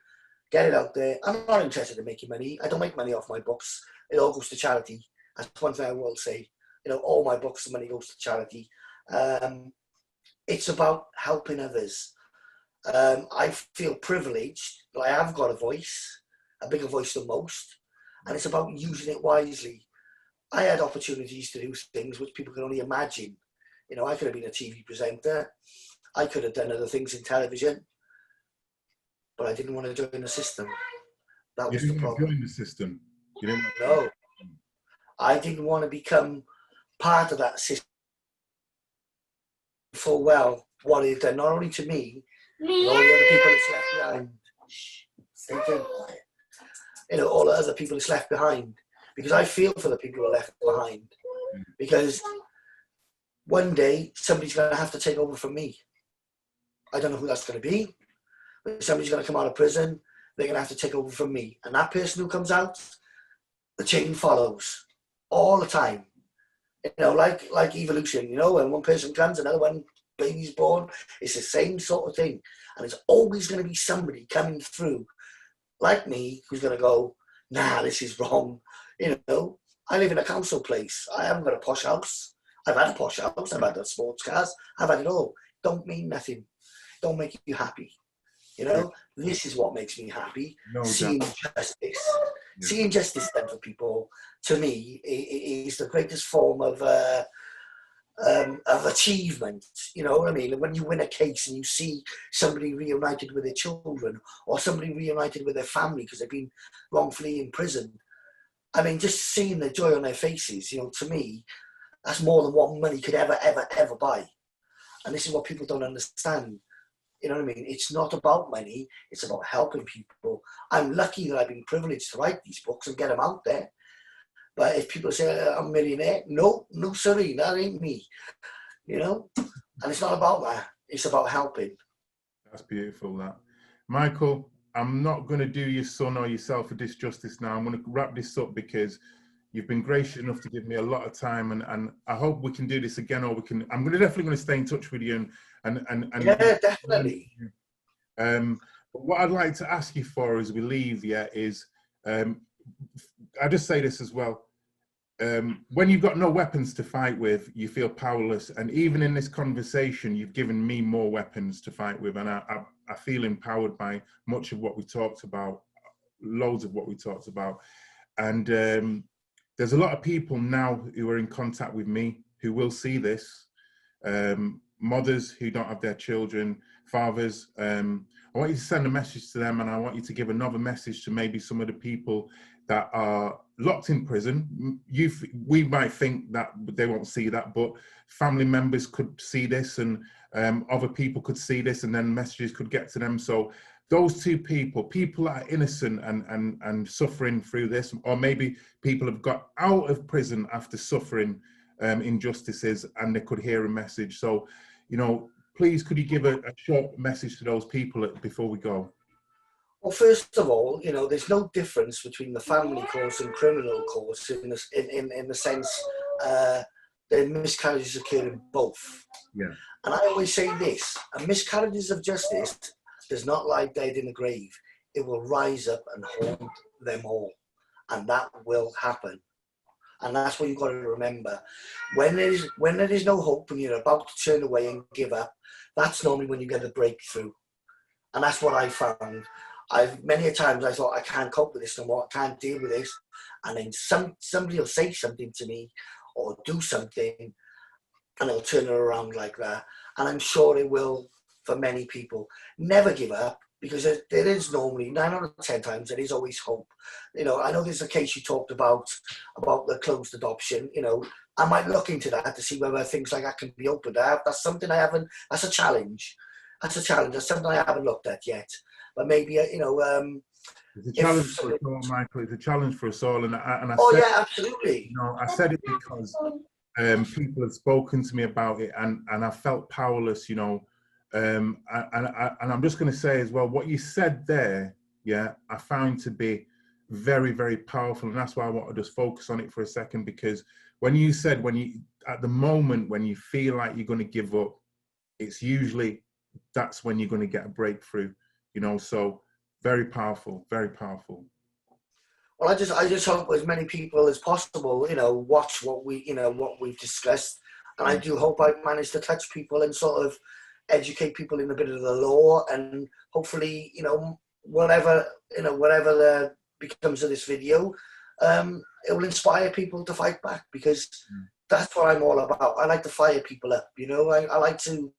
get it out there. I'm not interested in making money. I don't make money off my books. It all goes to charity. That's one thing I will say. You know, all my books, the money goes to charity. It's about helping others. I feel privileged that I have got a voice, a bigger voice than most, and it's about using it wisely. I had opportunities to do things which people can only imagine. You know, I could have been a TV presenter. I could have done other things in television, but I didn't want to join the system. That was the problem. Join the system. You didn't. No, I didn't want to become part of that system. Full well, what it done not only to me, but all the other people it's left behind. Stay quiet. You know, all the other people it's left behind. Because I feel for the people who are left behind. Because one day somebody's going to have to take over from me. I don't know who that's going to be, but somebody's going to come out of prison. They're going to have to take over from me, and that person who comes out, the chain follows all the time. You know, like evolution. You know, when one person comes, another one baby's born. It's the same sort of thing, and it's always going to be somebody coming through, like me, who's going to go, "Nah, this is wrong." You know, I live in a council place. I haven't got a posh house. I've had a posh house. I've had the sports cars. I've had it all. Don't mean nothing. Don't make you happy. You know, this is what makes me happy. No seeing justice. Yeah. Seeing justice done for people, to me, is the greatest form of achievement. You know what I mean? When you win a case and you see somebody reunited with their children, or somebody reunited with their family because they've been wrongfully imprisoned. I mean, just seeing the joy on their faces, you know, to me, that's more than what money could ever buy. And this is what people don't understand. You know what I mean? It's not about money. It's about helping people. I'm lucky that I've been privileged to write these books and get them out there. But if people say I'm a millionaire, no, sorry, that ain't me. You know? And it's not about that. It's about helping. That's beautiful, that. Michael, I'm not going to do your son or yourself a disjustice now. I'm going to wrap this up because you've been gracious enough to give me a lot of time, and I hope we can do this again, or I'm definitely going to stay in touch with you and yeah, definitely. But what I'd like to ask you for as we leave, is I just say this as well. When you've got no weapons to fight with, you feel powerless, and even in this conversation, you've given me more weapons to fight with, and I feel empowered by much of what we talked about, loads of what we talked about, and there's a lot of people now who are in contact with me who will see this, mothers who don't have their children, fathers. I want you to send a message to them, and I want you to give another message to maybe some of the people that are locked in prison. We might think that they won't see that, but family members could see this, and other people could see this, and then messages could get to them. So those two people that are innocent and suffering through this, or maybe people have got out of prison after suffering injustices, and they could hear a message. So, you know, please, could you give a short message to those people before we go? Well, first of all, you know, there's no difference between the family courts and criminal courts in the sense that miscarriages occur in both. Yeah. And I always say this: a miscarriages of justice does not lie dead in the grave. It will rise up and haunt them all. And that will happen. And that's what you've got to remember. When there is no hope and you're about to turn away and give up, that's normally when you get a breakthrough. And that's what I found. Many a times I thought, I can't cope with this no more, I can't deal with this. And then somebody will say something to me or do something, and it'll turn it around like that. And I'm sure it will for many people. Never give up, because there is normally 9 out of 10 times there is always hope. You know, I know there's a case you talked about the closed adoption. You know, I might look into that to see whether things like that can be opened. That's something I haven't. That's a challenge. That's something I haven't looked at yet. But maybe you know. It's a challenge for us all, Michael. It's a challenge for us all, and I oh said, yeah, absolutely. You know, I said it because people have spoken to me about it, and I felt powerless. You know, And I'm just going to say as well, what you said there, yeah, I found to be very, very powerful. And that's why I want to just focus on it for a second, because when you said, at the moment when you feel like you're going to give up, it's usually, that's when you're going to get a breakthrough, you know, so very powerful, very powerful. Well, I just hope as many people as possible, you know, watch what we've discussed. And I do hope I've managed to touch people and sort of educate people in a bit of the law, and hopefully, you know, whatever becomes of this video, it will inspire people to fight back, because that's what I'm all about. I like to fire people up, you know. I like to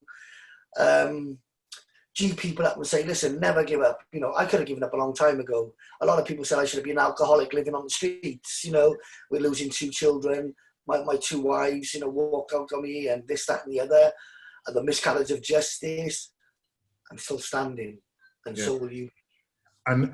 G people up and say, listen, never give up. You know, I could have given up a long time ago. A lot of people said I should have been an alcoholic living on the streets. You know, we're losing 2 children. My 2 wives, you know, walked out on me, and this, that, and the other, and the miscarriage of justice. I'm still standing, and so will you. And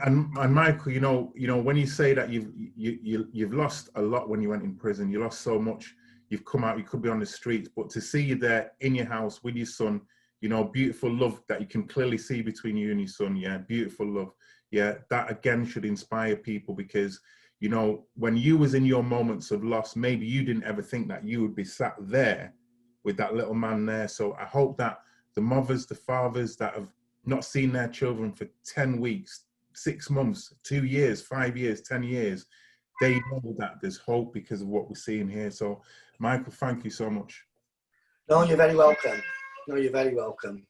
Michael, you know, when you say that you've lost a lot when you went in prison, you lost so much. You've come out, you could be on the streets, but to see you there in your house with your son, you know, beautiful love that you can clearly see between you and your son. Yeah, beautiful love. Yeah, that again should inspire people, because, you know, when you was in your moments of loss, maybe you didn't ever think that you would be sat there with that little man there. So I hope that the mothers, the fathers that have not seen their children for 10 weeks, 6 months, 2 years, 5 years, 10 years, they know that there's hope because of what we're seeing here. So, Michael, thank you so much. No, you're very welcome. No, you're very welcome.